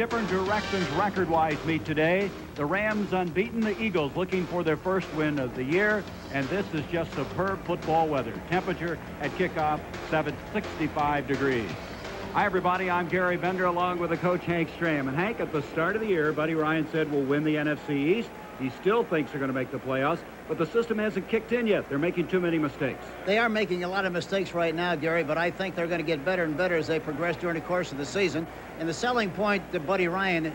different directions record-wise meet today. The Rams unbeaten, the Eagles looking for their first win of the year, and this is just superb football weather. Temperature at kickoff, 65 degrees. Hi, everybody. I'm Gary Bender along with the coach Hank Stram. And Hank, at the start of the year, Buddy Ryan said we'll win the NFC East. He still thinks they're going to make the playoffs, but the system hasn't kicked in yet. They're making too many mistakes. They are making a lot of mistakes right now, Gary, but I think they're going to get better and better as they progress during the course of the season. And the selling point that Buddy Ryan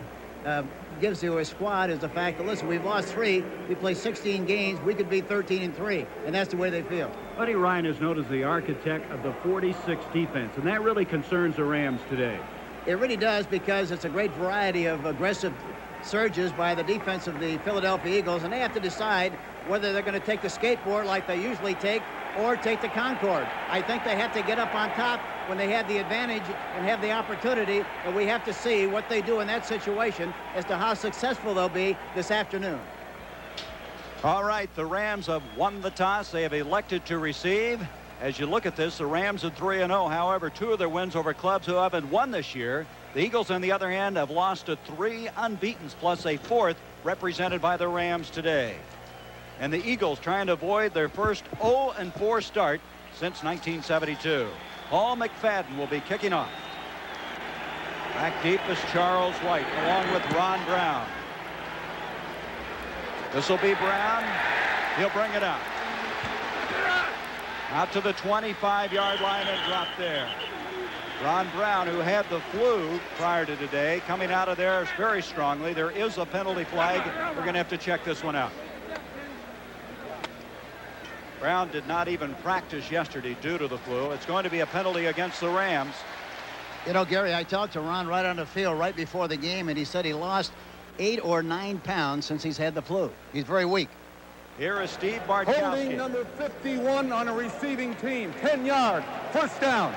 gives to his squad is the fact that, listen, we've lost 3. We play 16 games. We could be 13-3, and that's the way they feel. Buddy Ryan is known as the architect of the 46 defense, and that really concerns the Rams today. It really does, because it's a great variety of aggressive surges by the defense of the Philadelphia Eagles, and they have to decide whether they're going to take the skateboard like they usually take or take the Concorde. I think they have to get up on top when they have the advantage and have the opportunity, and we have to see what they do in that situation as to how successful they'll be this afternoon. All right, the Rams have won the toss. They have elected to receive. As you look at this, the Rams are 3-0. However, 2 of their wins over clubs who haven't won this year. The Eagles, on the other hand, have lost to 3 unbeatens, plus a 4th represented by the Rams today. And the Eagles trying to avoid their first 0-4 start since 1972. Paul McFadden will be kicking off. Back deep is Charles White, along with Ron Brown. This will be Brown. He'll bring it out. Out to the 25-yard line and drop there. Ron Brown, who had the flu prior to today, coming out of there very strongly. There is a penalty flag. We're going to have to check this one out. Brown did not even practice yesterday due to the flu. It's going to be a penalty against the Rams. You know, Gary, I talked to Ron right on the field right before the game, and he said he lost 8 or 9 pounds since he's had the flu. He's very weak. Here is Steve Bartkowski. Holding number 51 on a receiving team. 10 yards. First down.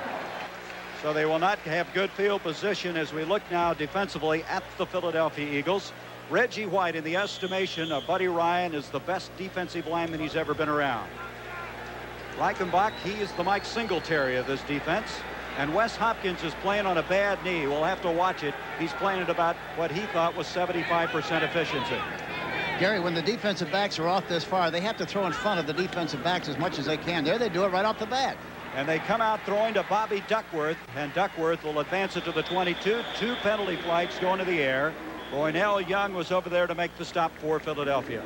So they will not have good field position as we look now defensively at the Philadelphia Eagles. Reggie White, in the estimation of Buddy Ryan, is the best defensive lineman he's ever been around. Reichenbach, he is the Mike Singletary of this defense. And Wes Hopkins is playing on a bad knee. We'll have to watch it. He's playing at about what he thought was 75% efficiency. Gary, when the defensive backs are off this far, they have to throw in front of the defensive backs as much as they can. There they do it right off the bat. And they come out throwing to Bobby Duckworth, and Duckworth will advance it to the 22. 2 penalty flags going to the air. Roynell Young was over there to make the stop for Philadelphia.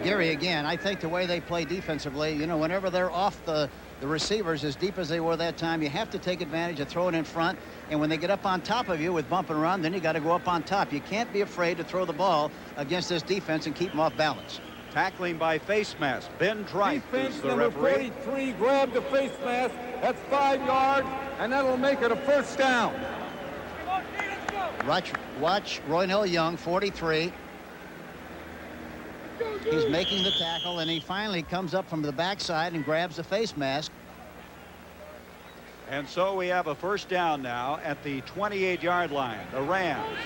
Gary, again, I think the way they play defensively, you know, whenever they're off the receivers as deep as they were that time, you have to take advantage of throwing in front. And when they get up on top of you with bump and run, then you got to go up on top. You can't be afraid to throw the ball against this defense and keep them off balance. Tackling by face mask. Ben Tripe Defense is the number referee. 43 grabbed the face mask. That's 5 yards, and that'll make it a first down. Watch Roynell Young, 43. He's making the tackle, and he finally comes up from the backside and grabs the face mask. And so we have a first down now at the 28-yard line. The Rams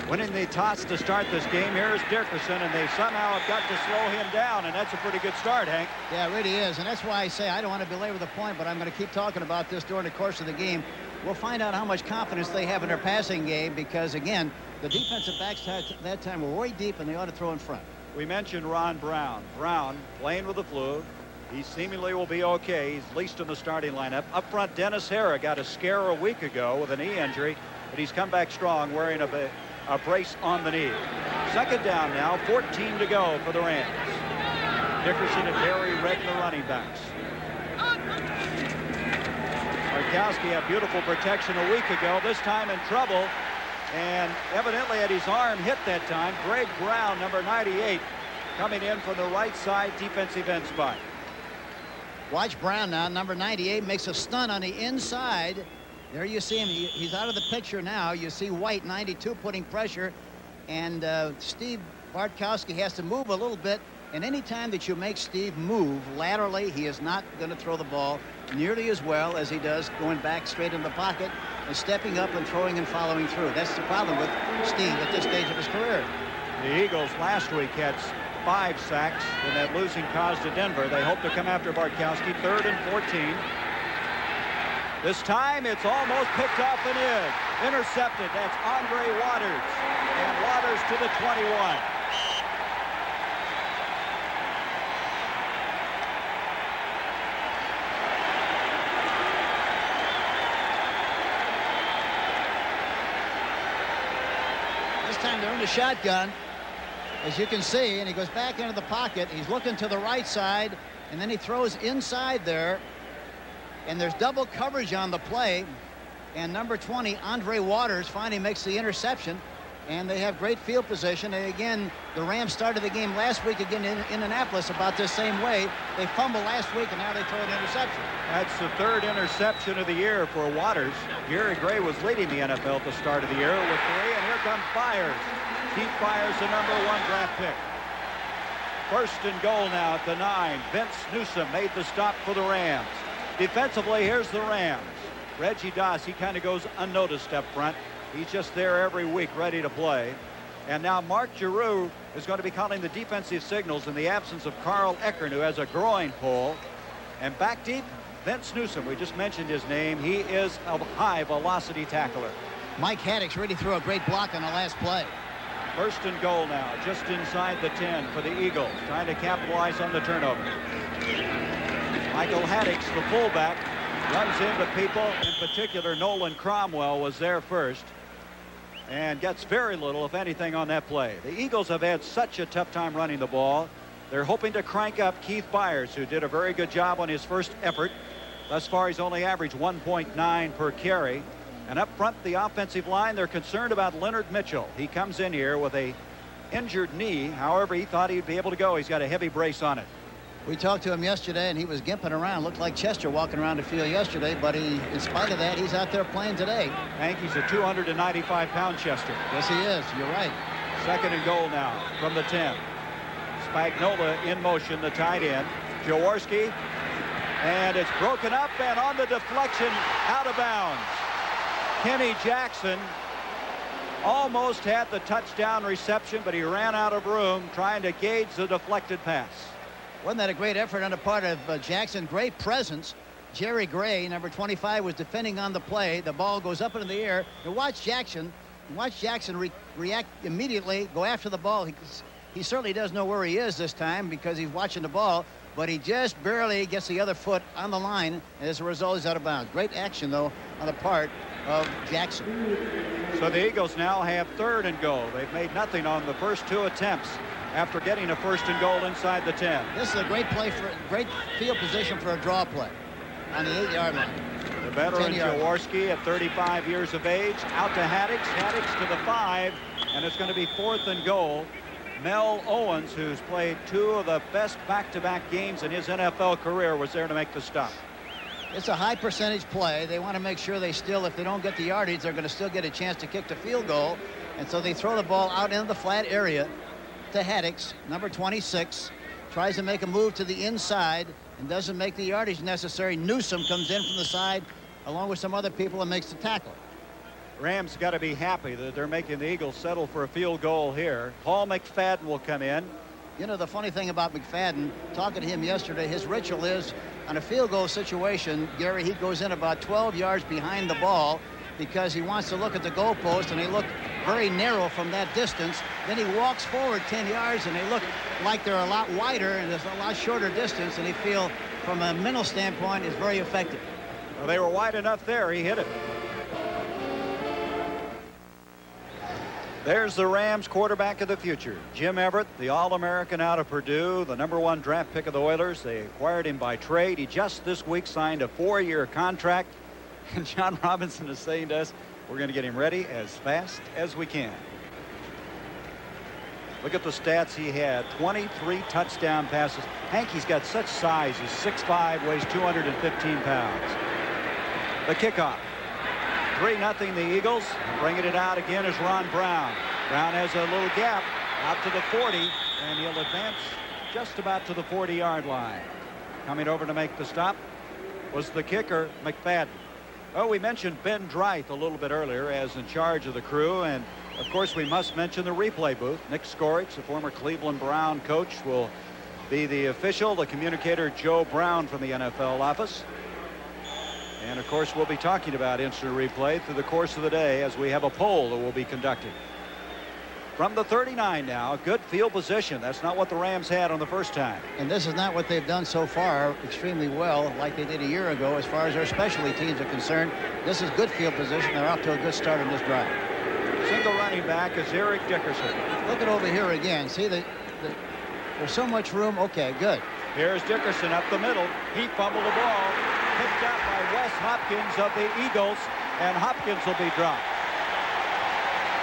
winning the toss to start this game. Here's Dickerson, and they somehow have got to slow him down, and that's a pretty good start, Hank. Yeah, it really is, and that's why I say I don't want to belabor the point, but I'm going to keep talking about this during the course of the game. We'll find out how much confidence they have in their passing game because, again, the defensive backs that time were way deep, and they ought to throw in front. We mentioned Ron Brown. Brown playing with the flu. He seemingly will be okay. He's least in the starting lineup. Up front, Dennis Hara got a scare a week ago with a knee injury, but he's come back strong wearing a brace on the knee. Second down now, 14 to go for the Rams. Dickerson and Barry Redden, the running backs. Bartkowski had beautiful protection a week ago, this time in trouble, and evidently had his arm hit that time. Greg Brown, number 98, coming in from the right side defensive end spot. Watch Brown now, number 98, makes a stunt on the inside. There you see him. He's out of the picture now. You see White, 92, putting pressure, and Steve Bartkowski has to move a little bit. And any time that you make Steve move laterally, he is not going to throw the ball nearly as well as he does going back straight in the pocket and stepping up and throwing and following through. That's the problem with Steve at this stage of his career. The Eagles last week had 5 sacks in that losing cause to Denver. They hope to come after Bartkowski. 3rd and 14. This time it's almost picked off and in. Intercepted. That's Andre Waters. And Waters to the 21. This time they're in the shotgun, as you can see, and he goes back into the pocket. He's looking to the right side, and then he throws inside there, and there's double coverage on the play, and number 20, Andre Waters, finally makes the interception, and they have great field position. And again, the Rams started the game last week again in Indianapolis about this same way. They fumbled last week, and now they throw an interception. That's the third interception of the year for Waters. Gary Gray was leading the NFL at the start of the year with 3, and here comes Byers. Keith Byers, the #1 draft pick. First and goal now at the 9. Vince Newsom made the stop for the Rams. Defensively, here's the Rams. Reggie Doss, he kind of goes unnoticed up front. He's just there every week ready to play. And now Mark Giroux is going to be calling the defensive signals in the absence of Carl Eckern, who has a groin pull. And back deep, Vince Newsom. We just mentioned his name. He is a high-velocity tackler. Mike Haddix really threw a great block on the last play. First and goal now, just inside the 10 for the Eagles, trying to capitalize on the turnover. Michael Haddix, the fullback, runs into people. In particular, Nolan Cromwell was there first and gets very little, if anything, on that play. The Eagles have had such a tough time running the ball. They're hoping to crank up Keith Byers, who did a very good job on his first effort. Thus far, he's only averaged 1.9 per carry. And up front, the offensive line, they're concerned about Leonard Mitchell. He comes in here with a injured knee. However, he thought he'd be able to go. He's got a heavy brace on it. We talked to him yesterday, and he was gimping around. Looked like Chester walking around the field yesterday, but in spite of that, he's out there playing today. I think he's a 295-pound Chester. Yes, he is. You're right. Second and goal now from the 10. Spagnola in motion, the tight end. Jaworski, and it's broken up, and on the deflection, out of bounds. Kenny Jackson almost had the touchdown reception, but he ran out of room trying to gauge the deflected pass. Wasn't that a great effort on the part of Jackson? Great presence. Jerry Gray, number 25, was defending on the play. The ball goes up into the air. And watch Jackson react immediately, go after the ball. He certainly does know where he is this time because he's watching the ball, but he just barely gets the other foot on the line, and as a result, he's out of bounds. Great action, though, on the part of Jackson. So the Eagles now have third and goal. They've made nothing on the first 2 attempts after getting a first and goal inside the 10. This is a great play for great field position for a draw play on the 8-yard line. The veteran Jaworski at 35 years of age, out to Haddix. Haddix to the 5, and it's going to be 4th and goal. Mel Owens, who's played 2 of the best back-to-back games in his NFL career, was there to make the stop. It's a high percentage play. They want to make sure they still, if they don't get the yardage, they're going to still get a chance to kick the field goal. And so they throw the ball out into the flat area to Haddix, number 26. Tries to make a move to the inside and doesn't make the yardage necessary. Newsom comes in from the side along with some other people and makes the tackle. Rams got to be happy that they're making the Eagles settle for a field goal here. Paul McFadden will come in. You know, the funny thing about McFadden, talking to him yesterday, his ritual is on a field goal situation, Gary, he goes in about 12 yards behind the ball because he wants to look at the goalpost, and they look very narrow from that distance. Then he walks forward 10 yards, and they look like they're a lot wider, and there's a lot shorter distance, and he feel, from a mental standpoint, is very effective. Well, they were wide enough there. He hit it. There's the Rams quarterback of the future, Jim Everett, the All-American out of Purdue, the #1 draft pick of the Oilers. They acquired him by trade. He just this week signed a 4-year contract. And John Robinson is saying to us, we're going to get him ready as fast as we can. Look at the stats he had. 23 touchdown passes. Hankey's got such size. He's 6'5", weighs 215 pounds. The kickoff. 3-0 the Eagles. Bringing it out again is Ron Brown. Brown has a little gap out to the 40, and he'll advance just about to the 40-yard line. Coming over to make the stop was the kicker, McFadden. Oh, we mentioned Ben Dreith a little bit earlier as in charge of the crew, and of course we must mention the replay booth. Nick Skorich, the former Cleveland Brown coach, will be the official. The communicator, Joe Brown from the NFL office. And of course, we'll be talking about instant replay through the course of the day as we have a poll that will be conducted. From the 39 now, good field position. That's not what the Rams had on the first time. And this is not what they've done so far extremely well like they did a year ago as far as their specialty teams are concerned. This is good field position. They're off to a good start in this drive. Single running back is Eric Dickerson. Look at over here again. See, there's so much room. Okay, good. Here's Dickerson up the middle. He fumbled the ball. Picked up by Wes Hopkins of the Eagles, and Hopkins will be dropped.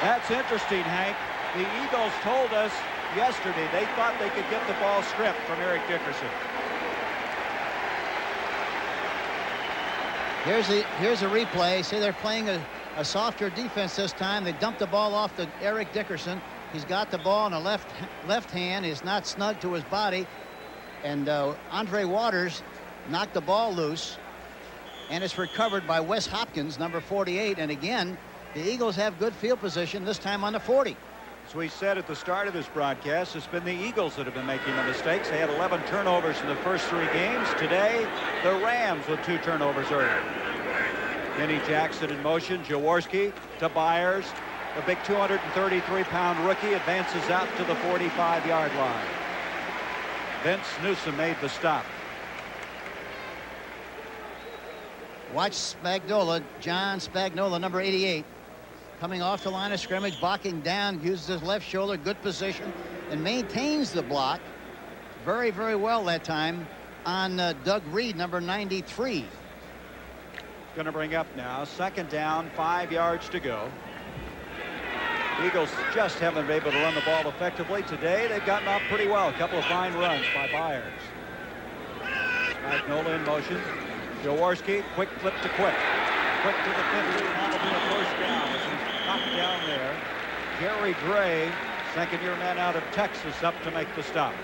That's interesting, Hank. The Eagles told us yesterday they thought they could get the ball stripped from Eric Dickerson. Here's a replay. See, they're playing a softer defense this time. They dumped the ball off to Eric Dickerson. He's got the ball in the left hand. It's not snug to his body. And Andre Waters knocked the ball loose. And it's recovered by Wes Hopkins, number 48. And again, the Eagles have good field position, this time on the 40. As we said at the start of this broadcast, it's been the Eagles that have been making the mistakes. They had 11 turnovers in the first 3 games. Today, the Rams with 2 turnovers early. Kenny Jackson in motion. Jaworski to Byers. The big 233-pound rookie advances out to the 45-yard line. Vince Newsom made the stop. Watch Spagnola, John Spagnola, number 88. Coming off the line of scrimmage, blocking down, uses his left shoulder, good position, and maintains the block very, very well that time on Doug Reed, number 93. Going to bring up now, 2nd down, 5 yards to go. Eagles just haven't been able to run the ball effectively. Today, they've gotten off pretty well. A couple of fine runs by Byers. Spagnola in motion. Jaworski, quick flip to Quick. Quick to the 50, that'll be a first down. As he's knocked down there. Jerry Gray, second-year man out of Texas, up to make the stop.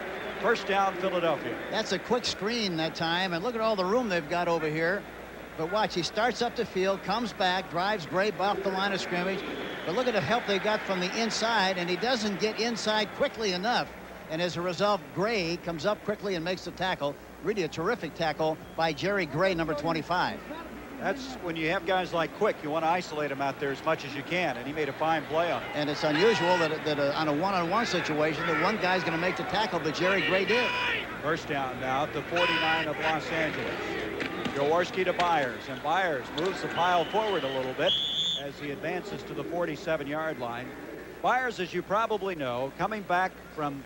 First down, Philadelphia. That's a quick screen that time, and look at all the room they've got over here. But watch, he starts up the field, comes back, drives Gray off the line of scrimmage. But look at the help they got from the inside, and he doesn't get inside quickly enough. And as a result, Gray comes up quickly and makes the tackle. Really a terrific tackle by Jerry Gray, number 25. That's when you have guys like Quick, you want to isolate him out there as much as you can, and he made a fine play on it. And it's unusual that on a one-on-one situation that one guy's going to make the tackle, but Jerry Gray did. First down now at the 49 of Los Angeles. Jaworski to Byers, and Byers moves the pile forward a little bit as he advances to the 47-yard line. Byers, as you probably know, coming back from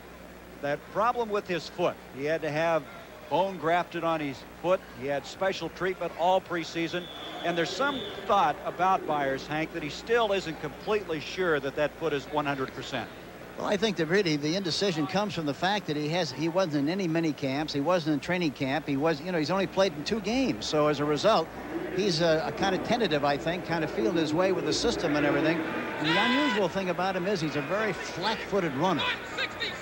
that problem with his foot. He had to have bone grafted on his foot. He had special treatment all preseason. And there's some thought about Byers, Hank, that he still isn't completely sure that that foot is 100%. Well, I think that really the indecision comes from the fact that he wasn't in any mini camps. He wasn't in training camp. He's only played in 2 games. So as a result, he's a kind of tentative, I think, kind of feeling his way with the system and everything. And the unusual thing about him is he's a very flat-footed runner.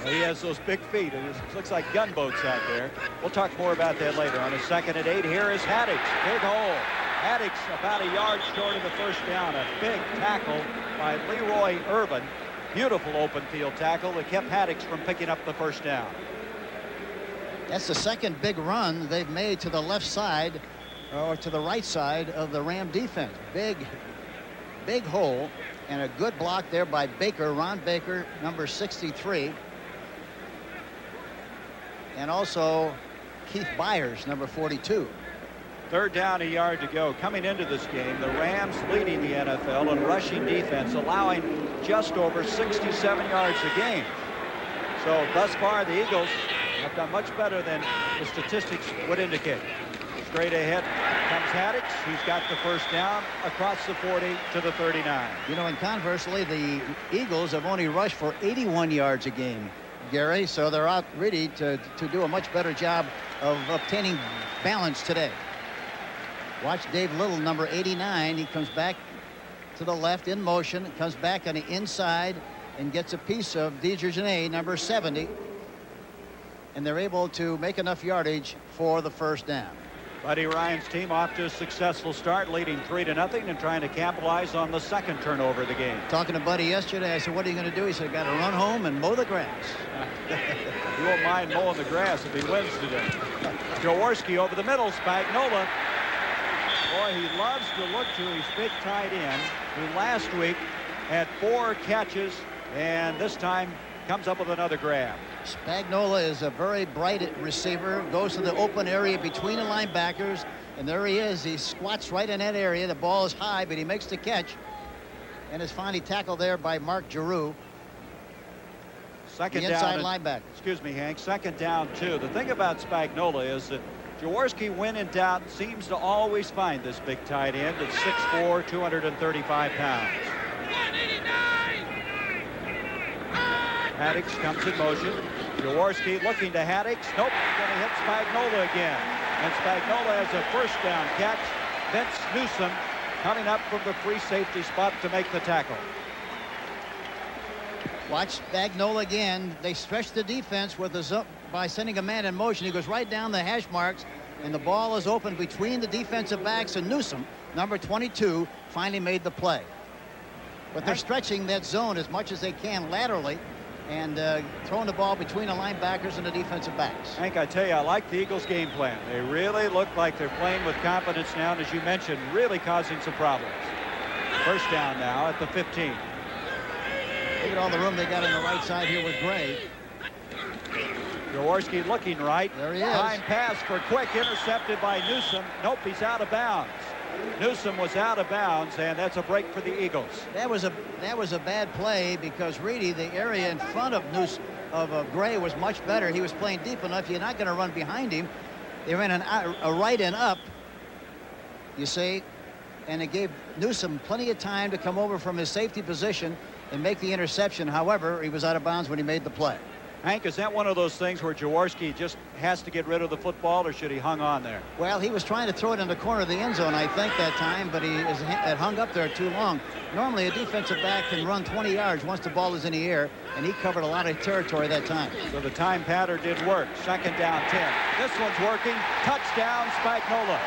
Well, he has those big feet. It looks like gunboats out there. We'll talk more about that later. On a 2nd and 8, here is Haddix. Big hole. Haddix about a yard short of the first down. A big tackle by Leroy Irvin. Beautiful open field tackle that kept Haddix from picking up the first down. That's the second big run they've made to the left side or to the right side of the Ram defense. Big hole, and a good block there by Baker, Ron Baker, number 63. And also Keith Byers, number 42. 3rd down, a yard to go. Coming into this game, the Rams leading the NFL in rushing defense, allowing just over 67 yards a game. So thus far, the Eagles have done much better than the statistics would indicate. Straight ahead comes Haddix. He's got the first down across the 40 to the 39. You know, and conversely, the Eagles have only rushed for 81 yards a game, Gary. So they're out really to do a much better job of obtaining balance today. Watch Dave Little, number 89. He comes back to the left in motion, comes back on the inside and gets a piece of DeJournette, number 70. And they're able to make enough yardage for the first down. Buddy Ryan's team off to a successful start, leading 3-0 and trying to capitalize on the second turnover of the game. Talking to Buddy yesterday, I said, what are you going to do? He said, got to run home and mow the grass. He won't mind mowing the grass if he wins today. Jaworski over the middle. Spagnola Boy, he loves to look to his big tight end, who last week had 4 catches, and this time comes up with another grab. Spagnola is a very bright receiver, goes to the open area between the linebackers, and there he is. He squats right in that area. The ball is high, but he makes the catch, and is finally tackled there by Mark Giroux, Second the down. inside linebacker. Excuse me, Hank. Second down, 2. The thing about Spagnola is that Jaworski, when in doubt, seems to always find this big tight end at 6'4", 235 pounds. Haddix comes in motion. Jaworski looking to Haddix. Nope, going to hit Spagnola again. And Spagnola has a first down catch. Vince Newsom coming up from the free safety spot to make the tackle. Watch Spagnola again. They stretch the defense with by sending a man in motion. He goes right down the hash marks, and the ball is open between the defensive backs, and Newsom, number 22, finally made the play. But they're stretching that zone as much as they can laterally, and throwing the ball between the linebackers and the defensive backs. Hank, I tell you, I like the Eagles' game plan. They really look like they're playing with confidence now, and as you mentioned, really causing some problems. First down now at the 15. Look at all the room they got on the right side here with Gray. Jaworski looking right. There he is. Time pass for Quick, intercepted by Newsom. Nope, he's out of bounds. Newsom was out of bounds, and that's a break for the Eagles. That was a bad play because really the area in front of Gray was much better. He was playing deep enough. You're not going to run behind him. They ran a right and up, you see, and it gave Newsom plenty of time to come over from his safety position and make the interception. However, he was out of bounds when he made the play. Hank, is that one of those things where Jaworski just has to get rid of the football, or should he hung on there? Well, he was trying to throw it in the corner of the end zone, I think, that time, but had hung up there too long. Normally, a defensive back can run 20 yards once the ball is in the air, and he covered a lot of territory that time. So the time pattern did work. Second down, 10. This one's working. Touchdown, Spagnola.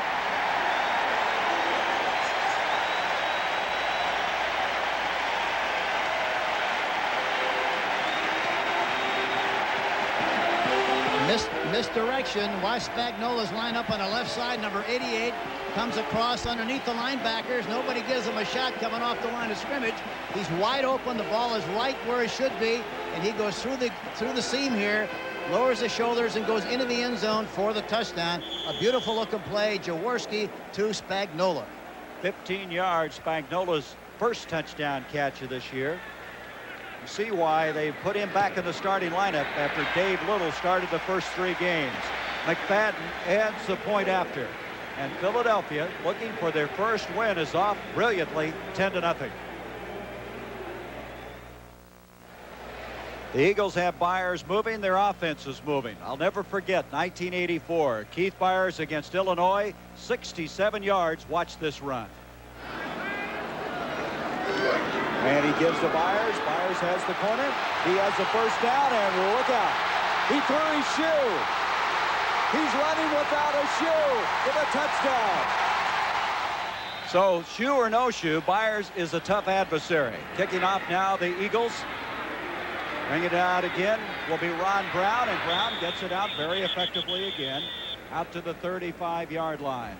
Misdirection. Watch Spagnola's line up on the left side. Number 88 comes across underneath the linebackers. Nobody gives him a shot coming off the line of scrimmage. He's wide open. The ball is right where it should be, and he goes through the seam here, lowers the shoulders, and goes into the end zone for the touchdown. A beautiful looking play. Jaworski to Spagnola. 15 yards. Spagnola's first touchdown catch of this year. You see why they put him back in the starting lineup after Dave Little started the first 3 games. McFadden adds the point after. And Philadelphia, looking for their first win, is off brilliantly, 10-0. The Eagles have Byers moving. Their offense is moving. I'll never forget 1984. Keith Byers against Illinois, 67 yards. Watch this run. And he gives to Byers. Byers has the corner. He has the first down, and look out. He threw his shoe. He's running without a shoe with a touchdown. So, shoe or no shoe, Byers is a tough adversary. Kicking off now, the Eagles. Bring it out again will be Ron Brown, and Brown gets it out very effectively again, out to the 35-yard line.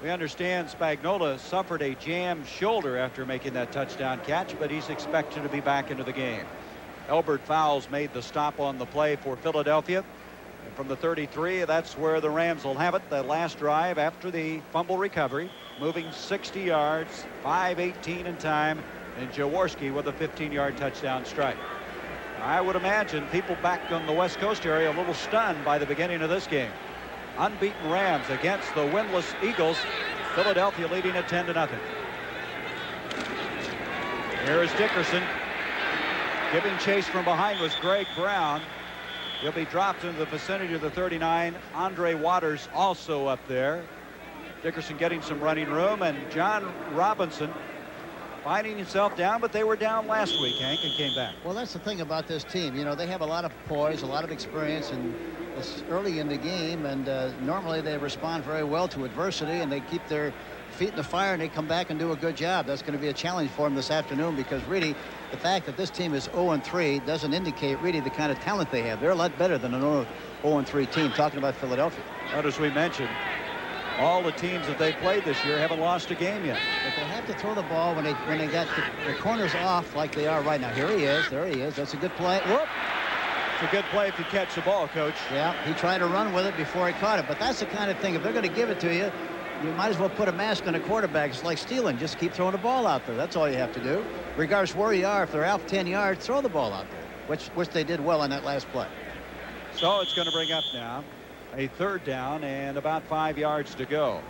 We understand Spagnola suffered a jammed shoulder after making that touchdown catch, but he's expected to be back into the game. Elbert Fowles made the stop on the play for Philadelphia. And from the 33, that's where the Rams will have it. The last drive after the fumble recovery, moving 60 yards, 5:18 in time, and Jaworski with a 15-yard touchdown strike. I would imagine people back on the West Coast area a little stunned by the beginning of this game. Unbeaten Rams against the winless Eagles. Philadelphia leading at 10-0. Here is Dickerson. Giving chase from behind was Greg Brown. He'll be dropped into the vicinity of the 39. Andre Waters also up there. Dickerson getting some running room, and John Robinson finding himself down, but they were down last week, Hank, and came back. Well, that's the thing about this team. You know, they have a lot of poise, a lot of experience, and it's early in the game, and normally they respond very well to adversity, and they keep their feet in the fire, and they come back and do a good job. That's going to be a challenge for them this afternoon, because really the fact that this team is 0-3 doesn't indicate really the kind of talent they have. They're a lot better than an 0-3 team, talking about Philadelphia. But as we mentioned, All the teams that they played this year haven't lost a game yet. But they have to throw the ball when they got the corners off like they are right now. Here he is. There he is. That's a good play. Whoop. It's a good play if you catch the ball, Coach. Yeah, he tried to run with it before he caught it. But that's the kind of thing, if they're going to give it to you, you might as well put a mask on a quarterback. It's like stealing. Just keep throwing the ball out there. That's all you have to do. Regardless where you are, if they're out 10 yards, throw the ball out there, which they did well on that last play. So it's going to bring up now a 3rd down and about 5 yards to go.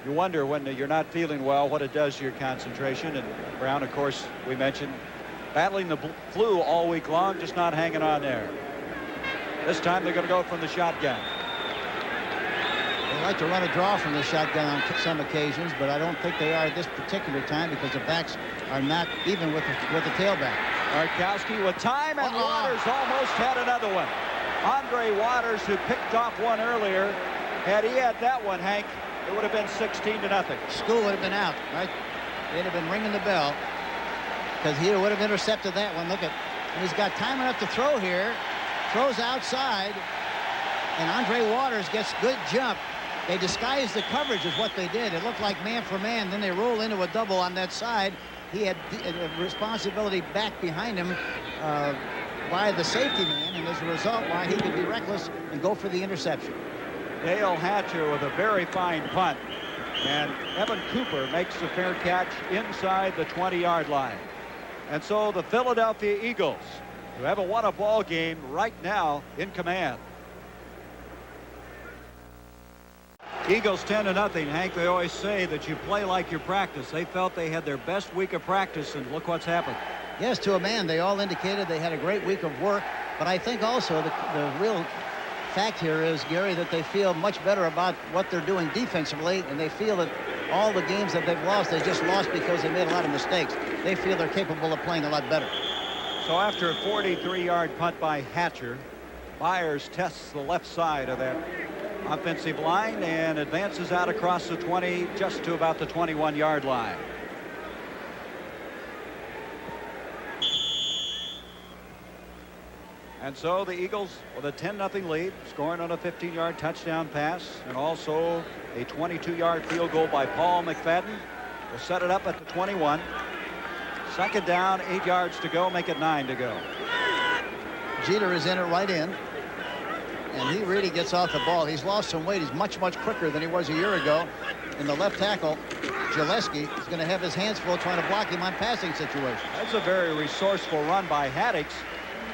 You wonder when you're not feeling well what it does to your concentration. And Brown, of course, we mentioned, battling the flu all week long, just not hanging on there. This time they're going to go from the shotgun. They like to run a draw from the shotgun on some occasions, but I don't think they are at this particular time because the backs are not even with the tailback. Arcowski with time, and Waters almost had another one. Andre Waters, who picked off one earlier, had he had that one, Hank, it would have been 16-0. School would have been out, right? They'd have been ringing the bell because he would have intercepted that one. Look at, and he's got time enough to throw here. Throws outside, and Andre Waters gets good jump. They disguised the coverage is what they did. It looked like man for man. Then they roll into a double on that side. He had a responsibility back behind him by the safety man, and as a result, why he could be reckless and go for the interception. Dale Hatcher with a very fine punt, and Evan Cooper makes the fair catch inside the 20-yard line. And so the Philadelphia Eagles, who haven't won a ball game, right now in command. Eagles 10-0. Hank, they always say that you play like you practice. They felt they had their best week of practice, and look what's happened. Yes, to a man. They all indicated they had a great week of work. But I think also the real fact here is, Gary, that they feel much better about what they're doing defensively, and they feel that all the games that they've lost, they just lost because they made a lot of mistakes. They feel they're capable of playing a lot better. So after a 43-yard punt by Hatcher, Myers tests the left side of that offensive line and advances out across the 20 just to about the 21-yard line. And so the Eagles with a 10-0 lead, scoring on a 15-yard touchdown pass and also a 22-yard field goal by Paul McFadden will set it up at the 21. 2nd down, 8 yards to go, make it 9 to go. Jeter is in it right in. And he really gets off the ball. He's lost some weight. He's much quicker than he was a year ago. And the left tackle, Gillespie, is going to have his hands full trying to block him on passing situations. That's a very resourceful run by Haddix.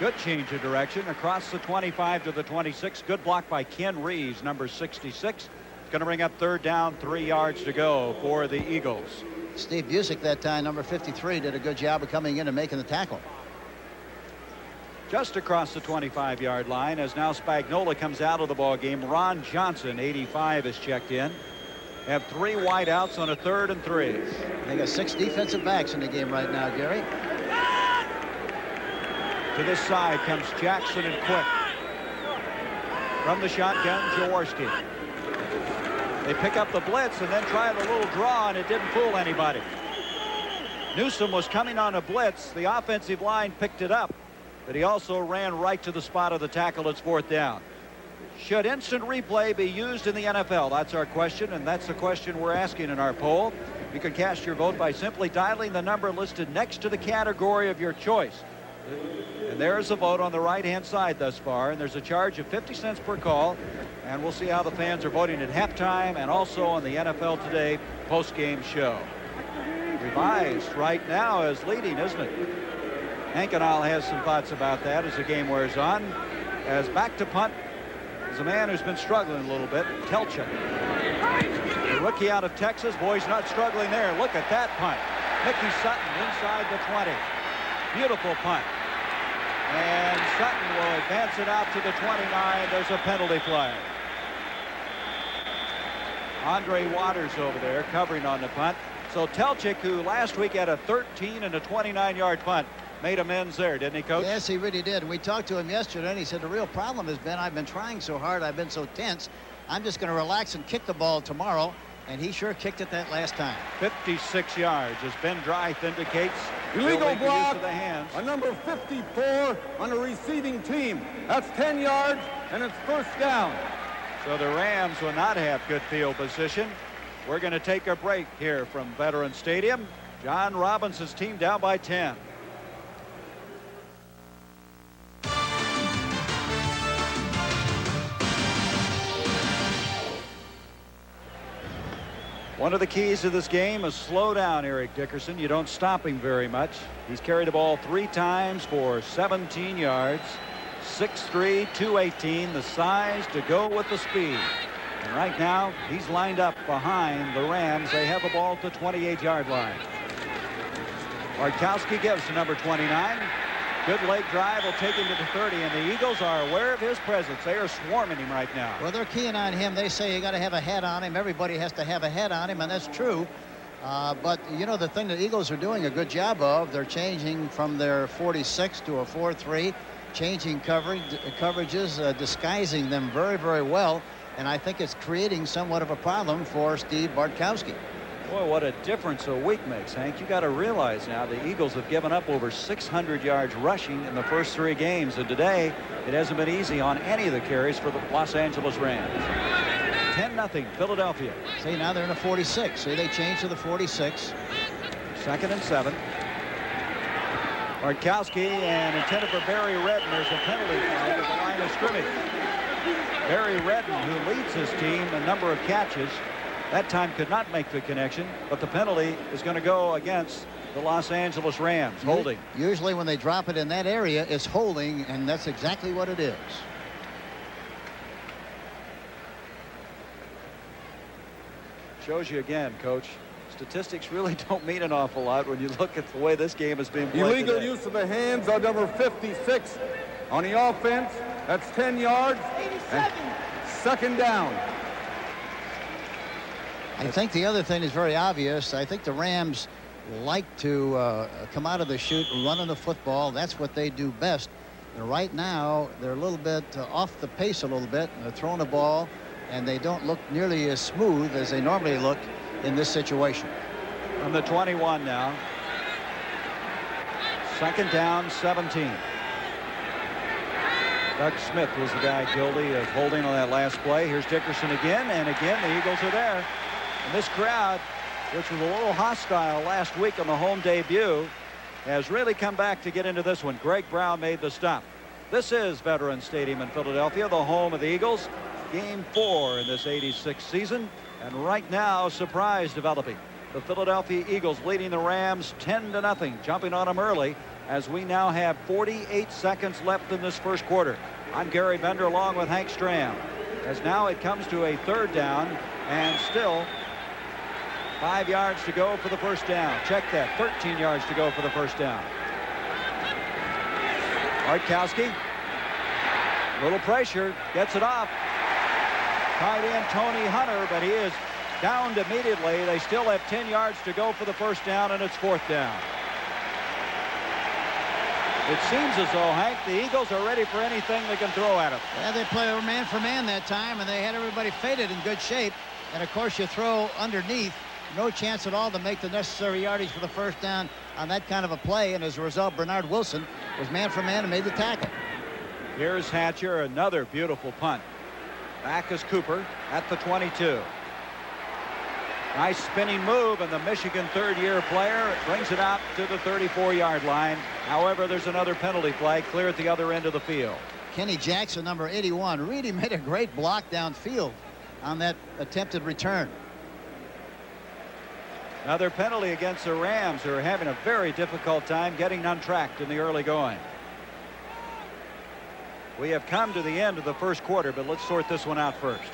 Good change of direction across the 25 to the 26. Good block by Ken Reeves, number 66. It's going to bring up 3rd down, 3 yards to go for the Eagles. Steve Busick that time, number 53, did a good job of coming in and making the tackle. Just across the 25-yard line as now Spagnola comes out of the ball game. Ron Johnson, 85, is checked in. Have 3 wideouts on a 3rd and 3. They got 6 defensive backs in the game right now, Gary. To this side comes Jackson and Quick. From the shotgun, Jaworski. They pick up the blitz and then try the little draw, and it didn't fool anybody. Newsom was coming on a blitz. The offensive line picked it up, but he also ran right to the spot of the tackle. It's 4th down. Should instant replay be used in the NFL? That's our question, and that's the question we're asking in our poll. You can cast your vote by simply dialing the number listed next to the category of your choice. And there's a vote on the right-hand side thus far, and there's a charge of 50 cents per call, and we'll see how the fans are voting at halftime and also on the NFL Today post-game show. Revised right now is leading, isn't it? Hank and I'll have some thoughts about that as the game wears on. As back to punt is a man who's been struggling a little bit, Telchuk. The rookie out of Texas. Boy's not struggling there. Look at that punt. Mickey Sutton inside the 20. Beautiful punt. And Sutton will advance it out to the 29. There's a penalty flag. Andre Waters over there covering on the punt. So Telchuk, who last week had a 13 and a 29-yard punt, made amends there, didn't he, Coach? Yes, he really did. We talked to him yesterday, and he said the real problem has been I've been trying so hard, I've been so tense. I'm just going to relax and kick the ball tomorrow, and he sure kicked it that last time. 56 yards, as Ben Dreith indicates. Illegal block of the hands. on number 54 on the receiving team. That's 10 yards, and it's 1st down. So the Rams will not have good field position. We're going to take a break here from Veterans Stadium. John Robinson's team down by 10. One of the keys to this game is slow down Eric Dickerson. You don't stop him very much. He's carried the ball 3 times for 17 yards. 6'3", 218, the size to go with the speed. And right now, he's lined up behind the Rams. They have the ball at the 28-yard line. Bartkowski gives to number 29. Good leg drive will take him to the 30, and the Eagles are aware of his presence. They are swarming him right now. Well, they're keying on him. They say you got to have a head on him. Everybody has to have a head on him, and that's true. But, you know, the thing the Eagles are doing a good job of, they're changing from their 46 to a 4-3, changing coverages, disguising them very, very well. And I think it's creating somewhat of a problem for Steve Bartkowski. Boy, what a difference a week makes, Hank. You got to realize now the Eagles have given up over 600 yards rushing in the first 3 games. And today, it hasn't been easy on any of the carries for the Los Angeles Rams. 10-0 Philadelphia. See, now they're in a 46. See, they changed to the 46. 2nd and 7. Bartkowski and intended for Barry Redden. There's a penalty flag at the line of scrimmage. Barry Redden, who leads his team a number of catches, that time could not make the connection, but the penalty is going to go against the Los Angeles Rams. Holding. Usually when they drop it in that area, it's holding, and that's exactly what it is. Shows you again, Coach. Statistics really don't mean an awful lot when you look at the way this game has been played. Illegal today. use of the hands on number 56 on the offense. That's 10 yards. 87. 2nd down. I think the other thing is very obvious. I think the Rams like to come out of the chute running the football. That's what they do best. And right now, they're a little bit off the pace a little bit. They're throwing the ball, and they don't look nearly as smooth as they normally look in this situation. From the 21 now. 2nd down, 17. Doug Smith was the guy guilty of holding on that last play. Here's Dickerson again, and again the Eagles are there. And this crowd, which was a little hostile last week on the home debut, has really come back to get into this one. Greg Brown made the stop. This is Veterans Stadium in Philadelphia, the home of the Eagles. Game 4 in this 86 season. And right now, surprise developing. The Philadelphia Eagles leading the Rams 10-0, jumping on them early, as we now have 48 seconds left in this first quarter. I'm Gary Bender along with Hank Stram. As now it comes to a 3rd down, and still 5 yards to go for the first down. Check that, 13 yards to go for the first down. Bartkowski, little pressure, gets it off. Tight end Tony Hunter, but he is downed immediately. They still have 10 yards to go for the first down, and it's 4th down. It seems as though, Hank, the Eagles are ready for anything they can throw at them. Yeah, they play man for man that time, and they had everybody faded in good shape. And of course, you throw underneath, no chance at all to make the necessary yardage for the first down on that kind of a play. And as a result, Bernard Wilson was man for man and made the tackle. Here's Hatcher, another beautiful punt. Back is Cooper at the 22. Nice spinning move, and the Michigan 3rd-year player brings it out to the 34-yard line. However, there's another penalty flag clear at the other end of the field. Kenny Jackson, number 81, really made a great block downfield on that attempted return. Another penalty against the Rams, who are having a very difficult time getting untracked in the early going. We have come to the end of the first quarter, but let's sort this one out first.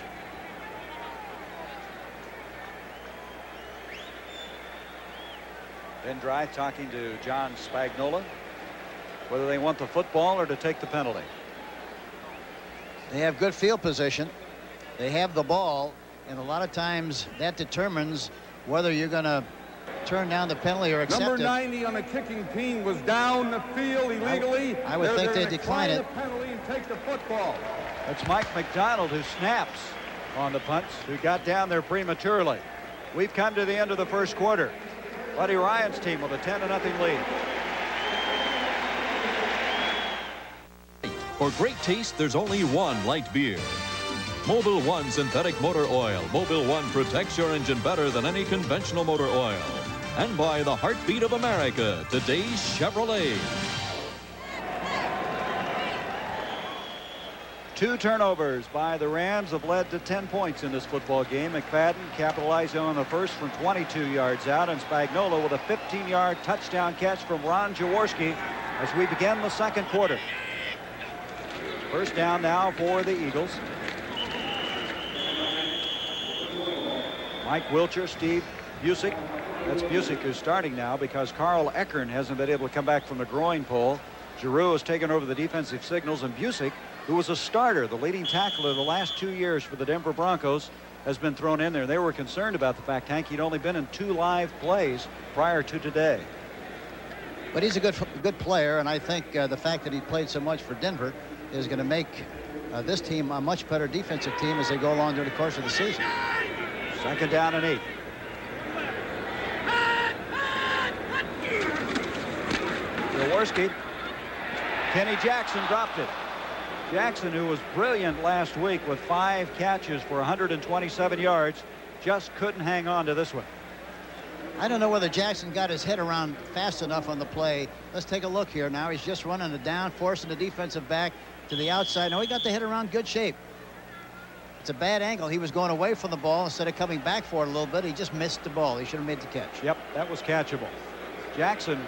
Ben Dry talking to John Spagnola whether they want the football or to take the penalty. They have good field position. They have the ball, and a lot of times that determines whether you're going to turn down the penalty or accept it. Number 90 on the kicking team was down the field illegally. I would think they'd decline it. The penalty and take the football. It's Mike McDonald who snaps on the punts, who got down there prematurely. We've come to the end of the first quarter. Buddy Ryan's team with a 10-0 lead. For great taste, there's only one light beer. Mobil 1 synthetic motor oil. Mobil 1 protects your engine better than any conventional motor oil. And by the heartbeat of America, today's Chevrolet. 2 turnovers by the Rams have led to 10 points in this football game. McFadden capitalizing on the first from 22 yards out, and Spagnuolo with a 15-yard touchdown catch from Ron Jaworski as we begin the second quarter. First down now for the Eagles. Mike Wilcher, Steve Busick. That's Busick who's starting now because Carl Eckern hasn't been able to come back from the groin pull. Giroux has taken over the defensive signals, and Busick, who was a starter, the leading tackler the last 2 years for the Denver Broncos, has been thrown in there. They were concerned about the fact, Hank, he'd only been in 2 live plays prior to today. But he's a good player, and I think the fact that he played so much for Denver is going to make this team a much better defensive team as they go along during the course of the season. Second down and 8. Jaworski. Kenny Jackson dropped it. Jackson, who was brilliant last week with 5 catches for 127 yards, just couldn't hang on to this one. I don't know whether Jackson got his head around fast enough on the play. Let's take a look here now. He's just running it down, forcing the defensive back to the outside. No, he got the head around good shape. It's a bad angle. He was going away from the ball instead of coming back for it a little bit. He just missed the ball. He should have made the catch. Yep, that was catchable. Jackson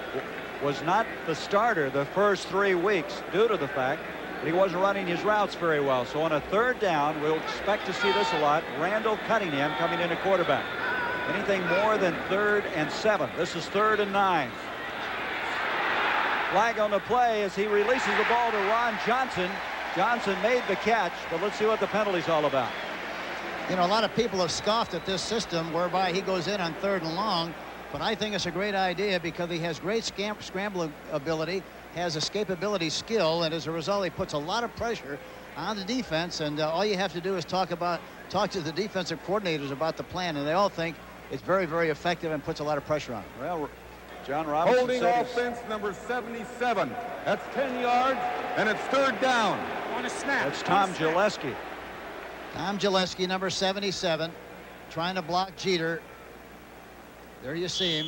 was not the starter the first 3 weeks due to the fact that he wasn't running his routes very well. So on a third down, we'll expect to see this a lot. Randall Cunningham coming in at quarterback. Anything more than 3rd and 7. This is 3rd and 9. Flag on the play as he releases the ball to Ron Johnson. Johnson made the catch, but let's see what the penalty's all about. You know, a lot of people have scoffed at this system whereby he goes in on 3rd and long, but I think it's a great idea because he has great scramble ability, has escapability skill, and as a result, he puts a lot of pressure on the defense, and all you have to do is talk to the defensive coordinators about the plan, and they all think it's very, very effective and puts a lot of pressure on. Well, John Robinson Holding offense number 77. That's 10 yards, and it's 3rd down. On a snap. That's Tom Gillespie. Tom Gillespie, number 77, trying to block Jeter. There you see him.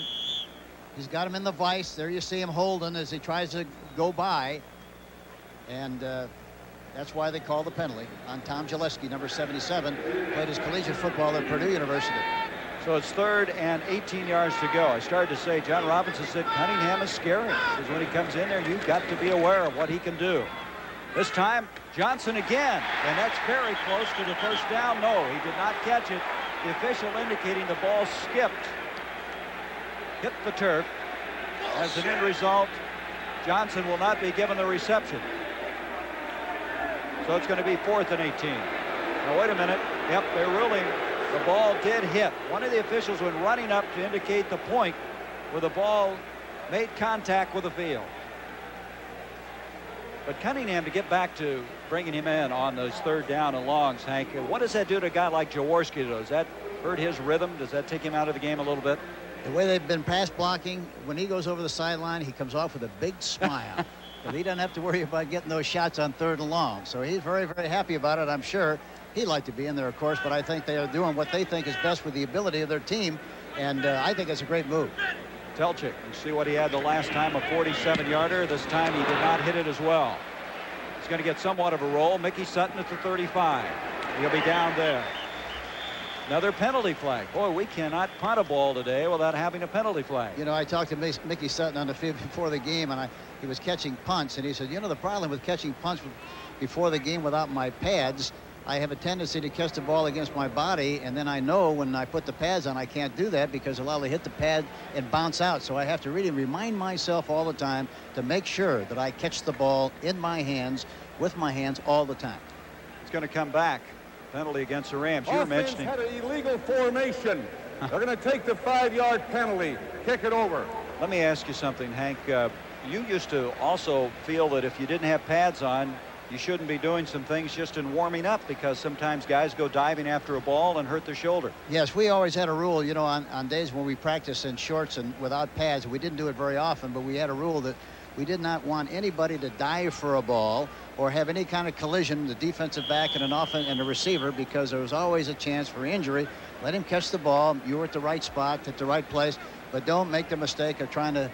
He's got him in the vise. There you see him holding as he tries to go by. And that's why they call the penalty on Tom Gillespie, number 77. Played his collegiate football at Purdue University. So it's 3rd and 18 yards to go. I started to say, John Robinson said Cunningham is scary because when he comes in there, you've got to be aware of what he can do. This time, Johnson again, and that's very close to the first down. No, he did not catch it. The official indicating the ball skipped, hit the turf. As an end result, Johnson will not be given the reception. So it's going to be 4th and 18. Now, wait a minute. Yep, they're ruling the ball did hit. One of the officials went running up to indicate the point where the ball made contact with the field. But Cunningham, to get back to bringing him in on those 3rd down and longs, Hank, what does that do to a guy like Jaworski? Does that hurt his rhythm? Does that take him out of the game a little bit? The way they've been pass blocking, when he goes over the sideline, he comes off with a big smile. He doesn't have to worry about getting those shots on 3rd and long. So he's very, very happy about it, I'm sure. He'd like to be in there, of course, but I think they are doing what they think is best with the ability of their team, and I think it's a great move. Telchik, you see what he had the last time, a 47-yarder. This time he did not hit it as well. He's going to get somewhat of a roll. Mickey Sutton at the 35. He'll be down there. Another penalty flag. Boy, we cannot punt a ball today without having a penalty flag. You know, I talked to Mickey Sutton on the field before the game, and he was catching punts, and he said, you know, the problem with catching punts before the game without my pads, I have a tendency to catch the ball against my body, and then I know when I put the pads on, I can't do that because I'll hit the pad and bounce out. So I have to really remind myself all the time to make sure that I catch the ball in my hands, with my hands all the time. It's going to come back. Penalty against the Rams. You were mentioning. Offense had an illegal formation. They're going to take the 5-yard penalty. Kick it over. Let me ask you something, Hank. You used to also feel that if you didn't have pads on, you shouldn't be doing some things just in warming up because sometimes guys go diving after a ball and hurt their shoulder. Yes, we always had a rule, you know, on days when we practice in shorts and without pads. We didn't do it very often, but we had a rule that We did not want anybody to dive for a ball or have any kind of collision, the defensive back and an offense and a receiver, because there was always a chance for injury. Let him catch the ball. You were at the right spot, at the right place, but don't make the mistake of trying to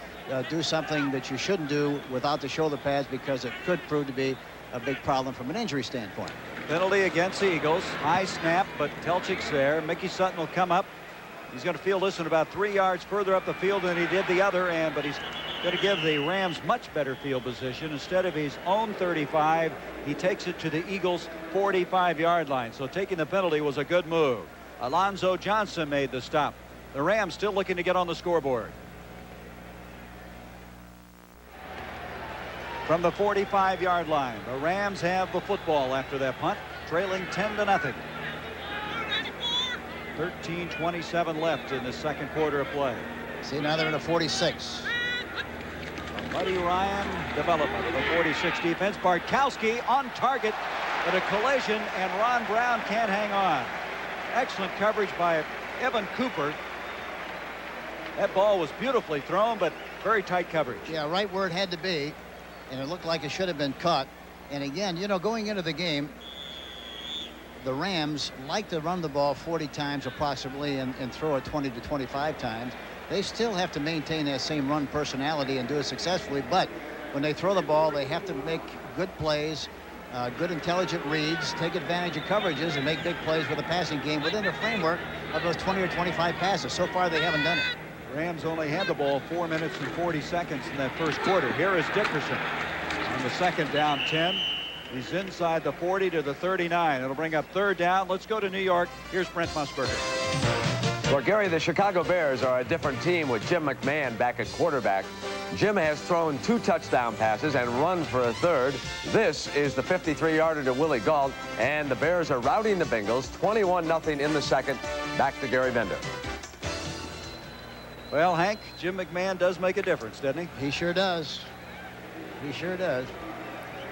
do something that you shouldn't do without the shoulder pads, because it could prove to be a big problem from an injury standpoint. Penalty against the Eagles. High snap, but Telchik's there. Mickey Sutton will come up. He's going to field this one about 3 yards further up the field than he did the other end, but he's going to give the Rams much better field position. Instead of his own 35, he takes it to the Eagles' 45-yard line. So taking the penalty was a good move. Alonzo Johnson made the stop. The Rams still looking to get on the scoreboard. From the 45-yard line, the Rams have the football after that punt, trailing 10-0. 13:27 left in the second quarter of play. See, now they're in a 46. Buddy Ryan, development of the 46 defense. Bartkowski on target, but a collision, and Ron Brown can't hang on. Excellent coverage by Evan Cooper. That ball was beautifully thrown, but very tight coverage. Yeah, right where it had to be, and it looked like it should have been caught. And again, you know, going into the game, the Rams like to run the ball 40 times approximately and throw it 20 to 25 times. They still have to maintain that same run personality and do it successfully, but when they throw the ball, they have to make good plays, good intelligent reads, take advantage of coverages, and make big plays with the passing game within the framework of those 20 or 25 passes. So far, they haven't done it. Rams only had the ball 4 minutes and 40 seconds in that first quarter. Here is Dickerson on the second down 10. He's inside the 40 to the 39. It'll bring up third down. Let's go to New York. Here's Brent Musburger. Well, Gary, the Chicago Bears are a different team with Jim McMahon back at quarterback. Jim has thrown 2 touchdown passes and run for a third. This is the 53-yarder to Willie Gault, and the Bears are routing the Bengals 21-0 in the second. Back to Gary Bender. Well, Hank, Jim McMahon does make a difference, doesn't he? He sure does. He sure does.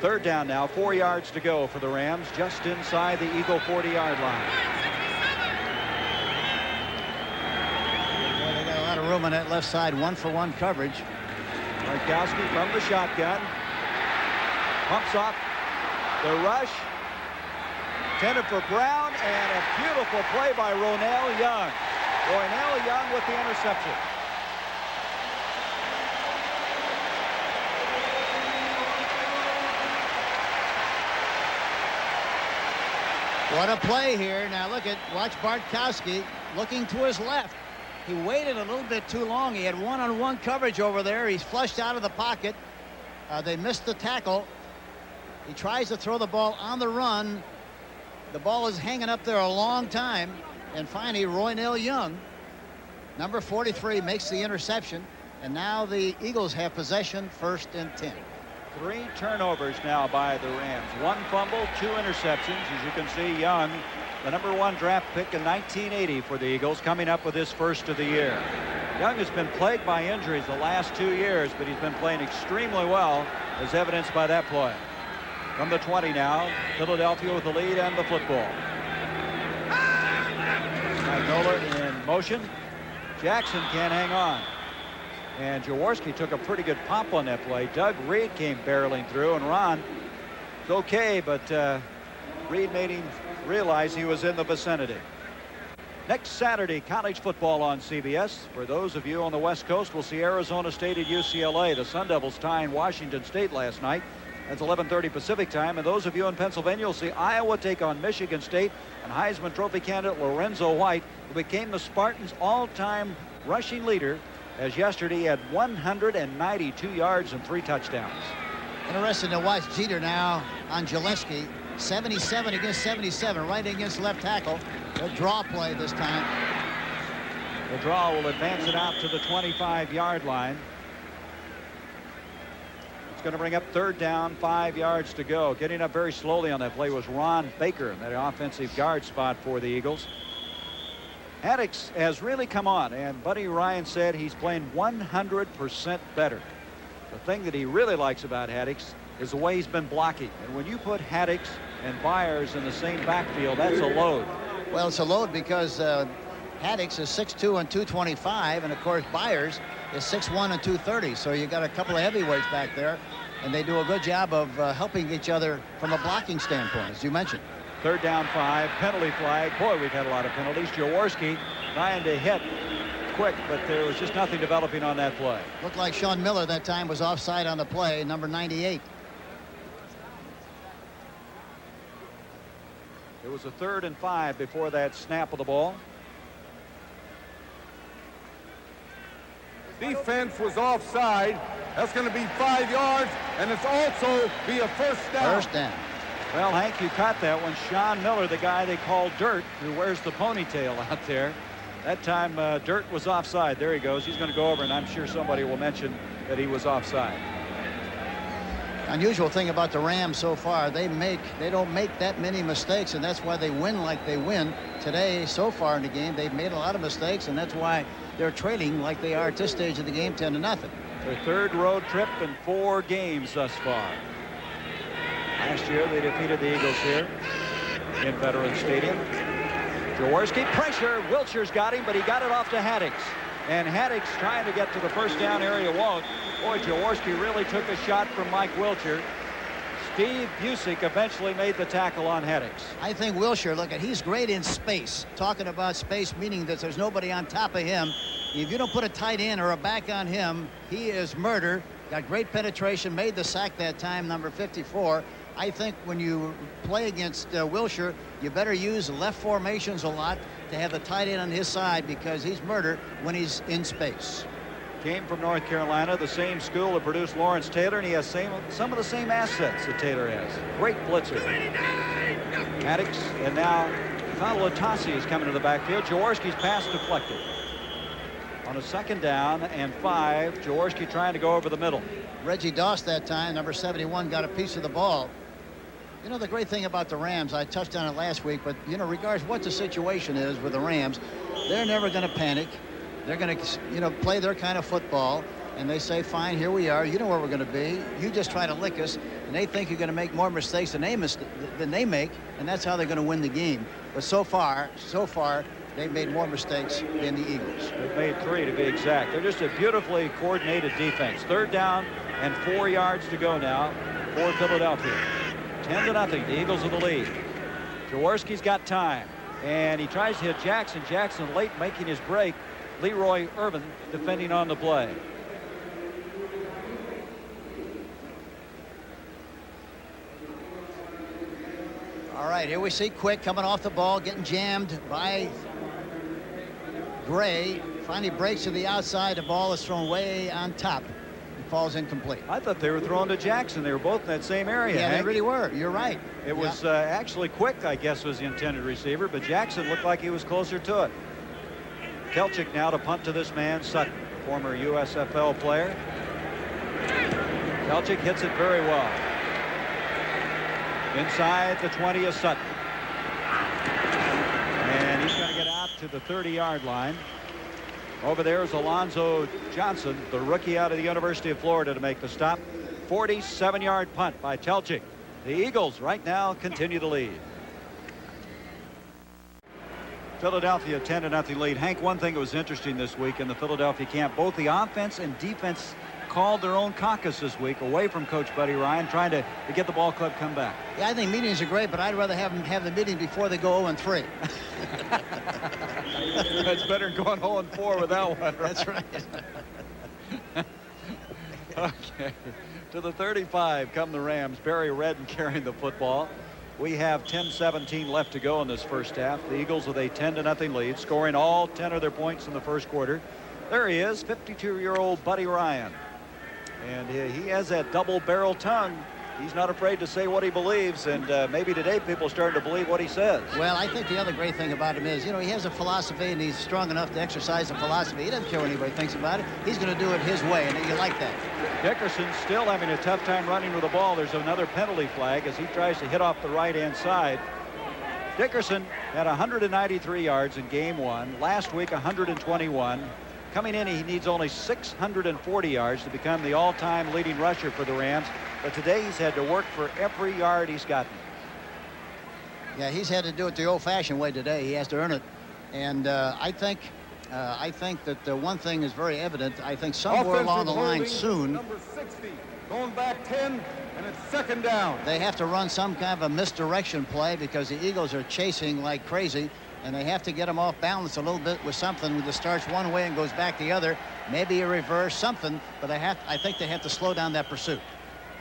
Third down now, 4 yards to go for the Rams, just inside the Eagle 40-yard line. Well, they got a lot of room on that left side, 1-for-1 coverage. Bartkowski from the shotgun. Pumps off the rush. Intended for Brown, and a beautiful play by Ronell Young. Ronell Young with the interception. What a play here. Now watch Bartkowski looking to his left. He waited a little bit too long. He had one-on-one coverage over there. He's flushed out of the pocket. They missed the tackle. He tries to throw the ball on the run. The ball is hanging up there a long time. And finally, Ronell Young, number 43, makes the interception. And now the Eagles have possession, 1st and 10. 3 turnovers now by the Rams. 1 fumble, 2 interceptions. As you can see, Young, the number 1 draft pick in 1980 for the Eagles, coming up with his first of the year. Young has been plagued by injuries the last 2 years, but he's been playing extremely well, as evidenced by that play. From the 20 now, Philadelphia with the lead and the football. Magnolia in motion. Jackson can't hang on. And Jaworski took a pretty good pop on that play. Doug Reed came barreling through, and Ron, it's okay, but Reed made him realize he was in the vicinity. Next Saturday, college football on CBS. For those of you on the West Coast, we'll see Arizona State at UCLA. The Sun Devils tying Washington State last night. That's 11:30 Pacific time. And those of you in Pennsylvania will see Iowa take on Michigan State, and Heisman Trophy candidate Lorenzo White, who became the Spartans' all-time rushing leader, as yesterday he had 192 yards and 3 touchdowns. Interesting to watch Jeter now on Gillespie. 77 against 77, right against left tackle. A draw play this time. The draw will advance it out to the 25-yard line. It's going to bring up third down, 5 yards to go. Getting up very slowly on that play was Ron Baker in that offensive guard spot for the Eagles. Haddix has really come on, and Buddy Ryan said he's playing 100% better. The thing that he really likes about Haddix is the way he's been blocking. And when you put Haddix and Byers in the same backfield, that's a load. Well, it's a load because Haddix is 6'2" and 225, and of course Byers is 6'1" and 230. So you got a couple of heavyweights back there, and they do a good job of helping each other from a blocking standpoint, as you mentioned. 3rd down 5, penalty flag. Boy, we've had a lot of penalties. Jaworski trying to hit quick, but there was just nothing developing on that play. Looked like Sean Miller that time was offside on the play, number 98. It was a 3rd and 5 before that snap of the ball. Defense was offside. That's going to be 5 yards, and it's also be a first down. First down. Well, Hank, you caught that one. Sean Miller, the guy they call Dirt, who wears the ponytail out there. That time, Dirt was offside. There he goes. He's going to go over, and I'm sure somebody will mention that he was offside. Unusual thing about the Rams so far, they don't make that many mistakes, and that's why they win like they win. Today, so far in the game, they've made a lot of mistakes, and that's why they're trailing like they are at this stage of the game, 10-0. Their 3rd road trip in 4 games thus far. Last year, they defeated the Eagles here in Veterans Stadium. Jaworski, pressure. Wilshire's got him, but he got it off to Haddix. And Haddix trying to get to the first down area won't. Boy, Jaworski really took a shot from Mike Wilshire. Steve Busick eventually made the tackle on Haddix. I think Wilshire, he's great in space. Talking about space, meaning that there's nobody on top of him. If you don't put a tight end or a back on him, he is murder. Got great penetration, made the sack that time, number 54. I think when you play against Wilshire, you better use left formations a lot to have the tight end on his side, because he's murder when he's in space. Came from North Carolina, the same school that produced Lawrence Taylor, and he has some of the same assets that Taylor has. Great blitzer. Haddix, and now Kyle Latasi is coming to the backfield. Jaworski's pass deflected. On a 2nd down and 5, Jaworski trying to go over the middle. Reggie Doss that time, number 71, got a piece of the ball. You know, the great thing about the Rams, I touched on it last week, but, you know, regardless what the situation is with the Rams, they're never going to panic. They're going to, you know, play their kind of football, and they say, fine, here we are. You know where we're going to be. You just try to lick us, and they think you're going to make more mistakes than they make, and that's how they're going to win the game. But so far, they've made more mistakes than the Eagles. They've made 3 to be exact. They're just a beautifully coordinated defense. 3rd down and 4 yards to go now for Philadelphia. 10-0. The Eagles in the lead. Jaworski's got time, and he tries to hit Jackson. Jackson late making his break. Leroy Irvin defending on the play. All right, here we see Quick coming off the ball, getting jammed by Gray. Finally breaks to the outside. The ball is thrown way on top. It falls incomplete. I thought they were throwing to Jackson. They were both in that same area. Yeah, Hank. they really were. You're right. It was actually Quick, I guess, was the intended receiver, but Jackson looked like he was closer to it. Kelchik now to punt to this man, Sutton, former USFL player. Kelchik hits it very well. Inside the 20 is Sutton. And he's going to get out to the 30-yard line. Over there is Alonzo Johnson, the rookie out of the University of Florida, to make the stop. 47-yard punt by Kelchik. The Eagles right now continue to lead. Philadelphia 10-0 lead. Hank, one thing that was interesting this week in the Philadelphia camp, both the offense and defense called their own caucus this week away from Coach Buddy Ryan, trying to get the ball club come back. Yeah, I think meetings are great, but I'd rather have them have the meeting before they go 0-3. That's better than going 0-4 with that one. Right? That's right. Okay. To the 35 come the Rams. Barry Redden carrying the football. We have 10-17 left to go in this first half. The Eagles with a 10-0 lead, scoring all 10 of their points in the first quarter. There he is, 52-year-old Buddy Ryan. And he has that double-barrel tongue. He's not afraid to say what he believes, and maybe today people are starting to believe what he says. Well, I think the other great thing about him is, you know, he has a philosophy, and he's strong enough to exercise the philosophy. He doesn't care what anybody thinks about it. He's going to do it his way, and you like that. Dickerson still having a tough time running with the ball. There's another penalty flag as he tries to hit off the right-hand side. Dickerson had 193 yards in game 1. Last week, 121. Coming in, he needs only 640 yards to become the all-time leading rusher for the Rams. But today, he's had to work for every yard he's gotten. Yeah, he's had to do it the old-fashioned way today. He has to earn it And I think that the one thing is very evident. I think somewhere along the line soon, number 60, going back 10, and it's second down. they have to run some kind of a misdirection play because the Eagles are chasing like crazy, and they have to get them off balance a little bit with something that starts one way and goes back the other. Maybe a reverse, something, but I think they have to slow down that pursuit.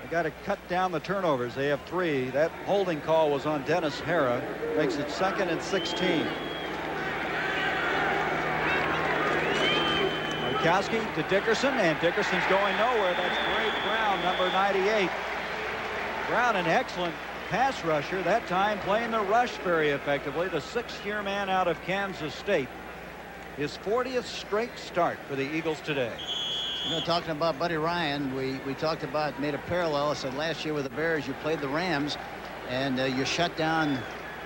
They got to cut down the turnovers. They have 3. That holding call was on Dennis Hara. Makes it 2nd and 16. Markowski to Dickerson, and Dickerson's going nowhere. That's Greg Brown, number 98. Brown, an excellent pass rusher, that time playing the rush very effectively. The 6th-year man out of Kansas State. His 40th straight start for the Eagles today. You know, talking about Buddy Ryan, we talked about, made a parallel. I said last year with the Bears, you played the Rams, and you shut down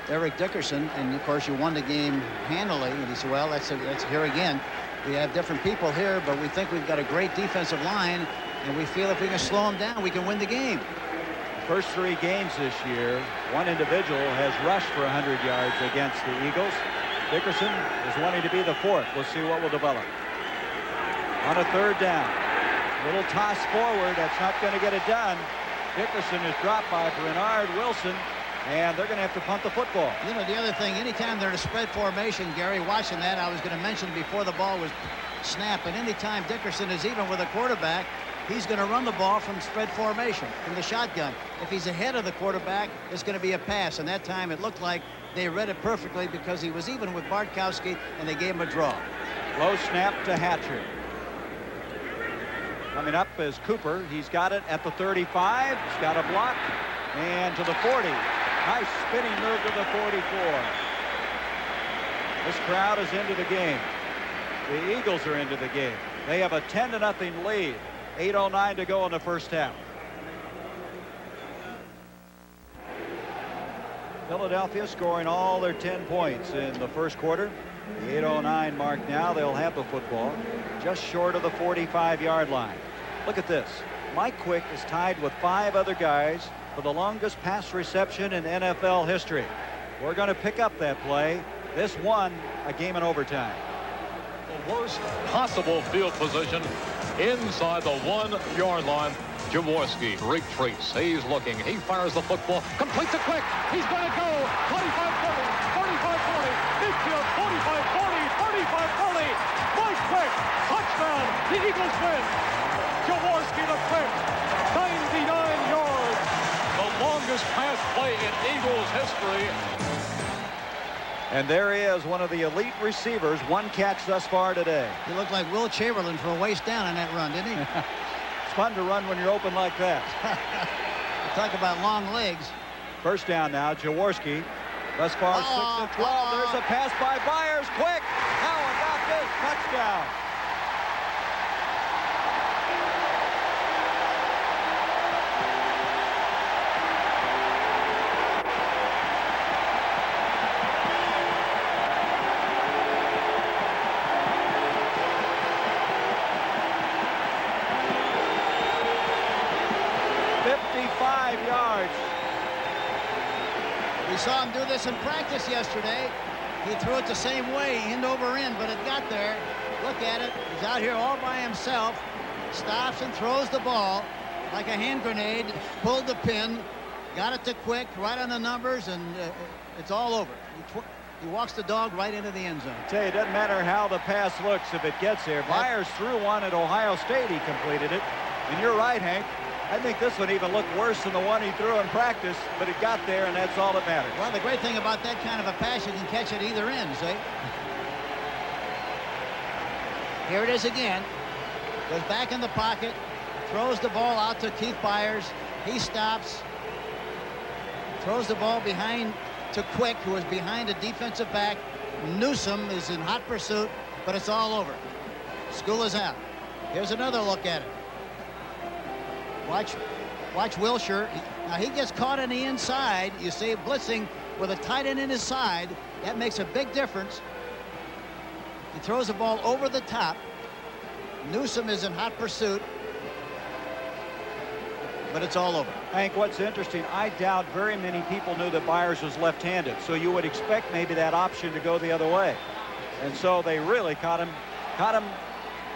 Eric Dickerson, and of course you won the game handily. And he said, well, that's here again. We have different people here, but we think we've got a great defensive line, and we feel if we can slow them down, we can win the game. First 3 games this year, one individual has rushed for 100 yards against the Eagles. Dickerson is wanting to be the 4th. We'll see what will develop. On a 3rd down, little toss forward. That's not going to get it done. Dickerson is dropped by Bernard Wilson, and they're going to have to punt the football. You know, the other thing, anytime they're in a spread formation, Gary, watching that, I was going to mention before the ball was snapped, and anytime Dickerson is even with a quarterback, he's going to run the ball from spread formation, from the shotgun. If he's ahead of the quarterback, it's going to be a pass, and that time it looked like they read it perfectly because he was even with Bartkowski, and they gave him a draw. Low snap to Hatcher. Coming up is Cooper. He's got it at the 35. He's got a block, and to the 40. Nice spinning move to the 44. This crowd is into the game. The Eagles are into the game. They have a 10-0 lead. 8:09 to go in the first half. Philadelphia scoring all their 10 points in the first quarter. The 8:09 mark now. They'll have the football just short of the 45-yard line. Look at this. Mike Quick is tied with 5 other guys for the longest pass reception in NFL history. We're going to pick up that play. This won a game in overtime. The worst possible field position inside the 1-yard line. Jaworski retreats. He's looking. He fires the football. Completes it quick. He's going to go. 25-40, 45-40, midfield, 45-40, 35-40. Mike Quick, touchdown. The Eagles win. Jaworski to Quick, 99 yards. The longest pass play in Eagles history. And there he is, one of the elite receivers. 1 catch thus far today. He looked like Will Chamberlain from waist down in that run, didn't he? It's fun to run when you're open like that. Talk about long legs. First down now, Jaworski. Thus far, 6 of 12. There's a pass by Byers. Quick! How about this? Touchdown. We saw him do this in practice yesterday. He threw it the same way, end over end, but it got there. Look at it. He's out here all by himself. Stops and throws the ball like a hand grenade. Pulled the pin. Got it to Quick, right on the numbers, and it's all over. He walks the dog right into the end zone. I tell you, it doesn't matter how the pass looks if it gets there. Byers threw one at Ohio State. He completed it. And you're right, Hank. I think this one even looked worse than the one he threw in practice, but it got there, and that's all that matters. Well, the great thing about that kind of a pass, you can catch it either end, see? Here it is again. Goes back in the pocket, throws the ball out to Keith Byers. He stops, throws the ball behind to Quick, who is behind a defensive back. Newsome is in hot pursuit, but it's all over. School is out. Here's another look at it. Watch Wilshire. Now he gets caught on the inside. You see blitzing with a tight end in his side. That makes a big difference. He throws the ball over the top. Newsome is in hot pursuit. But it's all over. Hank, what's interesting, I doubt very many people knew that Byers was left-handed, so you would expect maybe that option to go the other way. And so they really caught him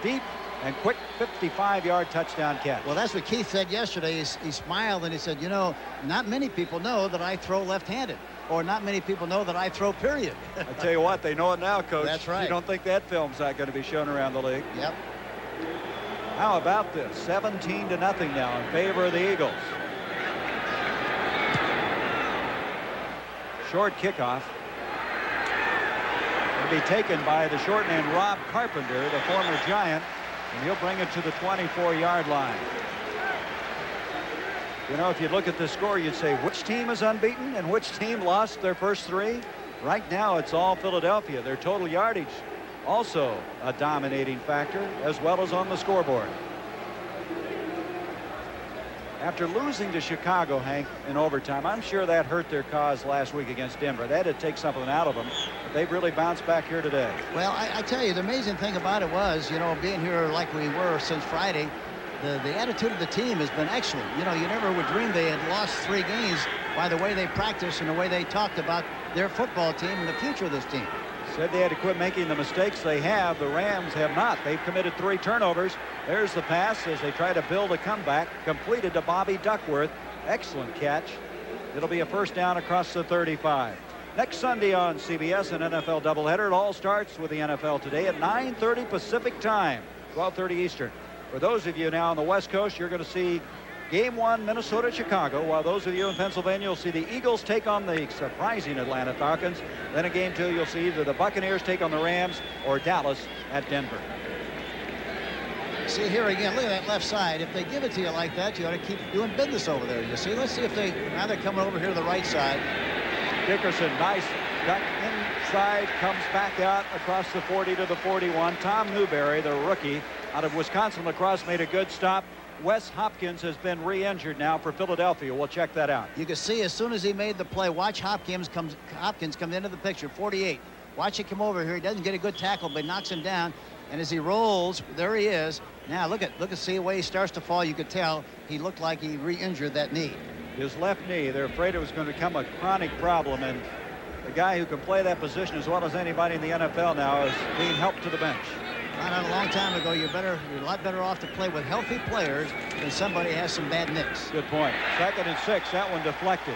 deep and quick 55-yard touchdown catch. Well, that's what Keith said yesterday. He smiled and he said, you know, not many people know that I throw left-handed, or not many people know that I throw period. I tell you what, they know it now, Coach. That's right. You don't think that film's not going to be shown around the league? Yep. How about this? 17-0 now in favor of the Eagles. Short kickoff. Will be taken by the short man Rob Carpenter, the former Giant, and he'll bring it to the 24-yard line. You know, if you look at the score, you'd say which team is unbeaten and which team lost their first three. Right now, it's all Philadelphia. Their total yardage also a dominating factor, as well as on the scoreboard. After losing to Chicago, Hank, in overtime, I'm sure that hurt their cause last week against Denver. That had to take something out of them, but they've really bounced back here today. Well, I tell you, the amazing thing about it was, you know, being here like we were since Friday, the attitude of the team has been excellent. You know, you never would dream they had lost 3 games by the way they practiced and the way they talked about their football team and the future of this team. Said they had to quit making the mistakes they have. The Rams have not. They've committed 3 turnovers. There's the pass as they try to build a comeback. Completed to Bobby Duckworth. Excellent catch. It'll be a first down across the 35. Next Sunday on CBS, an NFL doubleheader. It all starts with the NFL today at 9:30 Pacific time, 12:30 Eastern. For those of you now on the West Coast, you're going to see Game 1, Minnesota-Chicago, while those of you in Pennsylvania will see the Eagles take on the surprising Atlanta Falcons. Then in Game 2, you'll see either the Buccaneers take on the Rams or Dallas at Denver. See here again, look at that left side. If they give it to you like that, you ought to keep doing business over there. You see, let's see if now they're coming over here to the right side. Dickerson, nice duck inside, comes back out across the 40 to the 41. Tom Newberry, the rookie out of Wisconsin lacrosse, made a good stop. Wes Hopkins has been re-injured now for Philadelphia. We'll check that out. You can see as soon as he made the play, watch Hopkins comes into the picture, 48. Watch it come over here. He doesn't get a good tackle, but knocks him down. And as he rolls, there he is. Now look at see the way he starts to fall. You could tell he looked like he re-injured that knee. His left knee, they're afraid it was going to become a chronic problem, and the guy who can play that position as well as anybody in the NFL now is being helped to the bench. Found out a long time ago, you're a lot better off to play with healthy players than somebody who has some bad nicks. Good point. 2nd and 6, that one deflected.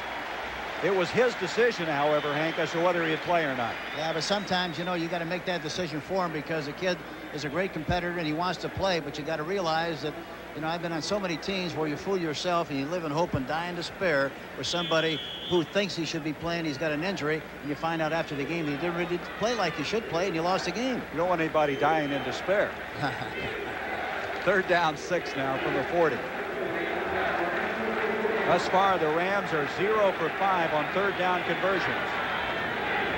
It was his decision, however, Hank, as to whether he'd play or not. Yeah, but sometimes, you know, you got to make that decision for him because the kid is a great competitor and he wants to play, but you got to realize that, you know, I've been on so many teams where you fool yourself and you live in hope and die in despair for somebody who thinks he should be playing. He's got an injury, and you find out after the game he didn't really play like he should play, and you lost the game. You don't want anybody dying in despair. 3rd down 6 now from the 40. Thus far, the Rams are 0 for 5 on 3rd down conversions.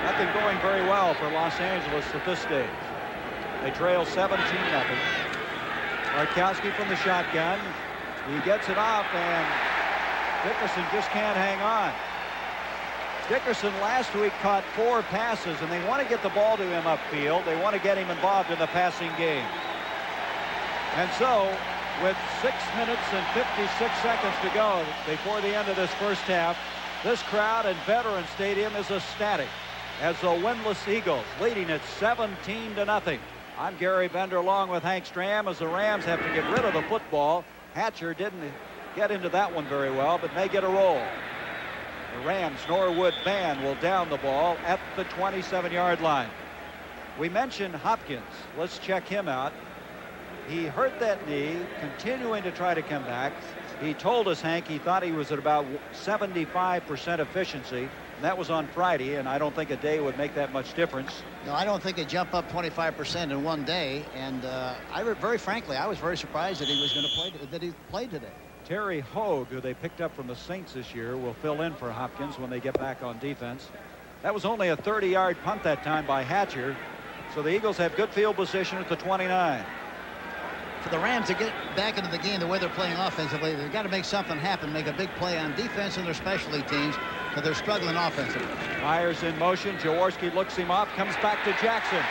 Nothing going very well for Los Angeles at this stage. They trail 17-0. Bartkowski from the shotgun. He gets it off, and Dickerson just can't hang on. Dickerson last week caught 4 passes, and they want to get the ball to him upfield. They want to get him involved in the passing game. And so, with 6 minutes and 56 seconds to go before the end of this first half, this crowd in Veterans Stadium is ecstatic as the winless Eagles leading it 17-0. I'm Gary Bender along with Hank Stram as the Rams have to get rid of the football. Hatcher didn't get into that one very well, but may get a roll. The Rams Norwood band will down the ball at the 27-yard line. We mentioned Hopkins. Let's check him out. He hurt that knee, continuing to try to come back. He told us, Hank, he thought he was at about 75% efficiency. And that was on Friday, and I don't think a day would make that much difference. No, I don't think they jump up 25% in one day. And very frankly, I was very surprised that he was going to play, that he played today. Terry Hogue, who they picked up from the Saints this year, will fill in for Hopkins when they get back on defense. That was only a 30-yard punt that time by Hatcher. So the Eagles have good field position at the 29. For the Rams to get back into the game the way they're playing offensively, they've got to make something happen, make a big play on defense and their specialty teams, but they're struggling offensively. Myers in motion. Jaworski looks him off, comes back to Jackson.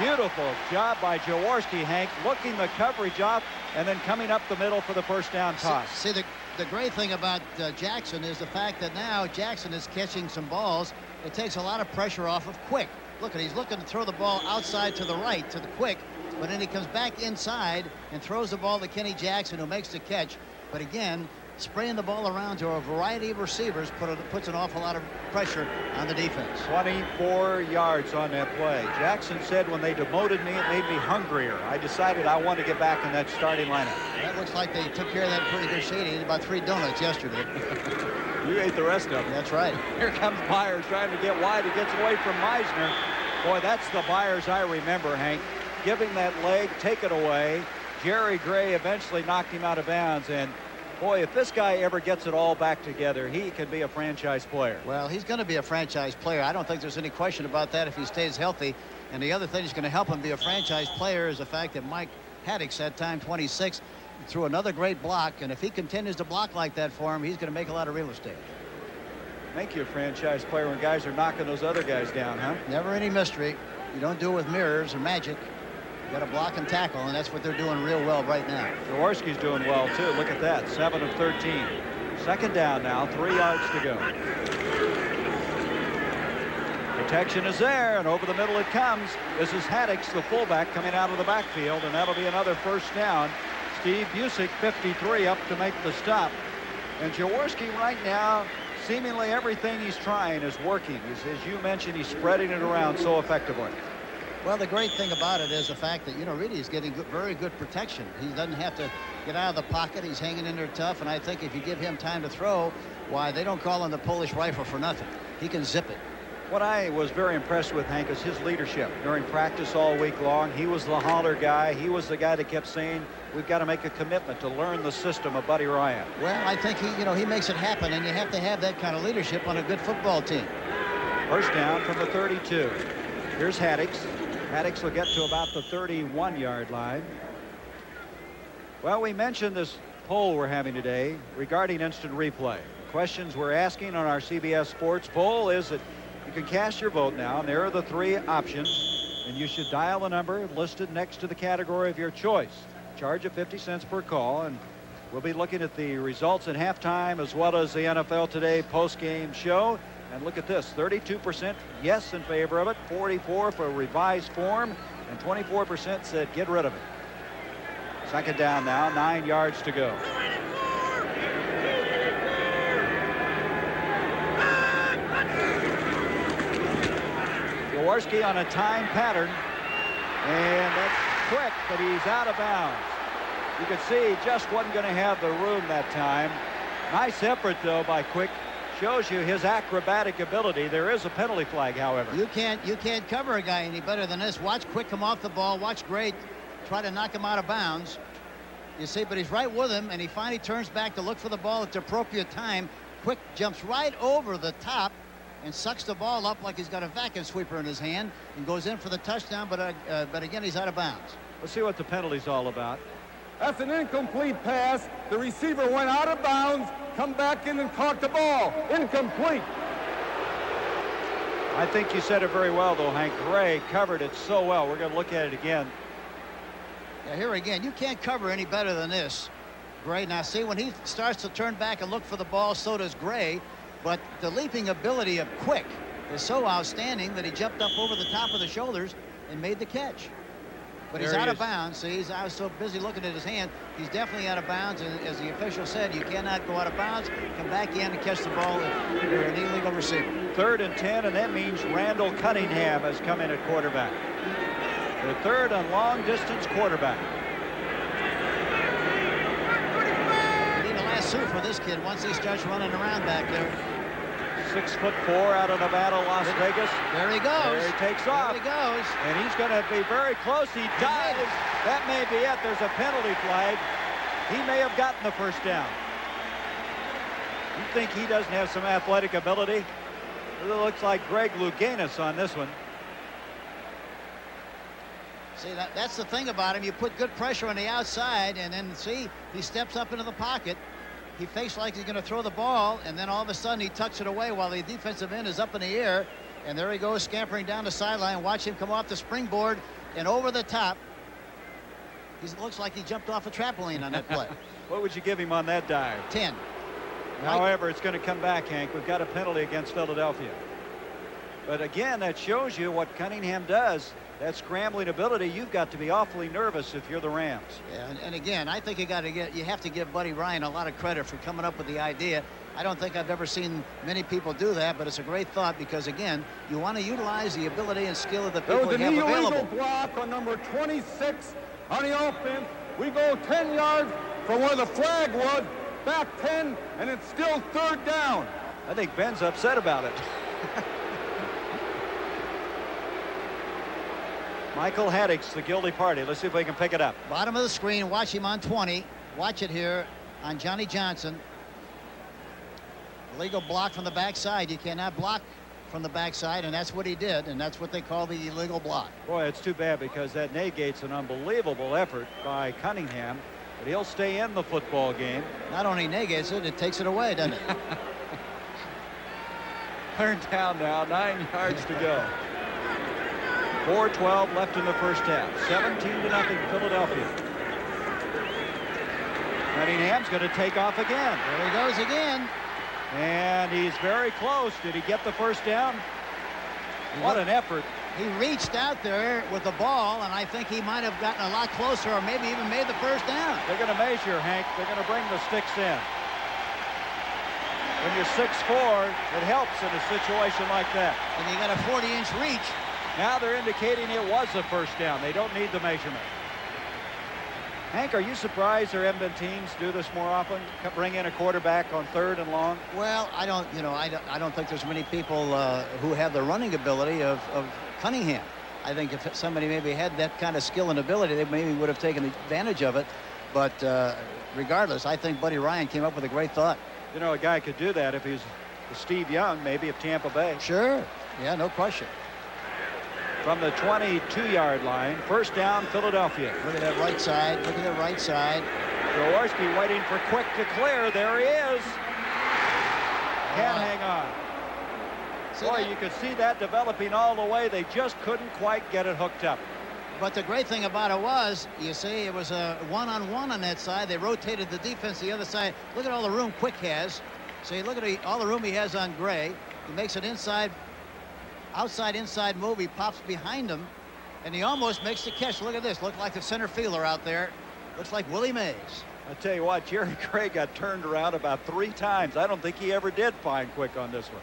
Beautiful job by Jaworski, Hank, looking the coverage off and then coming up the middle for the first down toss. See the great thing about Jackson is the fact that now Jackson is catching some balls. It takes a lot of pressure off of Quick. Look, he's looking to throw the ball outside to the right, to the quick, but then he comes back inside and throws the ball to Kenny Jackson, who makes the catch. But again, spraying the ball around to a variety of receivers puts an awful lot of pressure on the defense. 24 yards on that play. Jackson said when they demoted me, it made me hungrier. I decided I wanted to get back in that starting lineup. That looks like they took care of that in pretty good shape. He ate about 3 donuts yesterday. You ate the rest of them. That's right. Here comes Byers trying to get wide. He gets away from Meisner. Boy, that's the Byers I remember, Hank. Giving that leg, take it away. Jerry Gray eventually knocked him out of bounds. And boy, if this guy ever gets it all back together, he can be a franchise player. Well, he's going to be a franchise player. I don't think there's any question about that if he stays healthy. And the other thing that's going to help him be a franchise player is the fact that Mike Haddix had time 26 threw another great block. And if he continues to block like that for him, he's going to make a lot of real estate. Make you a franchise player when guys are knocking those other guys down, huh? Never any mystery. You don't do it with mirrors or magic. You got to block and tackle, and that's what they're doing real well right now. Jaworski's doing well, too. Look at that, 7 of 13. Second down now, 3 yards to go. Protection is there, and over the middle it comes. This is Haddix, the fullback, coming out of the backfield, and that'll be another first down. Steve Busick, 53, up to make the stop. And Jaworski right now, seemingly everything he's trying is working. As you mentioned, he's spreading it around so effectively. Well, the great thing about it is the fact that, really he's getting very good protection. He doesn't have to get out of the pocket. He's hanging in there tough, and I think if you give him time to throw, why, they don't call him the Polish rifle for nothing. He can zip it. What I was very impressed with, Hank, is his leadership during practice all week long. He was the holler guy. He was the guy that kept saying, we've got to make a commitment to learn the system of Buddy Ryan. Well, I think he makes it happen, and you have to have that kind of leadership on a good football team. First down from the 32. Here's Haddix. Haddix will get to about the 31-yard line. Well, we mentioned this poll we're having today regarding instant replay. The questions we're asking on our CBS Sports poll is that you can cast your vote now, and there are the 3 options, and you should dial the number listed next to the category of your choice. Charge of 50 cents per call, and we'll be looking at the results at halftime as well as the NFL Today post-game show. And look at this, 32% yes in favor of it, 44% for revised form, and 24% said get rid of it. Second down now, 9 yards to go. Jaworski on a time pattern, and that's quick, but he's out of bounds. You can see he just wasn't going to have the room that time. Nice effort, though, by Quick. Shows you his acrobatic ability. There is a penalty flag, however. You can't cover a guy any better than this. Watch Quick come off the ball. Watch Gray try to knock him out of bounds. You see, but he's right with him, and he finally turns back to look for the ball at the appropriate time. Quick jumps right over the top and sucks the ball up like he's got a vacuum sweeper in his hand and goes in for the touchdown, but again, he's out of bounds. Let's see what the penalty's all about. That's an incomplete pass. The receiver went out of bounds, come back in and caught the ball. Incomplete. I think you said it very well, though, Hank. Gray covered it so well. We're going to look at it again. Yeah, here again, you can't cover any better than this, Gray. Now, see, when he starts to turn back and look for the ball, so does Gray. But the leaping ability of Quick is so outstanding that he jumped up over the top of the shoulders and made the catch. But he's out of bounds. See, I was so busy looking at his hand. He's definitely out of bounds. And as the official said, you cannot go out of bounds, come back in and catch the ball if you're an illegal receiver. 3rd and 10, and that means Randall Cunningham has come in at quarterback. The 3rd and long-distance quarterback. You need a lasso for this kid once he starts running around back there. 6'4" out of Nevada, Las Vegas. There he goes. There he takes off. There he goes. And he's going to be very close. He dives. That may be it. There's a penalty flag. He may have gotten the first down. You think he doesn't have some athletic ability? It looks like Greg Louganis on this one. See, that's the thing about him. You put good pressure on the outside, and then, see, he steps up into the pocket. He fakes like he's going to throw the ball, and then all of a sudden he tucks it away while the defensive end is up in the air. And there he goes, scampering down the sideline. Watch him come off the springboard and over the top. He looks like he jumped off a trampoline on that play. What would you give him on that dive? 10. However, it's going to come back, Hank. We've got a penalty against Philadelphia. But again, that shows you what Cunningham does. That scrambling ability, you've got to be awfully nervous if you're the Rams. Yeah, and again, I think you have to give Buddy Ryan a lot of credit for coming up with the idea. I don't think I've ever seen many people do that, but it's a great thought because, again, you want to utilize the ability and skill of the people you have available. Illegal block on number 26 on the offense. We go 10 yards from where the flag was, back 10, and it's still 3rd down. I think Ben's upset about it. Michael Haddix, the guilty party. Let's see if we can pick it up. Bottom of the screen, watch him on 20. Watch it here on Johnny Johnson. Illegal block from the backside. You cannot block from the backside, and that's what he did, and that's what they call the illegal block. Boy, it's too bad because that negates an unbelievable effort by Cunningham, but he'll stay in the football game. Not only negates it, it takes it away, doesn't it? 3rd down now, 9 yards to go. 4:12 left in the first half. 17-0 Philadelphia. Cunningham's going to take off again. There he goes again. And he's very close. Did he get the first down? What an effort. He reached out there with the ball, and I think he might have gotten a lot closer or maybe even made the first down. They're going to measure, Hank. They're going to bring the sticks in. When you're 6'4", it helps in a situation like that. And you got a 40-inch reach. Now they're indicating it was a first down. They don't need the measurement. Hank, are you surprised there haven't been teams do this more often? Bring in a quarterback on 3rd and long? Well, I don't think there's many people who have the running ability of Cunningham. I think if somebody maybe had that kind of skill and ability, they maybe would have taken advantage of it. But regardless, I think Buddy Ryan came up with a great thought. You know, a guy could do that if he's Steve Young, maybe of Tampa Bay. Sure. Yeah, no question. From the 22-yard line, 1st down, Philadelphia. Look at that right side. Look at that right side. Jaworski waiting for Quick to clear. There he is. Can't hang on. Boy, you could see that developing all the way. They just couldn't quite get it hooked up. But the great thing about it was, you see, it was a one-on-one on that side. They rotated the defense the other side. Look at all the room Quick has. See, look at all the room he has on Gray. He makes an outside-inside move. He pops behind him, and he almost makes the catch. Look at this. Looked like the center fielder out there. Looks like Willie Mays. I tell you what, Jerry Gray got turned around about 3 times. I don't think he ever did find Quick on this one.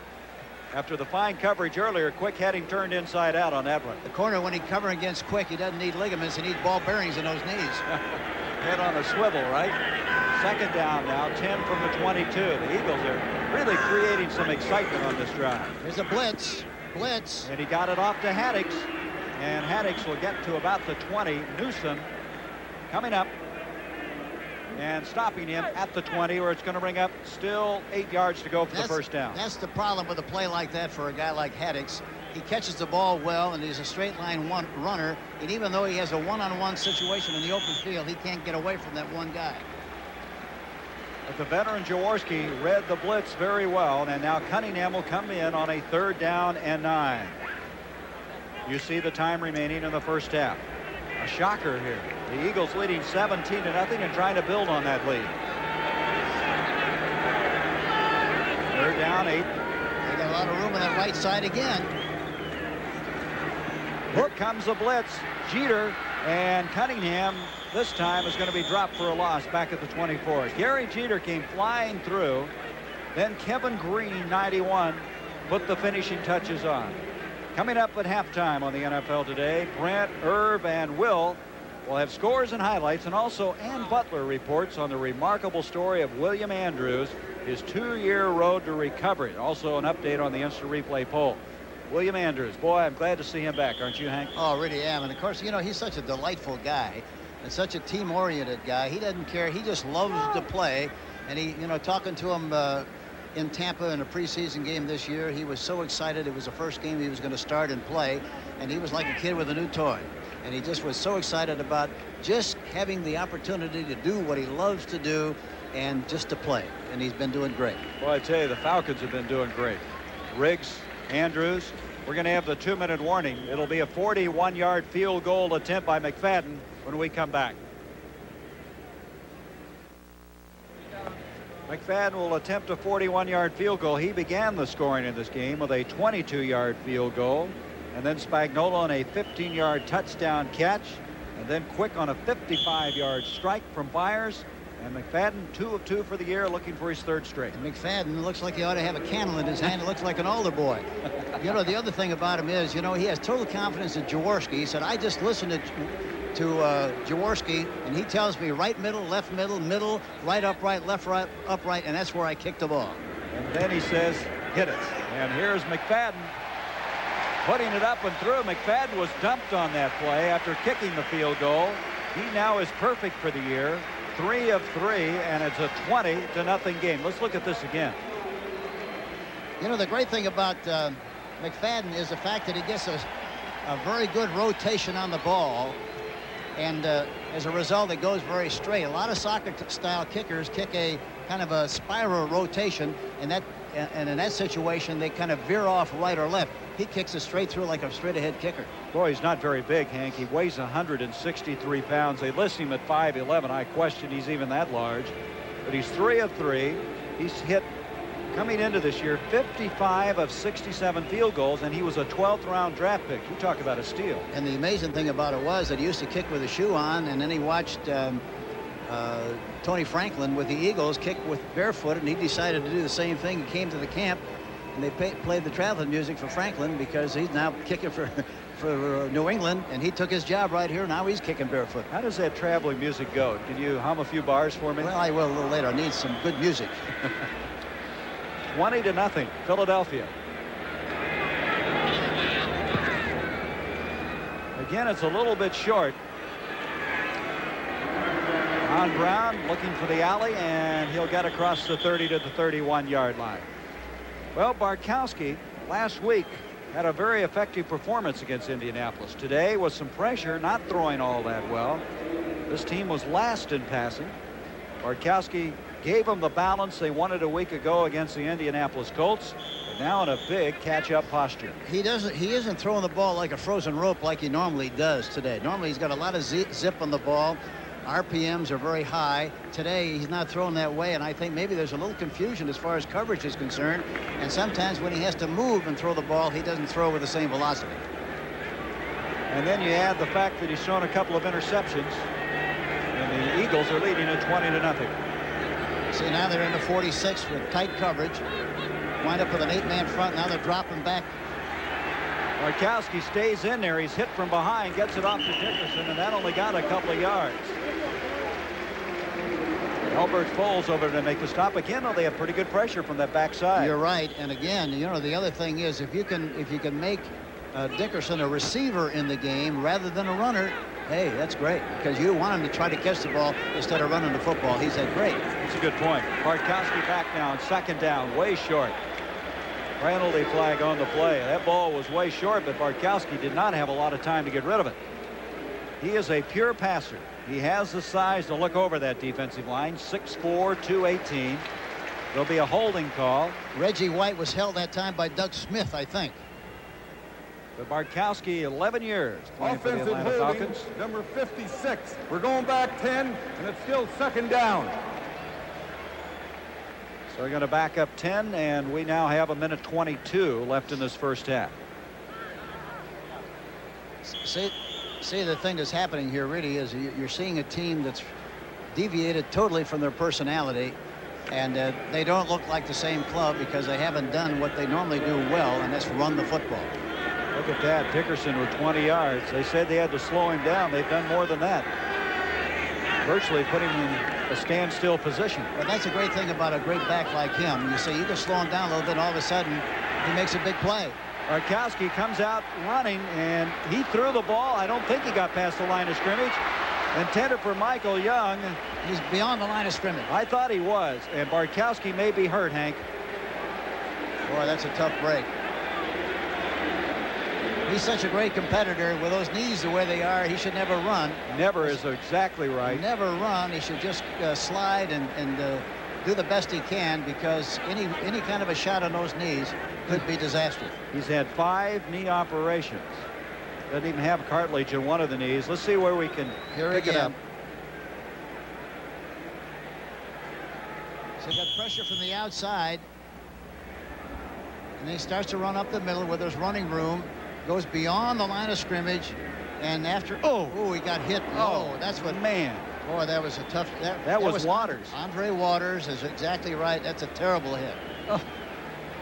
After the fine coverage earlier, Quick had him turned inside out on that one. The corner, when he covers against Quick, he doesn't need ligaments. He needs ball bearings in those knees. Head on a swivel, right? 2nd down now, 10 from the 22. The Eagles are really creating some excitement on this drive. There's a blitz. And he got it off to Haddix. And Haddix will get to about the 20. Newsom coming up and stopping him at the 20, where it's going to bring up still 8 yards to go for the first down. That's the problem with a play like that for a guy like Haddix. He catches the ball well, and he's a straight line runner. And even though he has a one-on-one situation in the open field, he can't get away from that one guy. But the veteran Jaworski read the blitz very well, and now Cunningham will come in on a 3rd down and 9. You see the time remaining in the first half. A shocker here. The Eagles leading 17-0 and trying to build on that lead. 3rd down, 8. They got a lot of room on that right side again. Here comes the blitz. Jeter and Cunningham this time is going to be dropped for a loss back at the 24. Gary Jeter came flying through. Then Kevin Green, 91, put the finishing touches on. Coming up at halftime on the NFL Today, Brent, Irv, and Will have scores and highlights, and also Ann Butler reports on the remarkable story of William Andrews, his 2-year road to recovery. Also an update on the instant replay poll. William Andrews, boy, I'm glad to see him back, aren't you, Hank? Oh, really am. And of course, you know, he's such a delightful guy and such a team-oriented guy. He doesn't care. He just loves to play. And he, you know, talking to him in Tampa in a preseason game this year, he was so excited. It was the first game he was going to start and play, and he was like a kid with a new toy. And he just was so excited about just having the opportunity to do what he loves to do and just to play. And he's been doing great. Well, I tell you, the Falcons have been doing great. Riggs, Andrews, we're going to have the 2-minute warning. It'll be a 41-yard field goal attempt by McFadden when we come back. McFadden will attempt a 41-yard field goal. He began the scoring in this game with a 22-yard field goal, and then Spagnuolo on a 15-yard touchdown catch, and then Quick on a 55-yard strike from Byers. And McFadden 2 of 2 for the year, looking for his 3rd straight. And McFadden looks like he ought to have a candle in his hand. It looks like an altar boy. You know, the other thing about him is, you know, he has total confidence in Jaworski. He said, I just listened to Jaworski, and he tells me right middle, left middle, middle, right upright, left right upright, and that's where I kicked the ball. And then he says, hit it. And here's McFadden putting it up and through. McFadden was dumped on that play after kicking the field goal. He now is perfect for the year. 3 of 3, and it's a 20-0 game. Let's look at this again. You know, the great thing about McFadden is the fact that he gets a very good rotation on the ball, and as a result, it goes very straight. A lot of soccer-style kickers kick a kind of a spiral rotation, and in that situation, they kind of veer off right or left. He kicks it straight through like a straight-ahead kicker. Boy, he's not very big, Hank. He weighs 163 pounds. They list him at 5'11". I question he's even that large. But he's 3 of 3. He's hit, coming into this year, 55 of 67 field goals, and he was a 12th round draft pick. You talk about a steal. And the amazing thing about it was that he used to kick with a shoe on, and then he watched Tony Franklin with the Eagles kick with barefoot, and he decided to do the same thing. He came to the camp, and they played the traveling music for Franklin because he's now kicking for New England, and he took his job right here. Now he's kicking barefoot. How does that traveling music go? Can you hum a few bars for me? Well, I will a little later. I need some good music. 20-0, Philadelphia. Again, it's a little bit short. Ron Brown looking for the alley, and he'll get across the 30 to the 31-yard line. Well, Bartkowski last week had a very effective performance against Indianapolis. Today, with some pressure, not throwing all that well. This team was last in passing. Bartkowski gave them the balance they wanted a week ago against the Indianapolis Colts, but now in a big catch-up posture. He isn't throwing the ball like a frozen rope like he normally does today. Normally, he's got a lot of zip on the ball. RPMs are very high. Today, he's not throwing that way, and I think maybe there's a little confusion as far as coverage is concerned. And sometimes when he has to move and throw the ball, he doesn't throw with the same velocity. And then you add the fact that he's thrown a couple of interceptions, and the Eagles are leading at 20-0. See, now they're in the 46 with tight coverage. Wind up with an 8-man front. Now they're dropping back. Bartkowski stays in there. He's hit from behind, gets it off to Dickerson, and that only got a couple of yards. Albert Foles over to make the stop again. Though they have pretty good pressure from that backside. You're right. And again, you know, the other thing is if you can make Dickerson a receiver in the game rather than a runner, hey, that's great, because you want him to try to catch the ball instead of running the football. He said, great. That's a good point. Bartkowski back now, second down, way short. Penalty flag on the play. That ball was way short, but Bartkowski did not have a lot of time to get rid of it. He is a pure passer. He has the size to look over that defensive line. 6'4", 218. There'll be a holding call. Reggie White was held that time by Doug Smith, I think. But Bartkowski, 11 years playing for the Atlanta Falcons. Number 56. We're going back 10, and it's still second down. So we're going to back up 10, and we now have 1:22 left in this first half. See, the thing that's happening here really is you're seeing a team that's deviated totally from their personality, and they don't look like the same club because they haven't done what they normally do well, and that's run the football. Look at that. Dickerson with 20 yards. They said they had to slow him down. They've done more than that. Virtually put him in a standstill position. But that's a great thing about a great back like him. You see, you can slow him down a little bit, all of a sudden he makes a big play. Bartkowski comes out running, and he threw the ball. I don't think he got past the line of scrimmage. Intended for Michael Young. He's beyond the line of scrimmage. I thought he was, and Bartkowski may be hurt, Hank. Boy, that's a tough break. He's such a great competitor. With those knees the way they are, he should never run. Never is exactly right. Never run. He should just slide and do the best he can, because any kind of a shot on those knees could be disastrous. He's had 5 knee operations. Doesn't even have cartilage in one of the knees. Let's see where we can pick it up. So he got pressure from the outside. And then he starts to run up the middle where there's running room. Goes beyond the line of scrimmage. And after, he got hit. Oh, that's what, man. Boy, that was a tough, that was Waters. Andre Waters is exactly right. That's a terrible hit.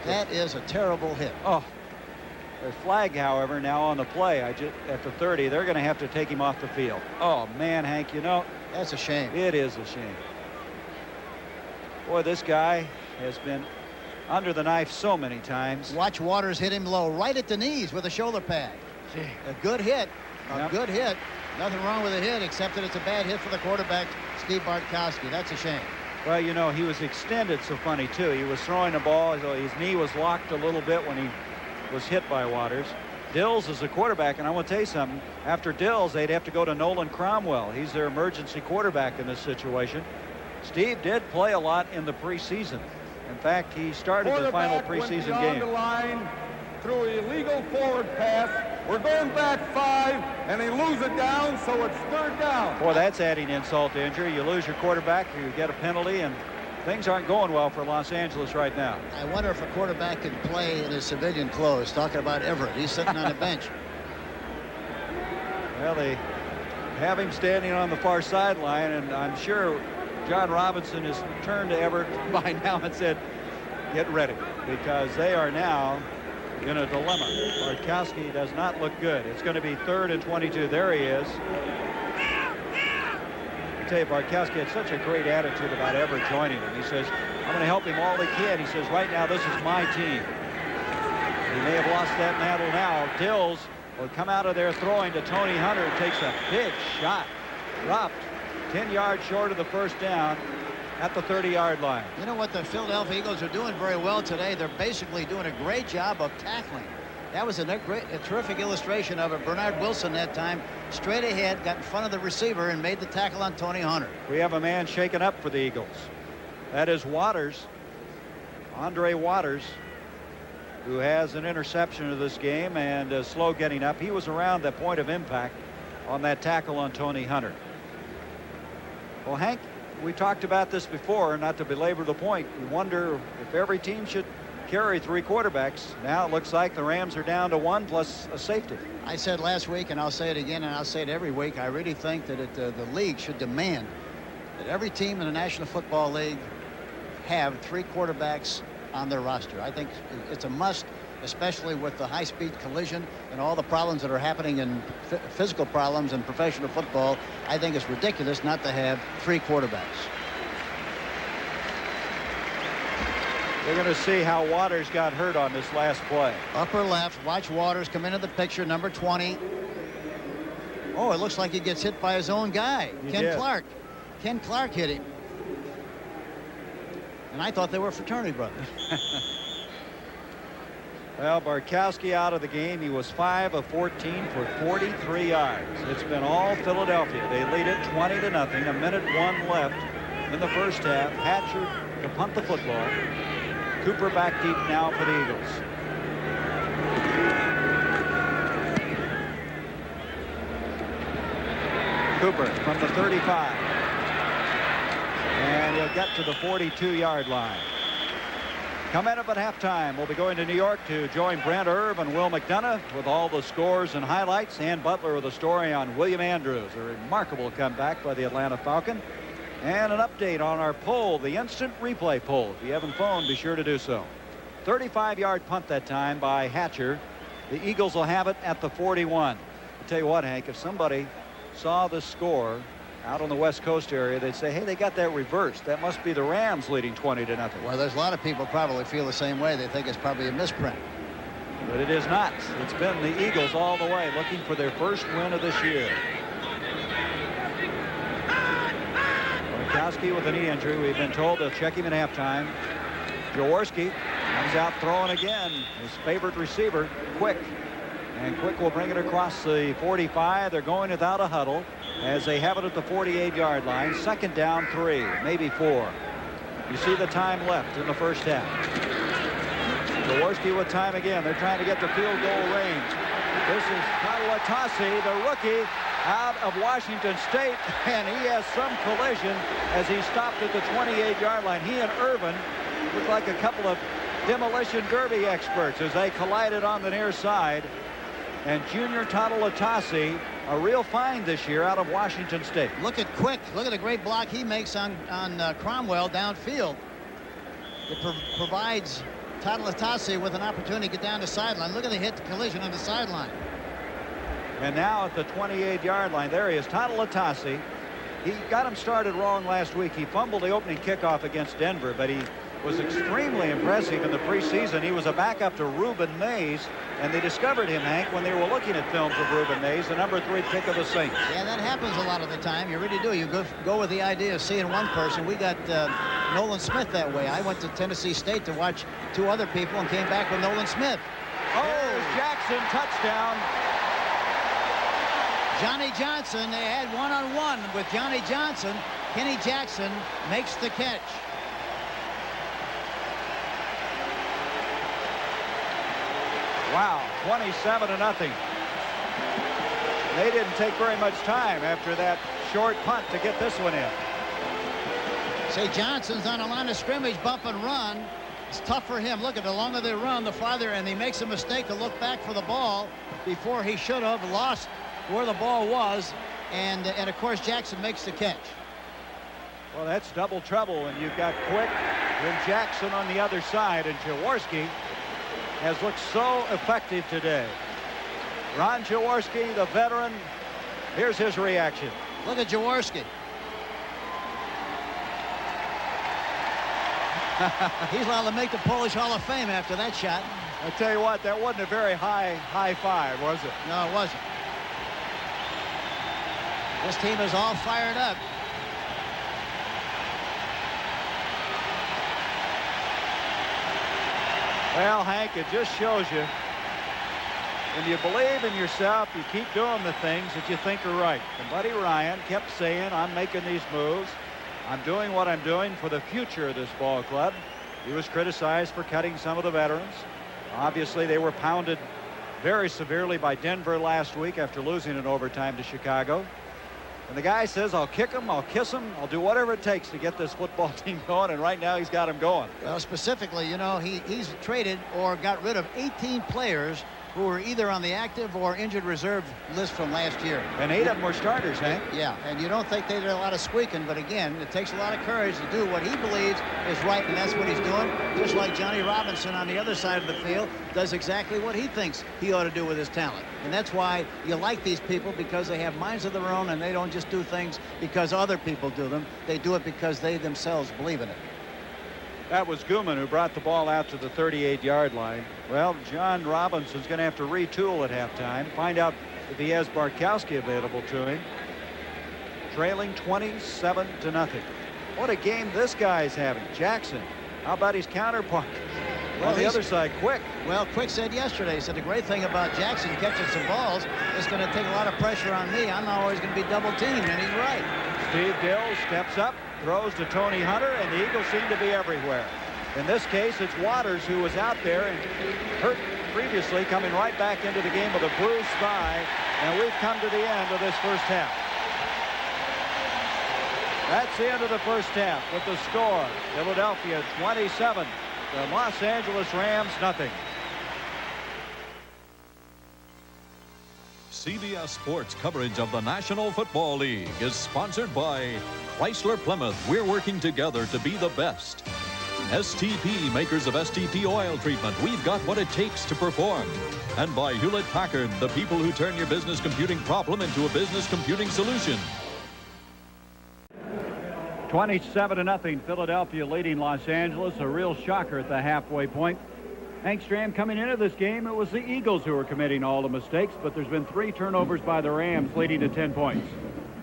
That is a terrible hit. There's flag, however, now on the play. At the 30, they're going to have to take him off the field. Oh, man, Hank, you know. That's a shame. It is a shame. Boy, this guy has been under the knife so many times. Watch Waters hit him low, right at the knees with a shoulder pad. A good hit. A good hit. Nothing wrong with the hit, except that it's a bad hit for the quarterback, Steve Bartkowski. That's a shame. Well, you know, he was extended so funny, too. He was throwing the ball. His knee was locked a little bit when he was hit by Waters. Dills is the quarterback, and I want to tell you something. After Dills, they'd have to go to Nolan Cromwell. He's their emergency quarterback in this situation. Steve did play a lot in the preseason. In fact, he started the final preseason game. The line through illegal forward pass. We're going back 5, and they lose it down, so it's 3rd down. Boy, that's adding insult to injury. You lose your quarterback, you get a penalty, and things aren't going well for Los Angeles right now. I wonder if a quarterback could play in his civilian clothes. Talking about Everett. He's sitting on the bench. Well, they have him standing on the far sideline, and I'm sure John Robinson has turned to Everett by now and said, get ready, because they are now in a dilemma. Bartkowski does not look good. It's going to be 3rd and 22. There he is. I tell you, Bartkowski had such a great attitude about Everett joining him. He says, I'm going to help him all he can. He says, right now, this is my team. He may have lost that mantle now. Dills will come out of there throwing to Tony Hunter. Takes a big shot. Dropped 10 yards short of the first down at the 30-yard line. You know what the Philadelphia Eagles are doing very well today? They're basically doing a great job of tackling. That was a terrific illustration of it. Bernard Wilson that time, straight ahead, got in front of the receiver and made the tackle on Tony Hunter. We have a man shaken up for the Eagles. That is Waters, Andre Waters, who has an interception of this game and slow getting up. He was around the point of impact on that tackle on Tony Hunter. Well, Hank, we talked about this before, not to belabor the point. We wonder if every team should carry 3 quarterbacks. Now it looks like the Rams are down to 1 plus a safety. I said last week, and I'll say it again, and I'll say it every week, I really think that the league should demand that every team in the National Football League have 3 quarterbacks on their roster. I think it's a must, especially with the high-speed collision and all the problems that are happening in physical problems in professional football. I think it's ridiculous not to have 3 quarterbacks. We're going to see how Waters got hurt on this last play. Upper left, watch Waters come into the picture, number 20. Oh, it looks like he gets hit by his own guy, Ken Clark. Ken Clark hit him. And I thought they were fraternity brothers. Well, Bartkowski out of the game. He was 5 of 14 for 43 yards. It's been all Philadelphia. They lead it 20-0. A minute 1 left in the first half. Hatcher to punt the football. Cooper back deep now for the Eagles. Cooper from the 35. And he'll get to the 42-yard line. Coming up at halftime, we'll be going to New York to join Brent Erb and Will McDonough with all the scores and highlights. Ann Butler with a story on William Andrews, a remarkable comeback by the Atlanta Falcon. And an update on our poll, the instant replay poll. If you haven't phoned, be sure to do so. 35-yard punt that time by Hatcher. The Eagles will have it at the 41. I'll tell you what, Hank, if somebody saw the score out on the West Coast area, they'd say, hey, they got that reversed. That must be the Rams leading 20-0. Well, there's a lot of people probably feel the same way. They think it's probably a misprint. But it is not. It's been the Eagles all the way, looking for their first win of this year. Bartkowski with a knee injury. We've been told they'll check him at halftime. Jaworski comes out throwing again. His favorite receiver, Quick. And Quick will bring it across the 45. They're going without a huddle as they have it at the 48-yard line. 2nd down, 3, maybe 4. You see the time left in the first half. Jaworski with time again. They're trying to get to field goal range. This is Kawatasi, the rookie, out of Washington State, and he has some collision as he stopped at the 28-yard line. He and Irvin look like a couple of demolition derby experts as they collided on the near side. And Junior Tatalatasi, a real find this year out of Washington State. Look at Quick. Look at the great block he makes on Cromwell downfield. It provides Tatalatasi with an opportunity to get down the sideline. Look at the hit, the collision on the sideline. And now at the 28-yard line, there he is, Tatalatasi. He got him started wrong last week. He fumbled the opening kickoff against Denver, but he was extremely impressive in the preseason. He was a backup to Reuben Mays, and they discovered him, Hank, when they were looking at films of Reuben Mays, the number 3 pick of the Saints. Yeah, that happens a lot of the time. You really do. You go with the idea of seeing one person. We got Nolan Smith that way. I went to Tennessee State to watch 2 other people and came back with Nolan Smith. Oh, Jackson, touchdown. Johnny Johnson, they had one-on-one with Johnny Johnson. Kenny Jackson makes the catch. Wow, 27-0. They didn't take very much time after that short punt to get this one in. Say, Johnson's on a line of scrimmage, bump and run. It's tough for him. Look at the longer they run, the farther, and he makes a mistake to look back for the ball before he should have lost where the ball was, and of course Jackson makes the catch. Well, that's double trouble when you've got Quick and Jackson on the other side, and Jaworski has looked so effective today. Ron Jaworski, the veteran, here's his reaction. Look at Jaworski. He's allowed to make the Polish Hall of Fame after that shot. I tell you what, that wasn't a very high five, was it? No, it wasn't. This team is all fired up. Well, Hank, it just shows you when you believe in yourself, you keep doing the things that you think are right. And Buddy Ryan kept saying, I'm making these moves. I'm doing what I'm doing for the future of this ball club. He was criticized for cutting some of the veterans. Obviously, they were pounded very severely by Denver last week after losing in overtime to Chicago. And the guy says, I'll kick him, I'll kiss him, I'll do whatever it takes to get this football team going, and right now he's got him going. Well, specifically, you know, he's traded or got rid of 18 players who were either on the active or injured reserve list from last year. And 8 of them were starters, Hank. Yeah, and you don't think they did a lot of squeaking, but again, it takes a lot of courage to do what he believes is right, and that's what he's doing. Just like Johnny Robinson on the other side of the field does exactly what he thinks he ought to do with his talent. And that's why you like these people, because they have minds of their own, and they don't just do things because other people do them. They do it because they themselves believe in it. That was Gooman who brought the ball out to the 38-yard line. Well, John Robinson's going to have to retool at halftime, find out if he has Bartkowski available to him. Trailing 27-0. What a game this guy's having. Jackson, how about his counterpart? Well, on the other side, Quick. Well, Quick said yesterday, he said the great thing about Jackson catching some balls is going to take a lot of pressure on me. I'm not always going to be double teamed, and he's right. Steve Dills steps up, throws to Tony Hunter, and the Eagles seem to be everywhere. In this case, it's Waters who was out there and hurt previously, coming right back into the game with a bruised thigh, and we've come to the end of this first half. That's the end of the first half with the score. Philadelphia 27, the Los Angeles Rams nothing. CBS Sports coverage of the National Football League is sponsored by Chrysler Plymouth. We're working together to be the best. STP, makers of STP oil treatment. We've got what it takes to perform. And by Hewlett Packard, the people who turn your business computing problem into a business computing solution. 27-0, Philadelphia leading Los Angeles. A real shocker at the halfway point. Hank Stram, coming into this game, it was the Eagles who were committing all the mistakes, but there's been 3 turnovers by the Rams, leading to 10 points.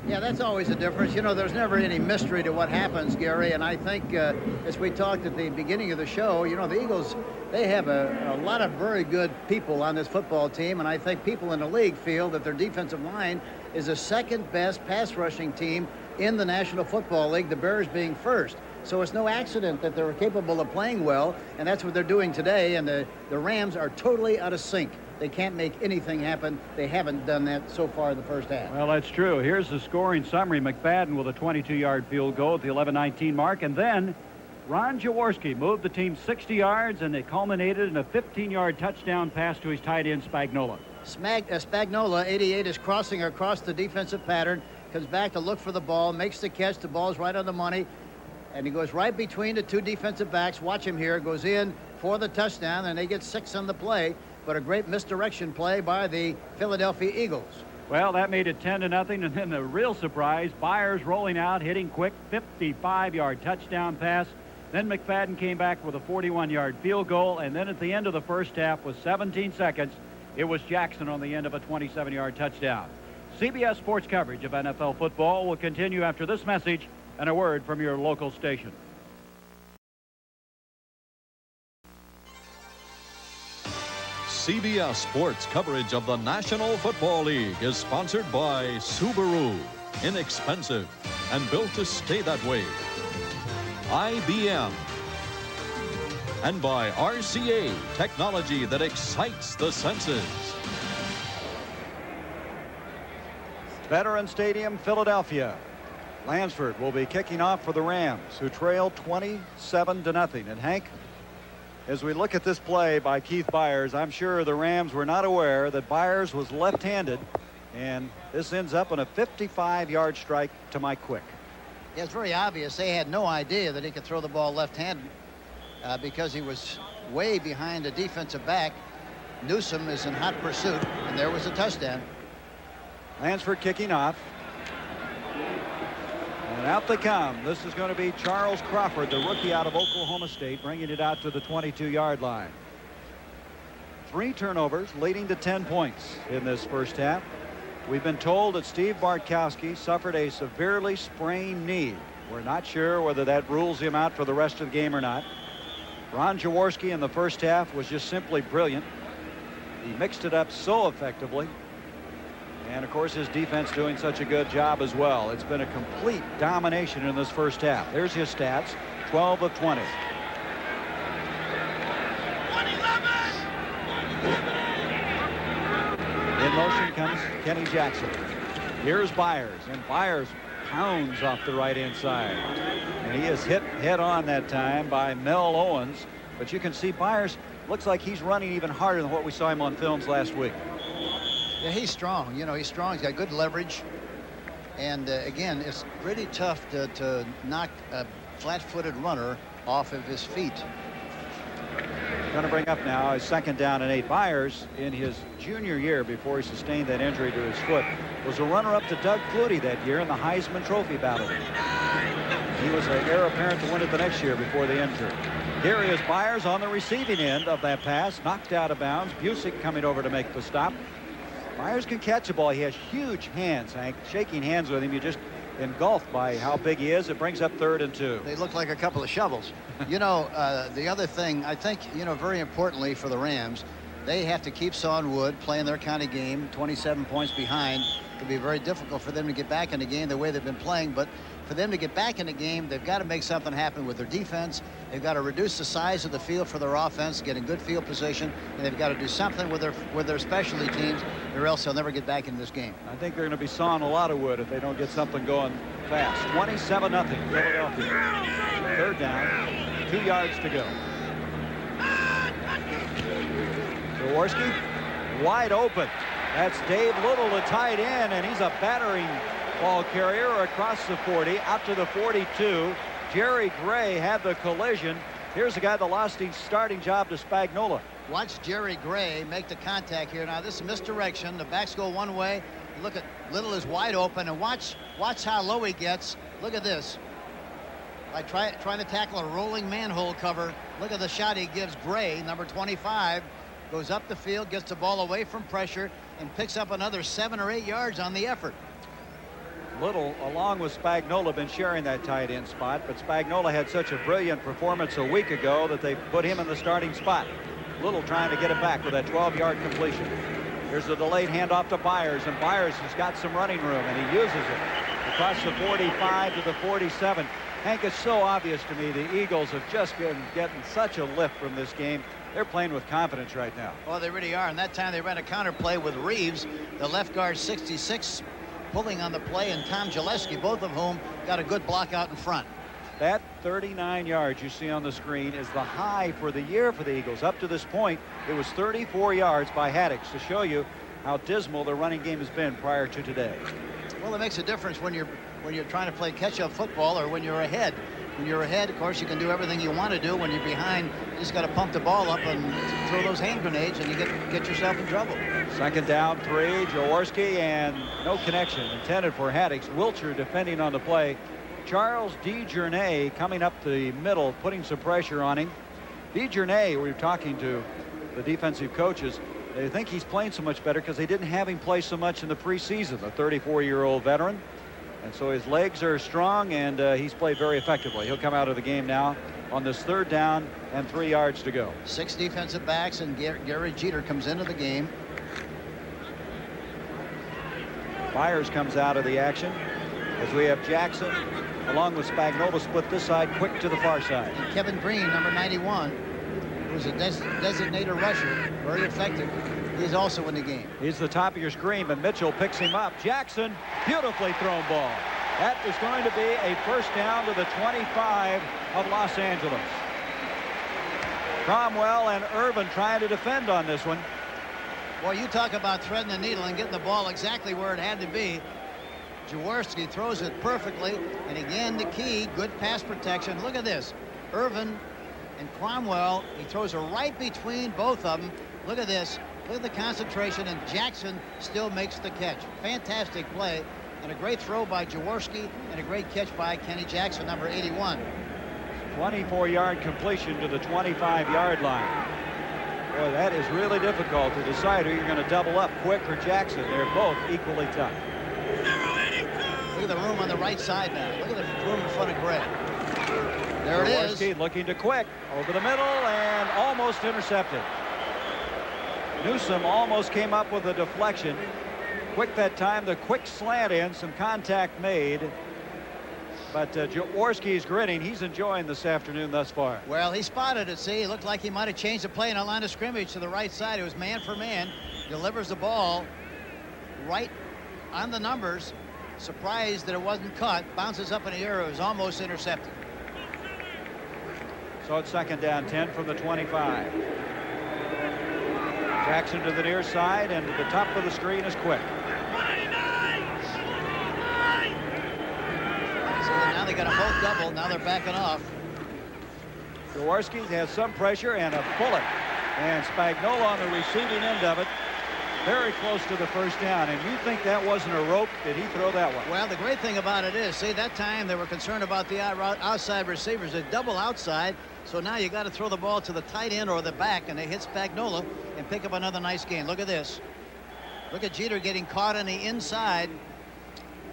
Yeah, that's always a difference. You know, there's never any mystery to what happens, Gary, and I think as we talked at the beginning of the show, you know, the Eagles, they have a lot of very good people on this football team, and I think people in the league feel that their defensive line is the second best pass rushing team in the National Football League, the Bears being first. So it's no accident that they're capable of playing well, and that's what they're doing today, and the Rams are totally out of sync. they can't make anything happen. They haven't done that so far in the first half. Well, that's true. Here's the scoring summary. McFadden with a 22-yard field goal at the 11:19 mark, and then Ron Jaworski moved the team 60 yards, and it culminated in a 15-yard touchdown pass to his tight end, Spagnola. Spagnola, 88, is crossing across the defensive pattern, comes back to look for the ball, makes the catch. The ball's right on the money, and he goes right between the two defensive backs. Watch him here. Goes in for the touchdown, and they get 6 on the play, but a great misdirection play by the Philadelphia Eagles. Well, that made it 10-0, and then the real surprise, Byers rolling out, hitting quick, 55-yard touchdown pass. Then McFadden came back with a 41-yard field goal, and then at the end of the first half with 17 seconds, it was Jackson on the end of a 27-yard touchdown. CBS Sports coverage of NFL football will continue after this message and a word from your local station. CBS Sports coverage of the National Football League is sponsored by Subaru. Inexpensive and built to stay that way. IBM. And by RCA, technology that excites the senses. Veterans Stadium, Philadelphia. Lansford will be kicking off for the Rams, who trail 27-0. And Hank, as we look at this play by Keith Byers, I'm sure the Rams were not aware that Byers was left-handed, and this ends up on a 55-yard strike to Mike Quick. Yeah, it's very obvious they had no idea that he could throw the ball left-handed because he was way behind the defensive back. Newsome is in hot pursuit, and there was a touchdown. Lansford kicking off. And out they come. This is going to be Charles Crawford, the rookie out of Oklahoma State, bringing it out to the 22-yard line. 3 turnovers, leading to 10 points in this first half. We've been told that Steve Bartkowski suffered a severely sprained knee. We're not sure whether that rules him out for the rest of the game or not. Ron Jaworski in the first half was just simply brilliant. He mixed it up so effectively. And, of course, his defense doing such a good job as well. It's been a complete domination in this first half. There's his stats, 12 of 20. In motion comes Kenny Jackson. Here's Byers, and Byers pounds off the right-hand side. And he is hit head-on that time by Mel Owens. But you can see Byers looks like he's running even harder than what we saw him on films last week. Yeah, he's strong. You know, he's strong. He's got good leverage. And, again, it's pretty tough to knock a flat-footed runner off of his feet. Going to bring up now a 2nd down and 8. Byers, in his junior year before he sustained that injury to his foot, was a runner-up to Doug Flutie that year in the Heisman Trophy battle. He was an heir apparent to win it the next year before the injury. Here is Byers on the receiving end of that pass, knocked out of bounds. Busick coming over to make the stop. Byers can catch a ball. He has huge hands, Hank. Shaking hands with him, you just engulfed by how big he is. It brings up 3rd and 2. They look like a couple of shovels. You know, the other thing, I think, you know, very importantly for the Rams, they have to keep Son Wood playing their kind of game. 27 points behind. It'll be very difficult for them to get back in the game the way they've been playing. But for them to get back in the game, they've got to make something happen with their defense. They've got to reduce the size of the field for their offense, get in good field position, and they've got to do something with their specialty teams, or else they'll never get back in this game. I think they're going to be sawing a lot of wood if they don't get something going fast. 27-0 Philadelphia. 3rd down, 2 yards to go. Jaworski wide open. That's Dave Little, the tight end, and he's a battering ball carrier across the 40 out to the 42. Jerry Gray had the collision. Here's the guy that lost his starting job to Spagnola. Watch Jerry Gray make the contact here. Now this is misdirection. The backs go one way. Look at Little is wide open, and watch how low he gets. Look at this. By trying to tackle a rolling manhole cover. Look at the shot he gives. Gray, number 25, goes up the field, gets the ball away from pressure, and picks up another 7 or 8 yards on the effort. Little, along with Spagnola, been sharing that tight end spot, but Spagnola had such a brilliant performance a week ago that they put him in the starting spot. Little trying to get it back with that 12-yard completion. Here's a delayed handoff to Byers, and Byers has got some running room, and he uses it across the 45 to the 47. Hank, it's so obvious to me the Eagles have just been getting such a lift from this game. They're playing with confidence right now. Well, they really are. And that time they ran a counter play with Reeves, the left guard 66, pulling on the play, and Tom Gillespie, both of whom got a good block out in front. That 39 yards you see on the screen is the high for the year for the Eagles. Up to this point, it was 34 yards by Haddix, to show you how dismal the running game has been prior to today. Well, it makes a difference when you're trying to play catch-up football or when you're ahead. When you're ahead, of course, you can do everything you want to do. When you're behind, you just got to pump the ball up and throw those hand grenades, and you get yourself in trouble. Second down, 3. Jaworski, and no connection intended for Haddix. Wilcher defending on the play. Charles DeJournay coming up the middle, putting some pressure on him. DeJournay, we were talking to the defensive coaches. They think he's playing so much better because they didn't have him play so much in the preseason, the 34-year-old veteran. And so his legs are strong, and he's played very effectively. He'll come out of the game now on this 3rd down and 3 yards to go. 6 defensive backs, and Gary Jeter comes into the game. Byers comes out of the action as we have Jackson along with Spagnuolo split this side, quick to the far side. And Kevin Green, number 91, who's a designated rusher, very effective. He's also in the game. He's the top of your screen, but Mitchell picks him up. Jackson, beautifully thrown ball. That is going to be a first down to the 25 of Los Angeles. Cromwell and Irvin trying to defend on this one. Boy, you talk about threading the needle and getting the ball exactly where it had to be. Jaworski throws it perfectly, and again the key, good pass protection. Look at this. Irvin and Cromwell, he throws it right between both of them. Look at this. Look at the concentration, and Jackson still makes the catch. Fantastic play, and a great throw by Jaworski, and a great catch by Kenny Jackson, number 81. 24-yard completion to the 25-yard line. Boy, that is really difficult to decide who you're going to double up, Quick or Jackson. They're both equally tough. Look at the room on the right side now. Look at the room in front of Greg. There it is. Jaworski looking to Quick over the middle and almost intercepted. Newsome almost came up with a deflection. Quick that time, the quick slant in, some contact made. But Jaworski's grinning. He's enjoying this afternoon thus far. Well, he spotted it. See, it looked like he might have changed the play in a line of scrimmage to the right side. It was man for man. Delivers the ball right on the numbers. Surprised that it wasn't cut. Bounces up in the air. It was almost intercepted. So it's 2nd down, 10 from the 25. Jackson to the near side, and the top of the screen is Quick. So now they got a both double. Now they're backing off. Jaworski has some pressure and a bullet. And Spagnuolo on the receiving end of it. Very close to the first down. And you think that wasn't a rope? Did he throw that one? Well, the great thing about it is, see, that time they were concerned about the outside receivers. They double outside. So now you got to throw the ball to the tight end or the back, and they hit Spagnuolo and pick up another nice gain. Look at this. Look at Jeter getting caught on the inside.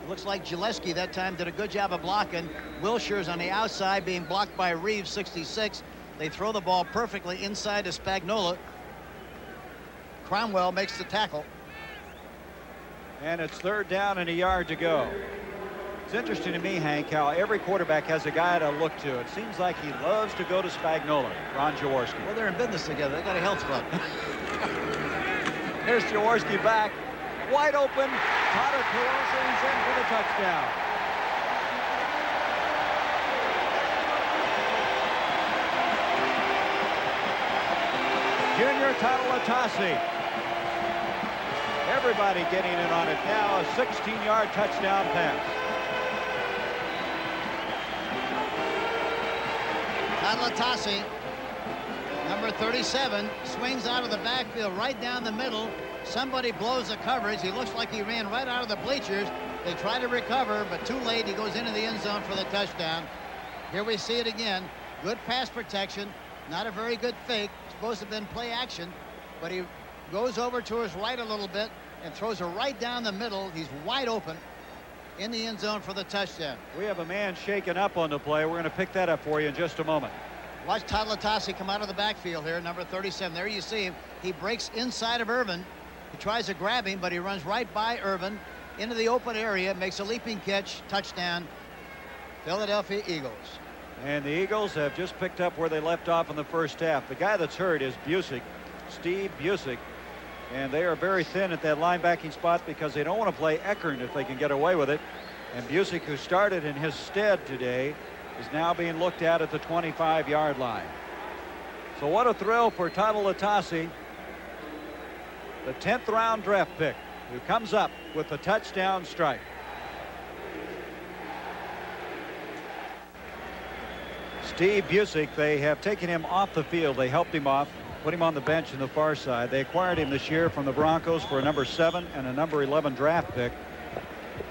It looks like Gillespie that time did a good job of blocking. Wilshire's on the outside being blocked by Reeves, 66. They throw the ball perfectly inside to Spagnuolo. Cromwell makes the tackle. And it's 3rd down and a yard to go. It's interesting to me, Hank, how every quarterback has a guy to look to. It seems like he loves to go to Spagnuolo, Ron Jaworski. Well, they're in business together. They got a health club. Here's Jaworski back. Wide open. Potter Carosa, he's in for the touchdown. Junior Tatalatasi. Everybody getting in on it now. A 16-yard touchdown pass. Tatalatasi, number 37, swings out of the backfield right down the middle. Somebody blows the coverage. He looks like he ran right out of the bleachers. They try to recover, but too late. He goes into the end zone for the touchdown. Here we see it again. Good pass protection. Not a very good fake. Supposed to have been play action, but he goes over to his right a little bit and throws it right down the middle. He's wide open in the end zone for the touchdown. We have a man shaken up on the play. We're going to pick that up for you in just a moment. Watch Tatalatasi come out of the backfield here, number 37. There you see him. He breaks inside of Irvin. He tries to grab him, but he runs right by Irvin into the open area, makes a leaping catch, touchdown. Philadelphia Eagles. And the Eagles have just picked up where they left off in the first half. The guy that's hurt is Busick, Steve Busick. And they are very thin at that linebacking spot because they don't want to play Eckern if they can get away with it. And Busick, who started in his stead today, is now being looked at the 25-yard line. So what a thrill for Tadal Latasi, the 10th round draft pick, who comes up with a touchdown strike. Steve Busick, they have taken him off the field. They helped him off, put him on the bench in the far side. They acquired him this year from the Broncos for a number 7 and a number 11 draft pick.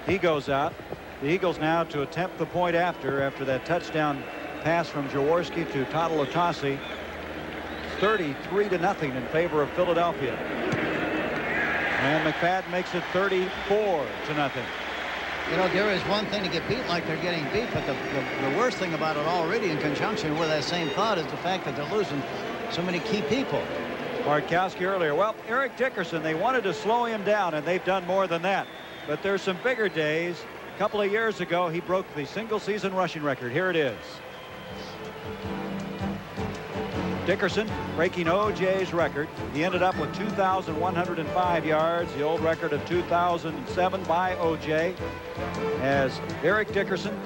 He goes out. The Eagles now to attempt the point after that touchdown pass from Jaworski to Tadal Latasi. 33-0 in favor of Philadelphia. And McFadden makes it 34-0. You know, Gary, it's one thing to get beat like they're getting beat, but the worst thing about it already, in conjunction with that same thought, is the fact that they're losing so many key people. Bartkowski earlier. Well, Eric Dickerson, they wanted to slow him down, and they've done more than that. But there's some bigger days. A couple of years ago, he broke the single-season rushing record. Here it is. Dickerson breaking O.J.'s record. He ended up with 2,105 yards, the old record of 2007 by O.J. As Eric Dickerson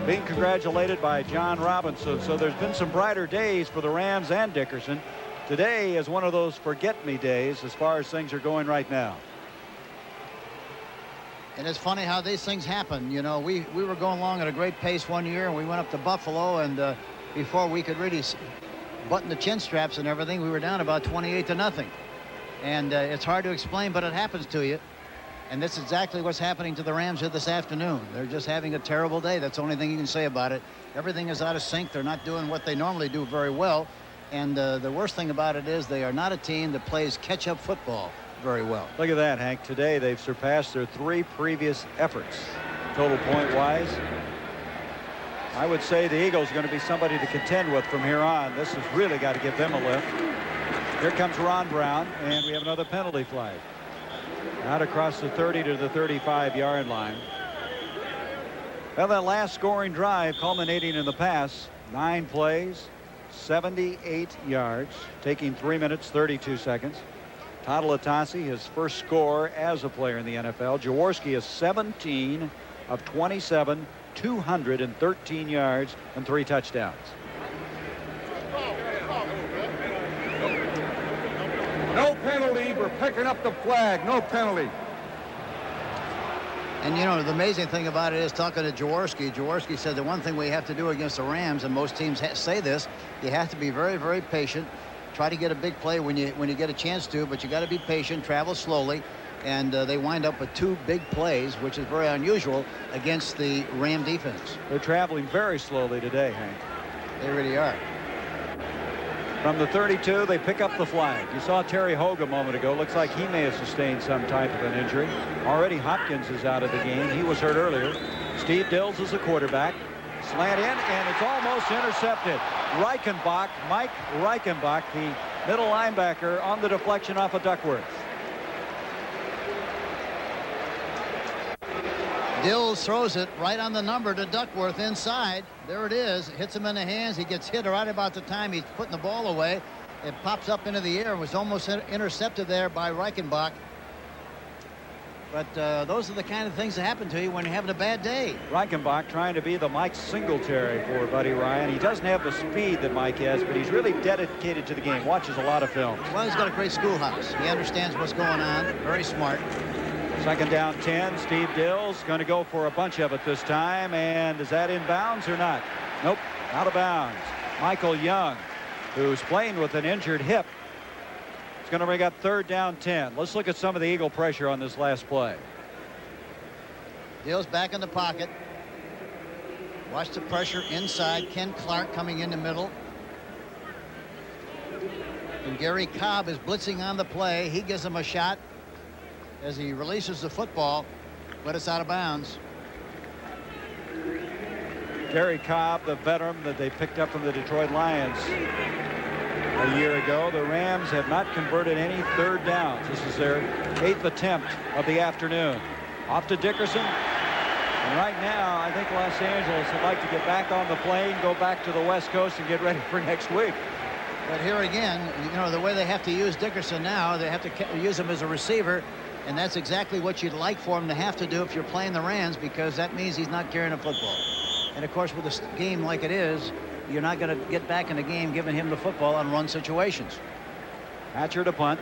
being congratulated by John Robinson. So there's been some brighter days for the Rams and Dickerson. Today is one of those forget-me days as far as things are going right now. And it's funny how these things happen. You know, we were going along at a great pace one year, and we went up to Buffalo, and before we could really button the chin straps and everything, we were down about 28-0. And it's hard to explain, but it happens to you. And that's exactly what's happening to the Rams here this afternoon. They're just having a terrible day. That's the only thing you can say about it. Everything is out of sync. They're not doing what they normally do very well. And the worst thing about it is they are not a team that plays catch-up football very well. Look at that, Hank. Today they've surpassed their 3 previous efforts. Total point-wise, I would say the Eagles are going to be somebody to contend with from here on. This has really got to give them a lift. Here comes Ron Brown, and we have another penalty flag. Out across the 30 to the 35-yard line. Well, that last scoring drive culminating in the pass, 9 plays, 78 yards, taking 3 minutes, 32 seconds. Tadal Latasi, his first score as a player in the NFL. Jaworski is 17 of 27, 213 yards and 3 touchdowns. No penalty. We're picking up the flag. No penalty. And, you know, the amazing thing about it is, talking to Jaworski said the one thing we have to do against the Rams, and most teams say this, you have to be very, very patient. Try to get a big play when you get a chance to, but you got to be patient, travel slowly. And they wind up with 2 big plays, which is very unusual against the Ram defense. They're traveling very slowly today, Hank. They really are. From the 32, they pick up the flag. You saw Terry Hogue a moment ago. Looks like he may have sustained some type of an injury. Already Hopkins is out of the game. He was hurt earlier. Steve Dills is the quarterback. Slant in, and it's almost intercepted. Reichenbach, Mike Reichenbach, the middle linebacker, on the deflection off of Duckworth. Dills throws it right on the number to Duckworth inside. There it is. It hits him in the hands. He gets hit right about the time he's putting the ball away. It pops up into the air. It was almost intercepted there by Reichenbach. But those are the kind of things that happen to you when you're having a bad day. Reichenbach trying to be the Mike Singletary for Buddy Ryan. He doesn't have the speed that Mike has, but he's really dedicated to the game. Watches a lot of film. Well, he's got a great schoolhouse. He understands what's going on. Very smart. Second down 10. Steve Dills going to go for a bunch of it this time. And is that in bounds or not? Nope, out of bounds. Michael Young, who's playing with an injured hip, is going to bring up 3rd down 10. Let's look at some of the Eagle pressure on this last play. Dills back in the pocket. Watch the pressure inside. Ken Clark coming in the middle. And Gary Cobb is blitzing on the play. He gives him a shot as he releases the football, but it's out of bounds. Gary Cobb, the veteran that they picked up from the Detroit Lions a year ago. The Rams have not converted any 3rd downs. This is their 8th attempt of the afternoon. Off to Dickerson. And right now, I think Los Angeles would like to get back on the plane, go back to the West Coast, and get ready for next week. But here again, you know, the way they have to use Dickerson now, they have to use him as a receiver, and that's exactly what you'd like for him to have to do if you're playing the Rams, because that means he's not carrying a football. And of course, with a game like it is, you're not going to get back in the game giving him the football on run situations. Hatcher to punt.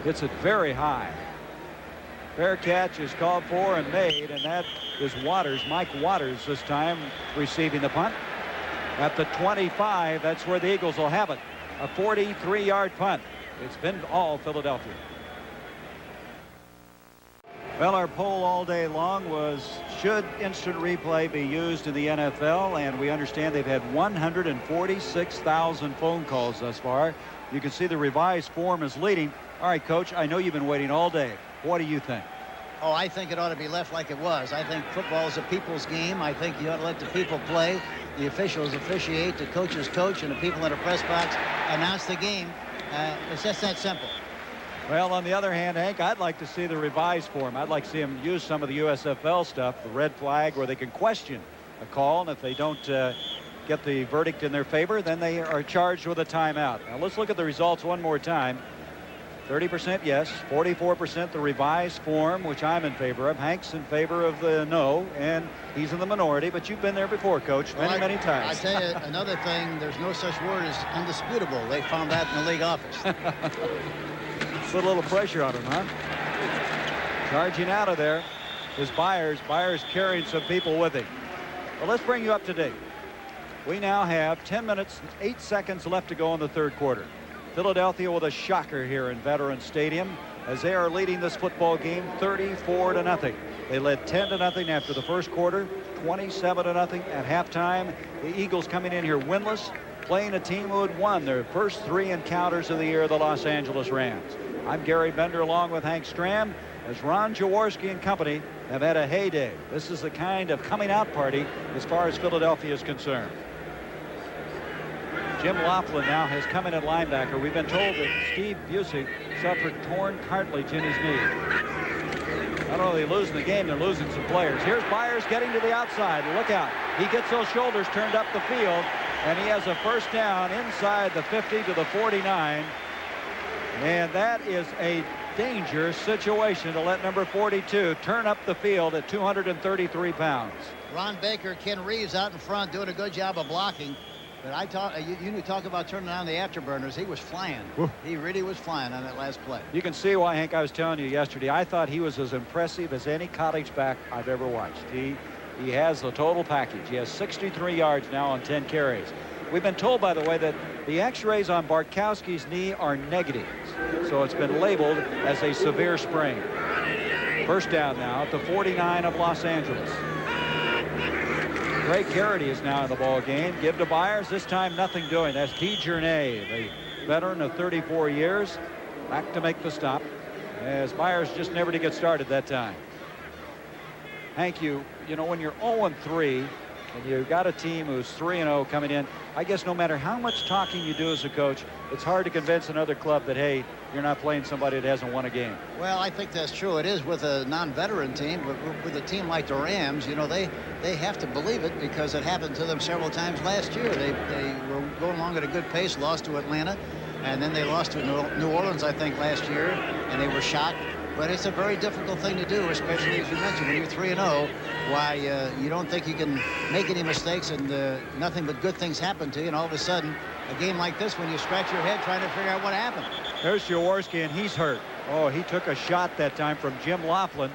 Hits it very high. Fair catch is called for and made, and that is Waters, Mike Waters this time receiving the punt. At the 25, that's where the Eagles will have it. A 43-yard punt. It's been all Philadelphia. Well, our poll all day long was, should instant replay be used in the NFL? And we understand they've had 146,000 phone calls thus far. You can see the revised form is leading. All right, Coach, I know you've been waiting all day. What do you think? Oh, I think it ought to be left like it was. I think football is a people's game. I think you ought to let the people play. The officials officiate, the coaches coach, and the people in the press box announce the game. It's just that simple. Well, on the other hand, Hank, I'd like to see the revised form. I'd like to see them use some of the USFL stuff, the red flag, where they can question a call, and if they don't get the verdict in their favor, then they are charged with a timeout. Now, let's look at the results one more time. 30% yes, 44% the revised form, which I'm in favor of. Hank's in favor of the no, and he's in the minority, but you've been there before, Coach, many times. I tell you, another thing, there's no such word as undisputable. They found that in the league office. Put a little pressure on him, huh? Charging out of there is Byers. Byers carrying some people with him. Well, let's bring you up to date. We now have 10 minutes, 8 seconds left to go in the third quarter. Philadelphia with a shocker here in Veterans Stadium as they are leading this football game 34-0. They led 10-0 after the first quarter, 27-0 at halftime. The Eagles coming in here winless, playing a team who had won their first 3 encounters of the year, the Los Angeles Rams. I'm Gary Bender along with Hank Stram as Ron Jaworski and company have had a heyday. This is the kind of coming out party as far as Philadelphia is concerned. Jim Laughlin now has come in at linebacker. We've been told that Steve Busick suffered torn cartilage in his knee. Not only losing the game, they're losing some players. Here's Byers getting to the outside. Look out. He gets those shoulders turned up the field, and he has a first down inside the 50 to the 49. And that is a dangerous situation to let number 42 turn up the field at 233 pounds. Ron Baker, Ken Reeves out in front doing a good job of blocking. But you talk about turning on the afterburners. He was flying. Woo. He really was flying on that last play. You can see why, Hank, I was telling you yesterday, I thought he was as impressive as any college back I've ever watched. He has the total package. He has 63 yards now on 10 carries. We've been told, by the way, that the x-rays on Bartkowski's knee are negative. So it's been labeled as a severe sprain. First down now at the 49 of Los Angeles. Ray Garrity is now in the ball game. Give to Byers. This time nothing doing. That's DeJournay, the veteran of 34 years, back to make the stop, as Byers just never to get started that time. Hank, you know, when you're 0-3 and you've got a team who's 3-0 coming in, I guess no matter how much talking you do as a coach, it's hard to convince another club that, hey, you're not playing somebody that hasn't won a game. Well, I think that's true. It is with a non-veteran team, but with a team like the Rams, you know, they have to believe it because it happened to them several times last year. They were going along at a good pace, lost to Atlanta, and then they lost to New Orleans, I think, last year, and they were shocked. But it's a very difficult thing to do, especially as you mentioned, when you're 3-0, why you don't think you can make any mistakes and nothing but good things happen to you, and all of a sudden, a game like this, when you scratch your head trying to figure out what happened. There's Jaworski, and he's hurt. Oh, he took a shot that time from Jim Laughlin.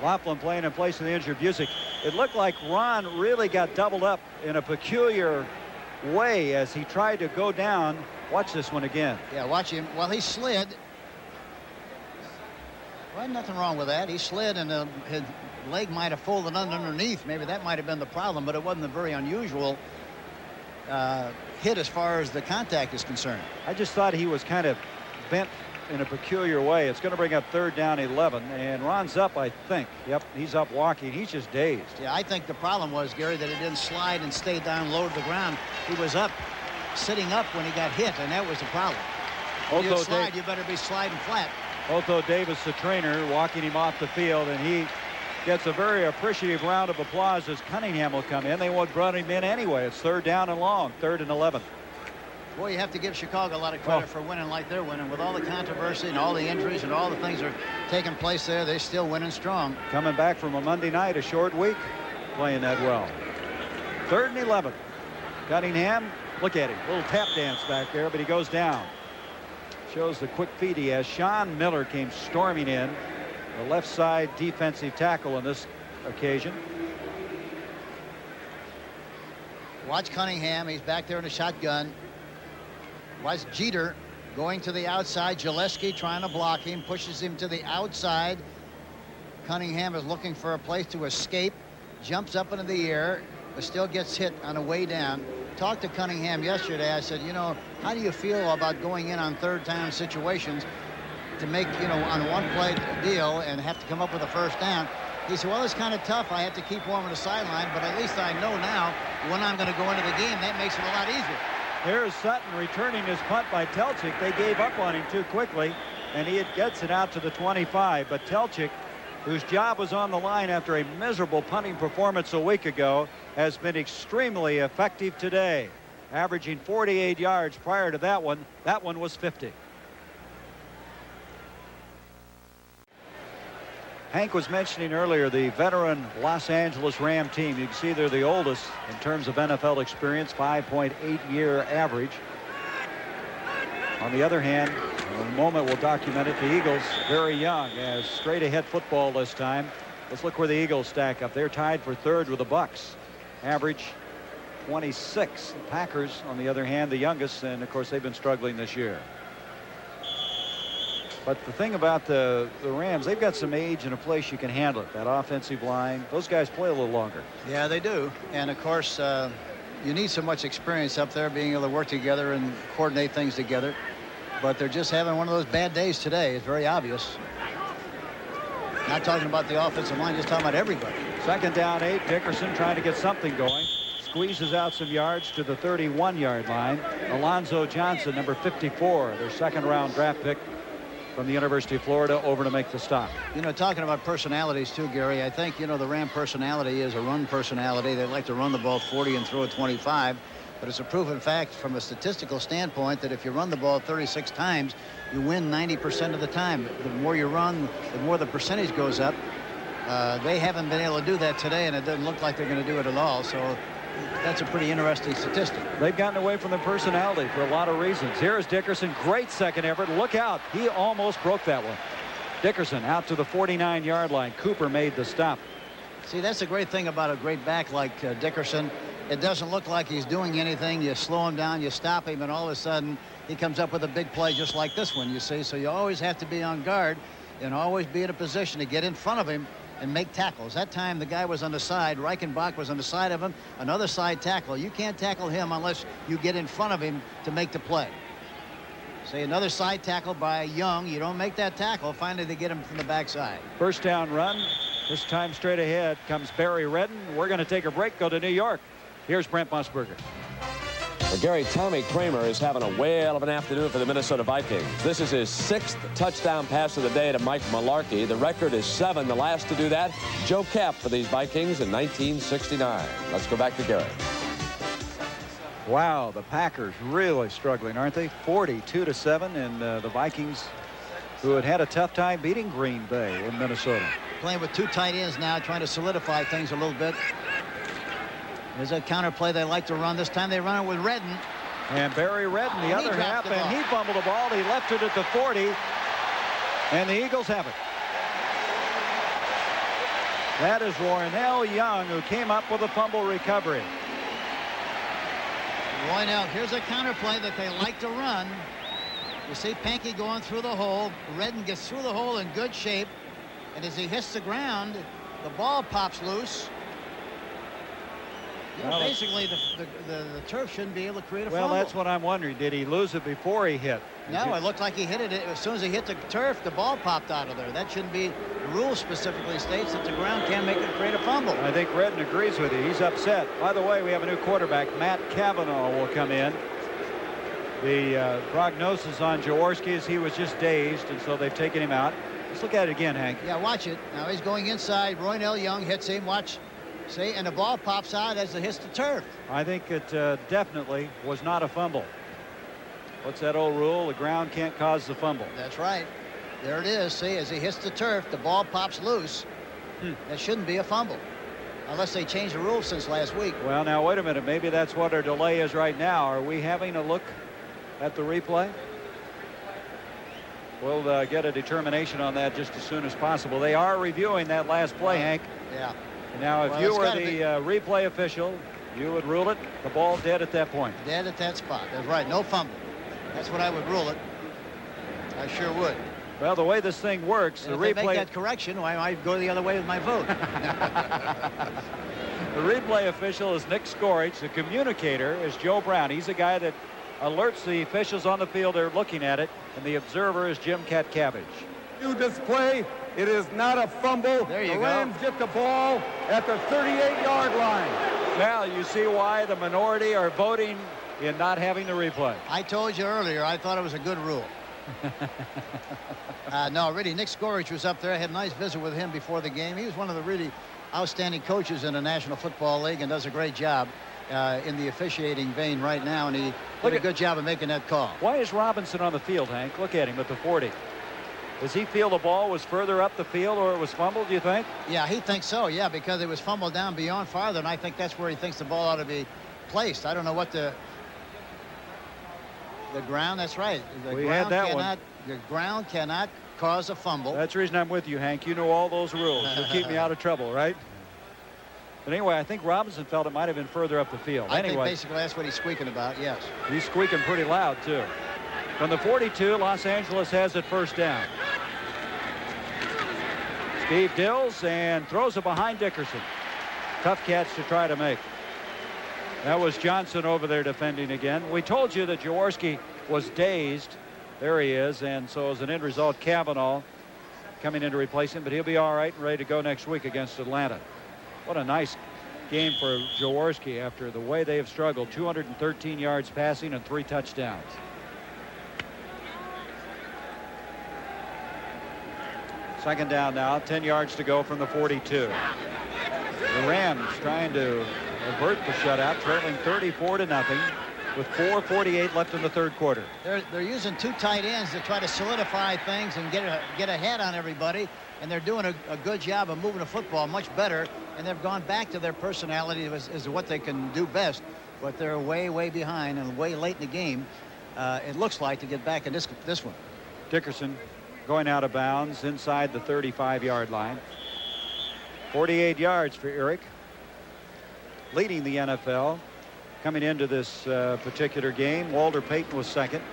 Laughlin playing in place of the injured Busick. It looked like Ron really got doubled up in a peculiar way as he tried to go down. Watch this one again. Yeah, watch him. Well, he slid. Well, nothing wrong with that. He slid, and his leg might have folded underneath. Maybe that might have been the problem, but it wasn't a very unusual hit as far as the contact is concerned. I just thought he was kind of bent in a peculiar way. It's going to bring up 3rd down 11, and Ron's up, I think. Yep, he's up walking. He's just dazed. Yeah, I think the problem was, Gary, that he didn't slide and stay down low to the ground. He was up, sitting up when he got hit, and that was the problem. When you slide, you better be sliding flat. Otho Davis, the trainer, walking him off the field, and he gets a very appreciative round of applause as Cunningham will come in. They won't brought him in anyway. It's 3rd down and long, 3rd and 11. Boy, you have to give Chicago a lot of credit for winning like they're winning. With all the controversy and all the injuries and all the things that are taking place there, they're still winning strong. Coming back from a Monday night, a short week, playing that well. 3rd and 11. Cunningham, look at him. Little tap dance back there, but he goes down. Shows the quick feet he has. Sean Miller came storming in. The left side defensive tackle on this occasion. Watch Cunningham. He's back there in a shotgun. Watch Jeter going to the outside. Gillespie trying to block him. Pushes him to the outside. Cunningham is looking for a place to escape. Jumps up into the air, but still gets hit on the way down. Talked to Cunningham yesterday. I said, you know, how do you feel about going in on 3rd down situations to make, you know, on a 1-play deal and have to come up with a 1st down? He said, well, it's kind of tough. I have to keep warm on the sideline, but at least I know now when I'm going to go into the game. That makes it a lot easier. Here's Sutton returning his punt by Telchik. They gave up on him too quickly, and he gets it out to the 25. But Telchik, whose job was on the line after a miserable punting performance a week ago, has been extremely effective today, averaging 48 yards prior to that one. That one was 50. Hank was mentioning earlier the veteran Los Angeles Ram team. You can see they're the oldest in terms of NFL experience, 5.8-year average. On the other hand, in a moment we'll document it, the Eagles very young, as straight ahead football this time. Let's look where the Eagles stack up. They're tied for 3rd with the Bucks. Average 26. The Packers, on the other hand, the youngest, and of course they've been struggling this year. But the thing about the Rams, they've got some age and a place you can handle it. That offensive line, those guys play a little longer. Yeah, they do. And of course, you need so much experience up there, being able to work together and coordinate things together. But they're just having one of those bad days today. It's very obvious. Not talking about the offensive line, just talking about everybody. 2nd down 8. Dickerson trying to get something going. Squeezes out some yards to the 31-yard line. Alonzo Johnson, number 54, their 2nd-round draft pick from the University of Florida, over to make the stop. You know, talking about personalities too, Gary, I think, you know, the Ram personality is a run personality. They like to run the ball 40 and throw it 25. But it's a proven fact from a statistical standpoint that if you run the ball 36 times, you win 90% of the time. The more you run, the more the percentage goes up. They haven't been able to do that today, and it doesn't look like they're going to do it at all. So that's a pretty interesting statistic. They've gotten away from the personality for a lot of reasons. Here's Dickerson. Great second effort. Look out. He almost broke that one. Dickerson out to the 49-yard line. Cooper made the stop. See, that's the great thing about a great back like Dickerson. It doesn't look like he's doing anything. You slow him down, you stop him, and all of a sudden he comes up with a big play just like this one, you see. So you always have to be on guard and always be in a position to get in front of him and make tackles. That time the guy was on the side. Reichenbach was on the side of him. Another side tackle. You can't tackle him unless you get in front of him to make the play. See, another side tackle by Young. You don't make that tackle. Finally, they get him from the backside. 1st down run. This time straight ahead comes Barry Redden. We're going to take a break, go to New York. Here's Brent Musburger. Well, Gary, Tommy Kramer is having a whale of an afternoon for the Minnesota Vikings. This is his 6th touchdown pass of the day to Mike Mularkey. The record is 7. The last to do that, Joe Kapp for these Vikings in 1969. Let's go back to Gary. Wow, the Packers really struggling, aren't they? 42-7, and the Vikings, who had a tough time beating Green Bay in Minnesota. Playing with 2 tight ends now, trying to solidify things a little bit. There's a counter play they like to run. This time they run it with Redden. And Barry Redden, the other half, and he fumbled the ball. He left it at the 40, and the Eagles have it. That is Roynell Young, who came up with a fumble recovery. Roynell, here's a counter play that they like to run. You see Pankey going through the hole. Redden gets through the hole in good shape, and as he hits the ground, the ball pops loose. You know, basically, the turf shouldn't be able to create a fumble. Well, that's what I'm wondering. Did he lose it before he hit? No, it looked like he hit it. As soon as he hit the turf, the ball popped out of there. That shouldn't be. The rule specifically states that the ground can't make it create a fumble. I think Redden agrees with you. He's upset. By the way, we have a new quarterback. Matt Cavanaugh will come in. The prognosis on Jaworski is he was just dazed, and so they've taken him out. Let's look at it again, Hank. Yeah, watch it. Now he's going inside. Roynell Young hits him. Watch. See, and the ball pops out as it hits the turf. I think it definitely was not a fumble. What's that old rule? The ground can't cause the fumble. That's right. There it is. See, as he hits the turf, the ball pops loose. That shouldn't be a fumble. Unless they changed the rules since last week. Well, now, wait a minute. Maybe that's what our delay is right now. Are we having a look at the replay? We'll get a determination on that just as soon as possible. They are reviewing that last play, Hank. Yeah. Now, if Well, you it's were gotta the be- replay official, you would rule it the ball dead at that point. Dead at that spot. That's right. No fumble. That's what I would rule it. I sure would. Well, the way this thing works, And the if they make replay that correction, why I'd go the other way with my vote. the replay official is Nick Skorich. The communicator is Joe Brown. He's the guy that alerts the officials on the field they're looking at it, and the observer is Jim Katcavage. You display, it is not a fumble. There you the go. Rams get the ball at the 38-yard line. Now, you see why the minority are voting in not having the replay. I told you earlier, I thought it was a good rule. No, really, Nick Skorich was up there. I had a nice visit with him before the game. He was one of the really outstanding coaches in the National Football League and does a great job in the officiating vein right now, and he did a good job of making that call. Why is Robinson on the field, Hank? Look at him at the 40. Does he feel the ball was further up the field or it was fumbled, do you think? Yeah, he thinks so, yeah, because it was fumbled down beyond farther, and I think that's where he thinks the ball ought to be placed. I don't know what the ground, that's right. We had that one. The ground cannot cause a fumble. That's the reason I'm with you, Hank. You know all those rules. You'll keep me out of trouble, right? But anyway, I think Robinson felt it might have been further up the field. I think Anyway, basically that's what he's squeaking about, yes. he's squeaking pretty loud, too. From the 42, Los Angeles has it first down. Steve Dills and throws it behind Dickerson. Tough catch to try to make. That was Johnson over there defending again. We told you that Jaworski was dazed. There he is. And so as an end result, Cavanaugh coming in to replace him. But he'll be all right and ready to go next week against Atlanta. What a nice game for Jaworski after the way they have struggled. 213 yards passing and 3 touchdowns. Second down now. 10 yards to go from the 42. The Rams trying to avert the shutout, trailing 34-0 with 4:48 left in the third quarter. They're using 2 tight ends to try to solidify things and get ahead on everybody, and they're doing a good job of moving the football much better, and they've gone back to their personality as what they can do best, but they're way behind and way late in the game, it looks like, to get back in this one. Dickerson going out of bounds inside the 35-yard line. 48 yards for Eric, leading the NFL. Coming into this particular game, Walter Payton was second.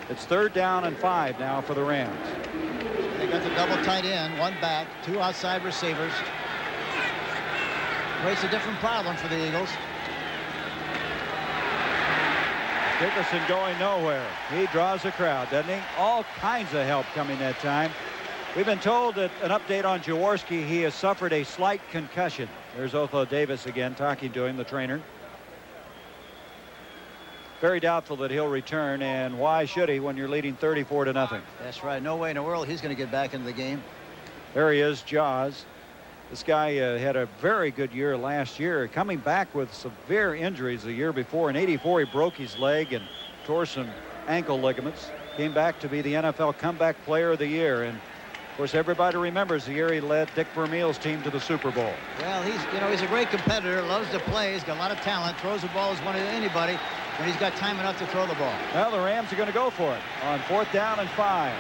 It's 3rd down and 5 now for the Rams. They got the double tight end, 1 back, 2 outside receivers. Creates a different problem for the Eagles. Dickerson going nowhere. He draws the crowd, doesn't he? All kinds of help coming that time. We've been told that an update on Jaworski. He has suffered a slight concussion. There's Otho Davis again talking to him, the trainer. Very doubtful that he'll return, and why should he when you're leading 34-0? That's right. No way in the world he's going to get back into the game. There he is, Jaws. This guy had a very good year last year, coming back with severe injuries the year before. In '84, he broke his leg and tore some ankle ligaments. Came back to be the NFL Comeback Player of the Year. And, of course, everybody remembers the year he led Dick Vermeil's team to the Super Bowl. Well, he's a great competitor, loves to play, he's got a lot of talent, throws the ball as one as anybody, when he's got time enough to throw the ball. Well, the Rams are going to go for it on 4th down and 5.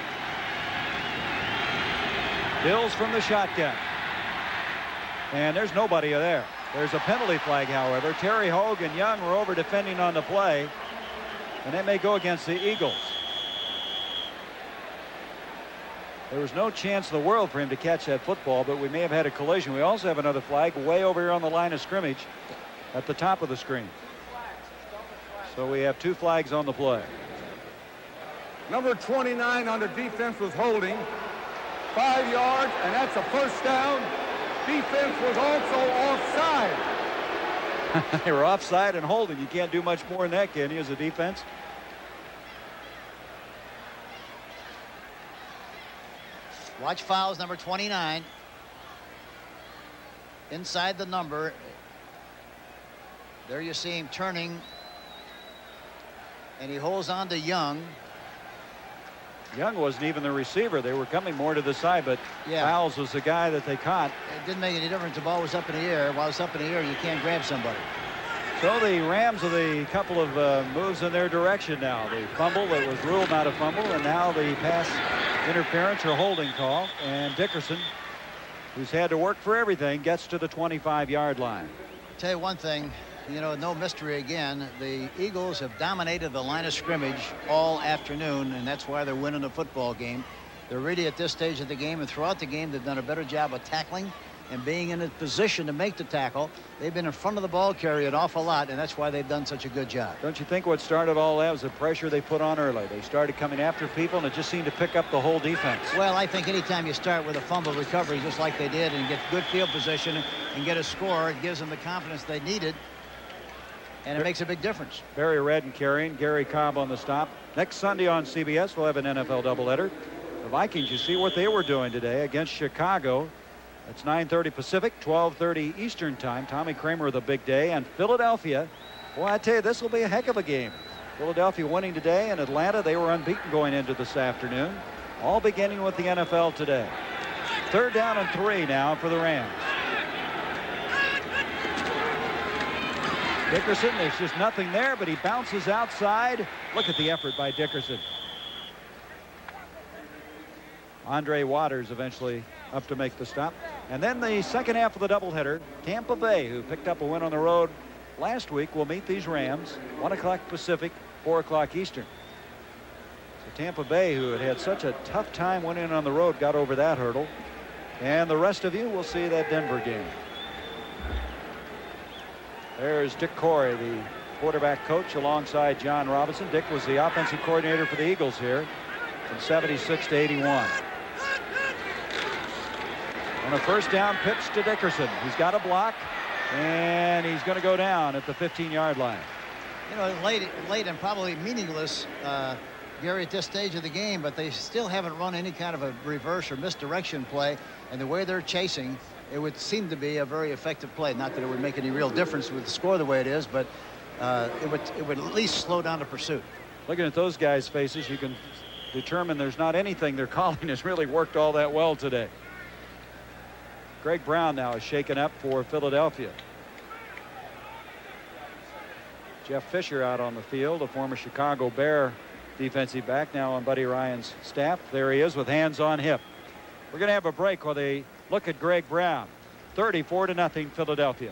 Bills from the shotgun. And there's nobody there. There's a penalty flag, however. Terry Hogue and Young were over defending on the play, and that may go against the Eagles. There was no chance in the world for him to catch that football, but we may have had a collision. We also have another flag way over here on the line of scrimmage at the top of the screen. So we have 2 flags on the play. Number 29 on the defense was holding. 5 yards, and that's a first down. Defense was also offside. They were offside and holding. You can't do much more than that, can you, as a defense? Watch fouls, number 29. Inside the number. There you see him turning. And he holds on to Young. Young wasn't even the receiver. They were coming more to the side, but Fowles was the guy that they caught. It didn't make any difference. The ball was up in the air. While it's up in the air, you can't grab somebody. So the Rams with a couple of moves in their direction now. The fumble that was ruled not a fumble, and now the pass interference or holding call. And Dickerson, who's had to work for everything, gets to the 25-yard line. Tell you one thing, you know, no mystery again. The Eagles have dominated the line of scrimmage all afternoon, and that's why they're winning the football game. They're really at this stage of the game, and throughout the game, they've done a better job of tackling and being in a position to make the tackle. They've been in front of the ball carrier an awful lot, and that's why they've done such a good job. Don't you think what started all that was the pressure they put on early? They started coming after people, and it just seemed to pick up the whole defense. Well, I think anytime you start with a fumble recovery just like they did and get good field position and get a score, it gives them the confidence they needed, and it makes a big difference. Barry Redden carrying, Gary Cobb on the stop. Next Sunday on CBS, we'll have an NFL doubleheader. The Vikings, you see what they were doing today against Chicago. That's 9:30 Pacific, 12:30 Eastern time. Tommy Kramer with a big day. And Philadelphia, boy, I tell you, this will be a heck of a game. Philadelphia winning today, and Atlanta, they were unbeaten going into this afternoon. All beginning with the NFL today. 3rd down and 3 now for the Rams. Dickerson, there's just nothing there, but he bounces outside. Look at the effort by Dickerson. Andre Waters eventually up to make the stop. And then the second half of the doubleheader, Tampa Bay, who picked up a win on the road last week, will meet these Rams, 1 o'clock Pacific, 4 o'clock Eastern. So Tampa Bay, who had had such a tough time winning on the road, got over that hurdle. And the rest of you will see that Denver game. There's Dick Corey, the quarterback coach, alongside John Robinson. Dick was the offensive coordinator for the Eagles here from 76 to 81. And a first down pitch to Dickerson. He's got a block, and he's going to go down at the 15-yard line. You know, late and probably meaningless, Gary, at this stage of the game, but they still haven't run any kind of a reverse or misdirection play. And the way they're chasing, it would seem to be a very effective play. Not that it would make any real difference with the score the way it is, but it would at least slow down the pursuit. Looking at those guys' faces, you can determine there's not anything they're calling has really worked all that well today. Greg Brown now is shaken up for Philadelphia. Jeff Fisher out on the field, a former Chicago Bear defensive back, now on Buddy Ryan's staff. There he is with hands on hip. We're going to have a break while they look at Greg Brown. 34-0 Philadelphia.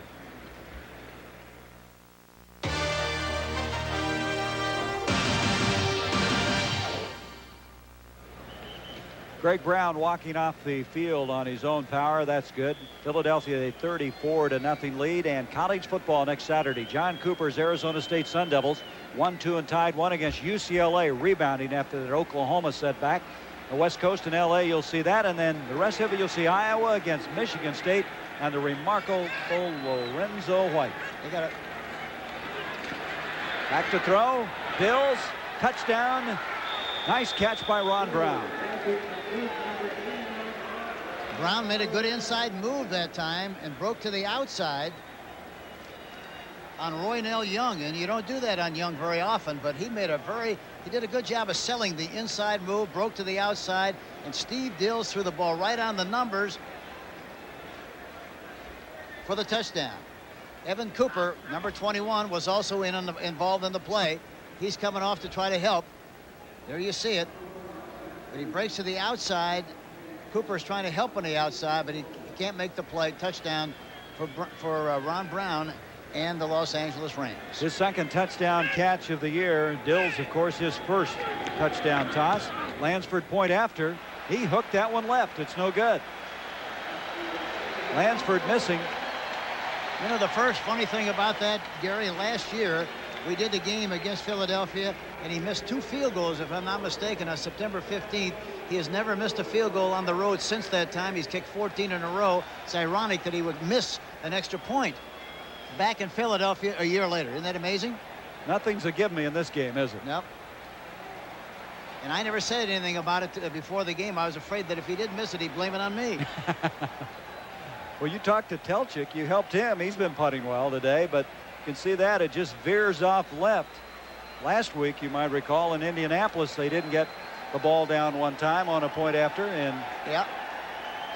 Greg Brown walking off the field on his own power. That's good. Philadelphia a 34-0 lead. And college football next Saturday. John Cooper's Arizona State Sun Devils 1-2 and tied 1 against UCLA, rebounding after that Oklahoma setback. The West Coast and LA, you'll see that. And then the rest of it, you'll see Iowa against Michigan State and the remarkable Lorenzo White. They got it. Back to throw. Bills. Touchdown. Nice catch by Ron Brown. Brown made a good inside move that time and broke to the outside on Roynell Young, and you don't do that on Young very often, but he did a good job of selling the inside move, broke to the outside, and Steve Dills threw the ball right on the numbers for the touchdown. Evan Cooper, number 21, was also involved in the play. He's coming off to try to help. There you see it. But he breaks to the outside. Cooper's trying to help on the outside, but he can't make the play. Touchdown for Ron Brown and the Los Angeles Rams. His second touchdown catch of the year. Dills, of course, his first touchdown toss. Lansford point after. He hooked that one left. It's no good. Lansford missing. You know, the first funny thing about that, Gary, last year, we did the game against Philadelphia, and he missed 2 field goals, if I'm not mistaken, on September 15th. He has never missed a field goal on the road since that time. He's kicked 14 in a row. It's ironic that he would miss an extra point back in Philadelphia a year later. Isn't that amazing? Nothing's a give me in this game, is it? Nope. And I never said anything about it before the game. I was afraid that if he did miss it, he'd blame it on me. Well, you talked to Telchik. You helped him. He's been putting well today, but you can see that it just veers off left. Last week, you might recall, in Indianapolis, they didn't get the ball down one time on a point after, and Yeah.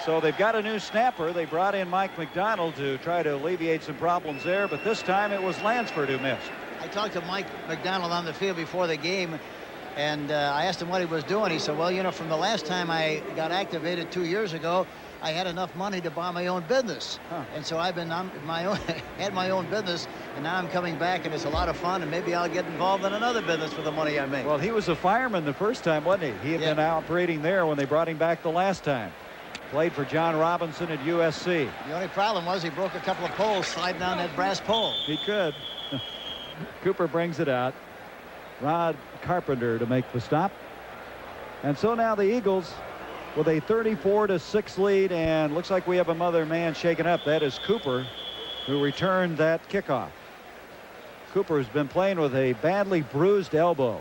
so they've got a new snapper. They brought in Mike McDonald to try to alleviate some problems there, but this time it was Lansford who missed. I talked to Mike McDonald on the field before the game, and I asked him what he was doing. He said, well, you know, from the last time I got activated 2 years ago, I had enough money to buy my own business. And so I've been on my own, had my own business, and now I'm coming back, and it's a lot of fun, and maybe I'll get involved in another business for the money I make. Well, he was a fireman the first time, wasn't he? He had been operating there when they brought him back the last time. Played for John Robinson at USC. The only problem was he broke a couple of poles sliding down that brass pole. He could. Cooper brings it out. Rod Carpenter to make the stop. And so now the Eagles with a 34-6 lead, and looks like we have another man shaken up. That is Cooper, who returned that kickoff. Cooper has been playing with a badly bruised elbow,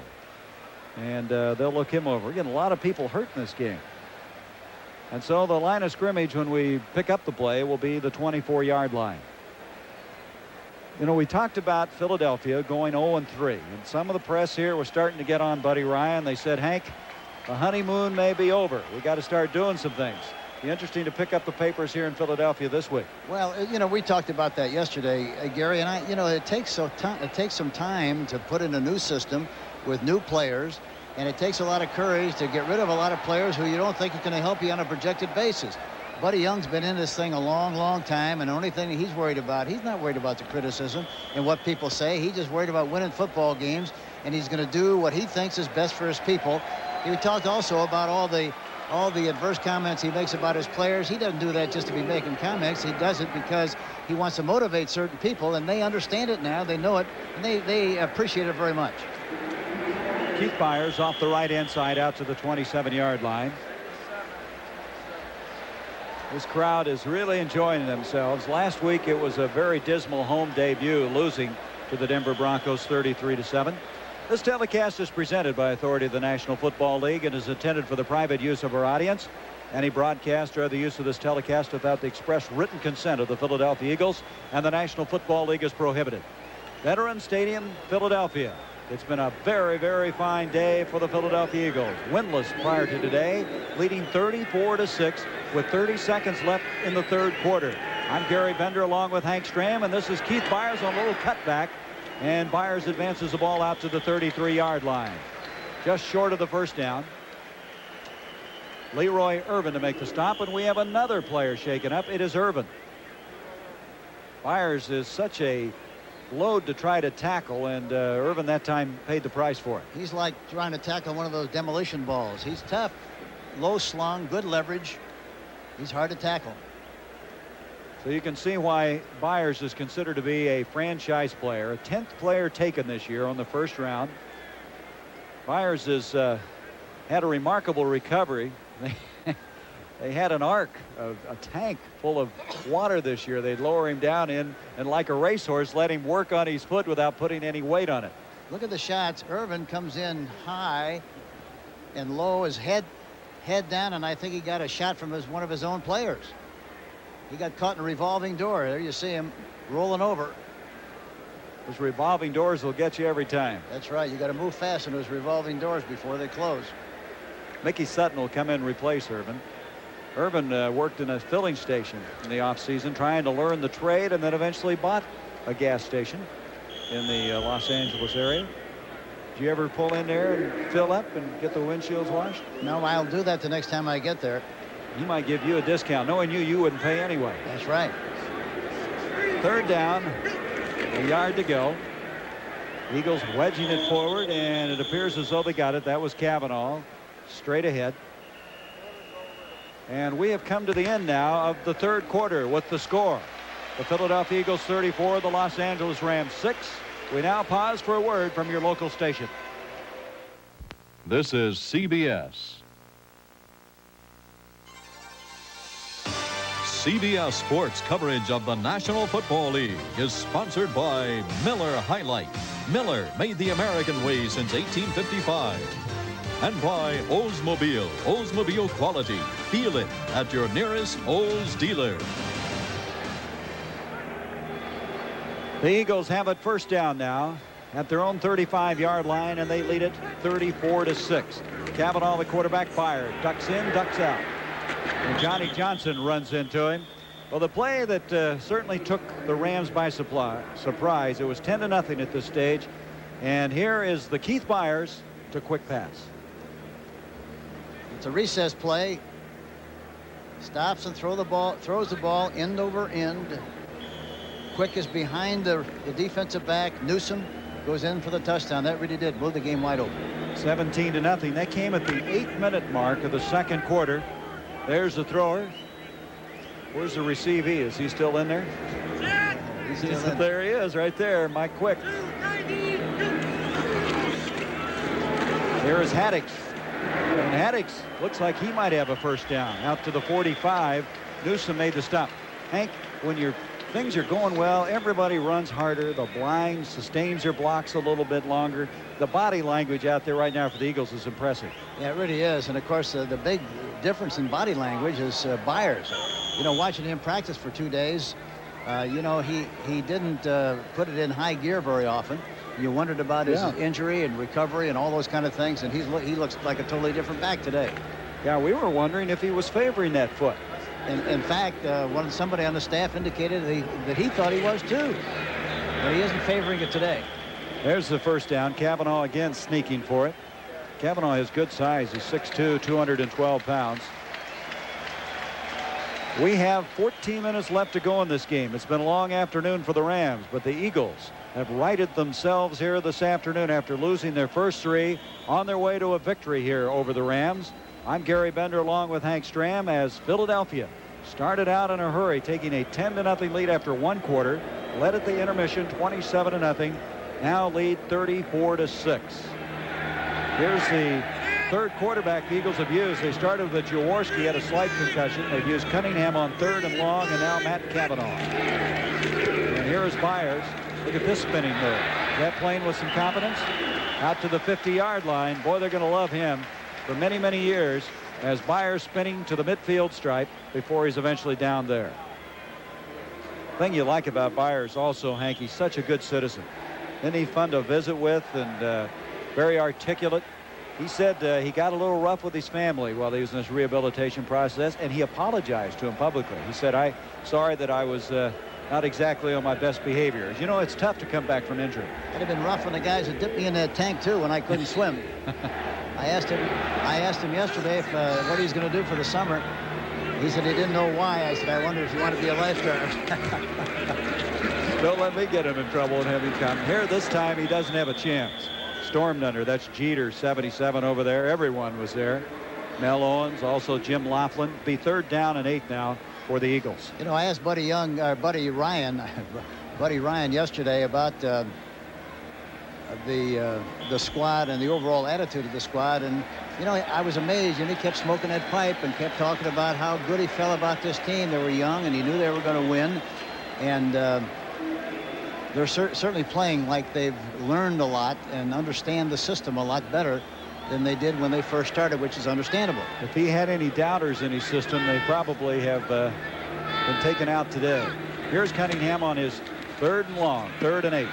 and they'll look him over. We're getting a lot of people hurt in this game. And so the line of scrimmage when we pick up the play will be the 24-yard line. You know, we talked about Philadelphia going 0-3, and some of the press here was starting to get on Buddy Ryan. They said, Hank, the honeymoon may be over. We got to start doing some things. Be interesting to pick up the papers here in Philadelphia this week. Well, you know, we talked about that yesterday, Gary, and you know, it takes some time to put in a new system with new players, and it takes a lot of courage to get rid of a lot of players who you don't think are going to help you on a projected basis. Buddy Young's been in this thing a long time, and the only thing he's worried about, he's not worried about the criticism and what people say. He's just worried about winning football games, and he's going to do what he thinks is best for his people. He talked also about all the adverse comments he makes about his players. He doesn't do that just to be making comments. He does it because he wants to motivate certain people, and they understand it now. They know it, and they appreciate it very much. Keith Byers off the right-hand side out to the 27-yard line. This crowd is really enjoying themselves. Last week it was a very dismal home debut, losing to the Denver Broncos 33-7. This telecast is presented by authority of the National Football League and is intended for the private use of our audience. Any broadcast or other use of this telecast without the express written consent of the Philadelphia Eagles and the National Football League is prohibited. Veterans Stadium, Philadelphia. It's been a very fine day for the Philadelphia Eagles. Winless prior to today, leading 34-6 with 30 seconds left in the third quarter. I'm Gary Bender along with Hank Stram, and this is Keith Byers on a little cutback. And Byers advances the ball out to the 33-yard line. Just short of the first down. Leroy Irvin to make the stop, and we have another player shaken up. It is Irvin. Byers is such a load to try to tackle, and Irvin that time paid the price for it. He's like trying to tackle one of those demolition balls. He's tough, low slung, good leverage. He's hard to tackle. So you can see why Byers is considered to be a franchise player, a 10th player taken this year on the first round. Byers has had a remarkable recovery. They had an ark, a tank full of water this year. They'd lower him down in, and like a racehorse, let him work on his foot without putting any weight on it. Look at the shots. Irvin comes in high and low, his head down, and I think he got a shot from one of his own players. He got caught in a revolving door. There you see him rolling over. Those revolving doors will get you every time. That's right. You got to move fast in those revolving doors before they close. Mickey Sutton will come in and replace Irvin. Irvin worked in a filling station in the offseason, trying to learn the trade, and then eventually bought a gas station in the Los Angeles area. Did you ever pull in there and fill up and get the windshields washed? No, I'll do that the next time I get there. He might give you a discount. Knowing you wouldn't pay anyway. That's right. Third down, a yard to go. Eagles wedging it forward, and it appears as though they got it. That was Cavanaugh, straight ahead. And we have come to the end now of the third quarter with the score. The Philadelphia Eagles 34, the Los Angeles Rams 6. We now pause for a word from your local station. This is CBS. CBS Sports coverage of the National Football League is sponsored by Miller High Life. Miller, made the American way since 1855. And by Oldsmobile. Oldsmobile quality. Feel it at your nearest Olds dealer. The Eagles have it first down now at their own 35-yard line, and they lead it 34-6. Cavanaugh, the quarterback, fires, ducks in, ducks out. And Johnny Johnson runs into him. Well, the play that certainly took the Rams by surprise. It was 10-0 at this stage. And here is the Keith Byars to quick pass. It's a recess play. Stops and throws the ball end over end. Quick is behind the defensive back. Newsome goes in for the touchdown. That really did move the game wide open. 17-0. That came at the 8-minute mark of the second quarter. There's the thrower. Where's the receivee? Is he still in there? He's still in. There he is, right there, Mike Quick. There is Haddix. And Haddix looks like he might have a first down. Out to the 45. Newsome made the stop. Hank, when things are going well, everybody runs harder. The blind sustains their blocks a little bit longer. The body language out there right now for the Eagles is impressive. Yeah, it really is. And of course, the big difference in body language is Byars. You know, watching him practice for 2 days, you know, he didn't put it in high gear very often. You wondered about his injury and recovery and all those kind of things, and he looks like a totally different back today. Yeah, we were wondering if he was favoring that foot. In fact, somebody on the staff indicated that he thought he was too. But he isn't favoring it today. There's the first down. Cavanaugh again sneaking for it. Cavanaugh has good size. He's 6'2", 212 pounds. We have 14 minutes left to go in this game. It's been a long afternoon for the Rams, but the Eagles have righted themselves here this afternoon after losing their first three, on their way to a victory here over the Rams. I'm Gary Bender along with Hank Stram as Philadelphia started out in a hurry, taking a 10-0 lead after one quarter, led at the intermission 27-0, now lead 34-6. Here's the third quarterback the Eagles have used. They started with Jaworski, had a slight concussion. They've used Cunningham on third and long, and now Matt Cavanaugh. And here is Byars. Look at this spinning move. That playing with some confidence. Out to the 50-yard line. Boy, they're going to love him for many, many years as Byars spinning to the midfield stripe before he's eventually down there. Thing you like about Byars also, Hank, he's such a good citizen. Isn't he fun to visit with and very articulate? He said he got a little rough with his family while he was in this rehabilitation process, and he apologized to him publicly. He said, "I'm sorry that I was not exactly on my best behavior." You know, it's tough to come back from injury. I'd have been rough on the guys that dipped me in that tank too when I couldn't swim. I asked him yesterday if what he's going to do for the summer. He said he didn't know why. I said, "I wonder if you want to be a lifeguard." Don't let me get him in trouble and have him come here. This time he doesn't have a chance. Stormed under. That's Jeter, 77 over there. Everyone was there. Mel Owens, also Jim Laughlin. Be third down and 8 now for the Eagles. You know, I asked Buddy Ryan yesterday about the squad and the overall attitude of the squad, and you know, I was amazed. And he kept smoking that pipe and kept talking about how good he felt about this team. They were young, and he knew they were going to win, and they're certainly playing like they've learned a lot and understand the system a lot better than they did when they first started, which is understandable. If he had any doubters in his system, they probably have been taken out today. Here's Cunningham on his third and long, 3rd and 8.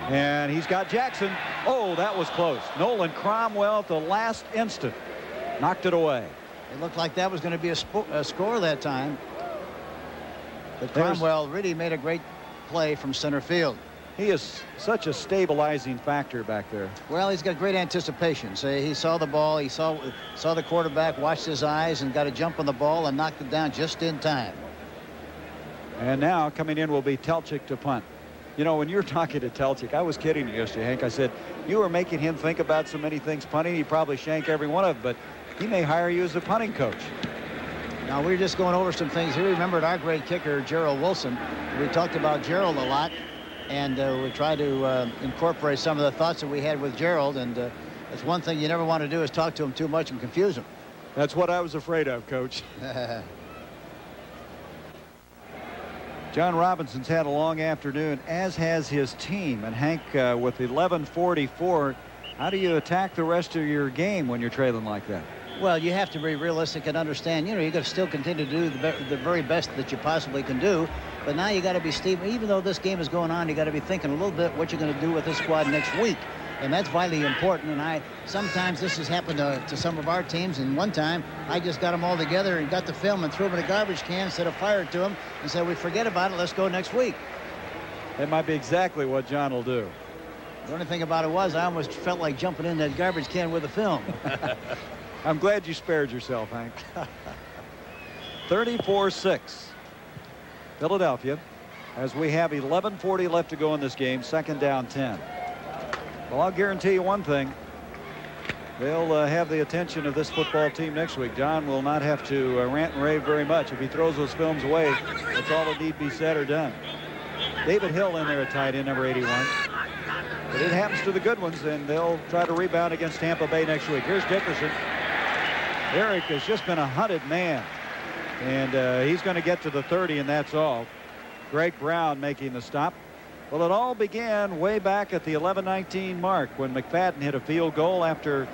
And he's got Jackson. Oh, that was close. Nolan Cromwell at the last instant knocked it away. It looked like that was going to be a score that time. But Cromwell really made a great play from center field. He is such a stabilizing factor back there. Well, he's got great anticipation. So he saw the ball, he saw the quarterback, watched his eyes, and got a jump on the ball and knocked it down just in time. And now coming in will be Telchik to punt. You know, when you're talking to Telchik, I was kidding you yesterday, Hank. I said, you were making him think about so many things punting, he'd probably shank every one of them, but he may hire you as a punting coach. Now, we were just going over some things here. We remembered our great kicker, Gerald Wilson. We talked about Gerald a lot, and we tried to incorporate some of the thoughts that we had with Gerald, and that's one thing you never want to do is talk to him too much and confuse him. That's what I was afraid of, Coach. John Robinson's had a long afternoon, as has his team. And Hank, with 11:44 How do you attack the rest of your game when you're trailing like that? Well, you have to be realistic and understand, you got to still continue to do the very best that you possibly can do. But now you got to be, Steve, even though this game is going on, you got to be thinking a little bit what you're going to do with this squad next week. And that's vitally important. And sometimes this has happened to some of our teams. And one time, I just got them all together and got the film and threw them in a garbage can instead of fire it to them and said, we forget about it, let's go next week. That might be exactly what John will do. The only thing about it was I almost felt like jumping in that garbage can with the film. I'm glad you spared yourself, Hank. 34-6. Philadelphia, as we have 11:40 left to go in this game, second down 10. Well, I'll guarantee you one thing. They'll have the attention of this football team next week. John will not have to rant and rave very much. If he throws those films away, that's all that need be said or done. David Hill in there at tight end, number 81. But it happens to the good ones, and they'll try to rebound against Tampa Bay next week. Here's Dickerson. Eric has just been a hunted man, and he's going to get to the 30, and that's all. Greg Brown making the stop. Well, it all began way back at the 11-19 mark when McFadden hit a field goal after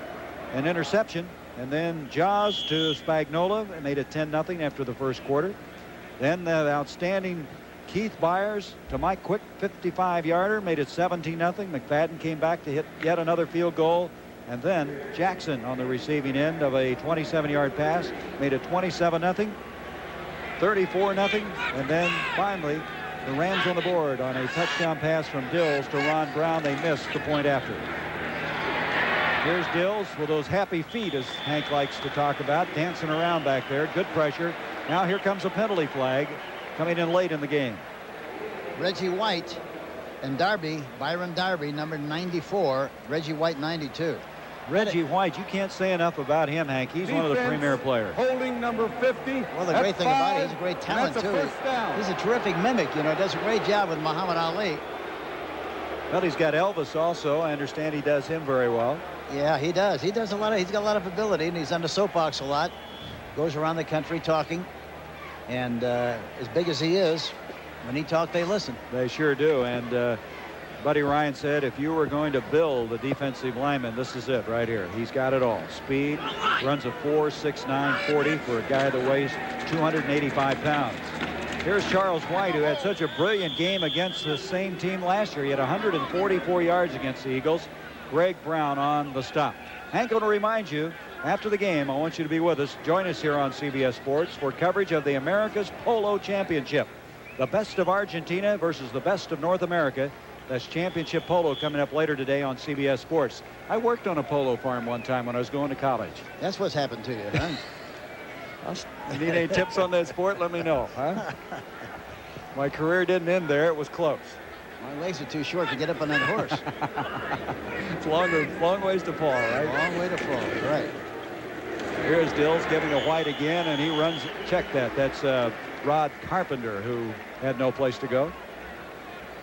an interception, and then Jaws to Spagnola and made it 10-0 after the first quarter. Then the outstanding Keith Byers to Mike Quick, 55-yarder, made it 17-0. McFadden came back to hit yet another field goal. And then Jackson on the receiving end of a 27-yard pass made it 27-0, 34-0. And then finally, the Rams on the board on a touchdown pass from Dills to Ron Brown. They missed the point after. Here's Dills with those happy feet, as Hank likes to talk about, dancing around back there. Good pressure. Now here comes a penalty flag coming in late in the game. Reggie White and Darby, Byron Darby, number 94, Reggie White, 92. Reggie White, you can't say enough about him, Hank. He's one of the premier players. Holding number 50. Well, the great thing about it, he's a great talent, too. He's a terrific mimic, does a great job with Muhammad Ali. Well, he's got Elvis also. I understand he does him very well. Yeah, he does. He's got a lot of ability, and he's on the soapbox a lot. Goes around the country talking. And as big as he is, when he talks, they listen. They sure do. And Buddy Ryan said if you were going to build a defensive lineman, this is it right here. He's got it all. Speed, runs a 4.69 40 for a guy that weighs 285 pounds. Here's Charles White, who had such a brilliant game against the same team last year. He had 144 yards against the Eagles. Greg Brown on the stop. Hank, I want to remind you, after the game, I want you to be with us. Join us here on CBS Sports for coverage of the America's Polo Championship. The best of Argentina versus the best of North America. That's championship polo coming up later today on CBS Sports. I worked on a polo farm one time when I was going to college. That's what's happened to you, huh? You need any tips on that sport? Let me know, huh? My career didn't end there. It was close. My legs are too short to get up on that horse. It's long ways to fall, right? Long way to fall, right. Here's Dills giving a White again, and he runs. Check that. That's Rod Carpenter, who had no place to go.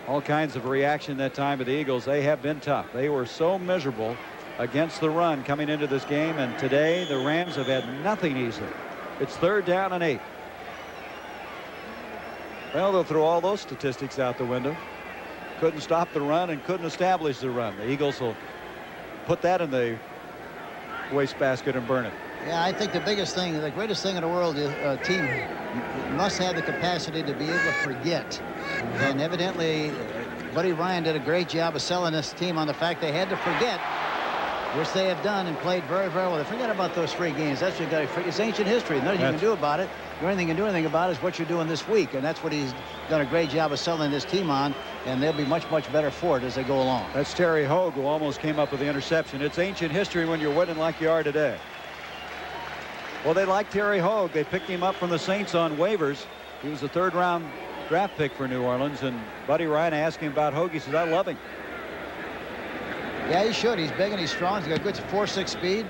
All kinds of reaction that time to the Eagles. They have been tough. They were so miserable against the run coming into this game, and today the Rams have had nothing easy. It's 3rd down and 8. Well, they'll throw all those statistics out the window. Couldn't stop the run and couldn't establish the run. The Eagles will put that in the wastebasket and burn it. Yeah, I think the greatest thing in the world is a team must have the capacity to be able to forget. And evidently, Buddy Ryan did a great job of selling this team on the fact they had to forget, which they have done and played very, very well. They forget about those 3 games. That's what you got to forget. It's ancient history. Nothing you can do about it. The only thing you can do anything about is what you're doing this week. And that's what he's done a great job of selling this team on. And they'll be much, much better for it as they go along. That's Terry Hogue, who almost came up with the interception. It's ancient history when you're winning like you are today. Well, they like Terry Hogue. They picked him up from the Saints on waivers. He was a 3rd-round draft pick for New Orleans. And Buddy Ryan asked him about Hogue. He says, I love him. Yeah, he should. He's big and he's strong. He's got good 4.6 speed.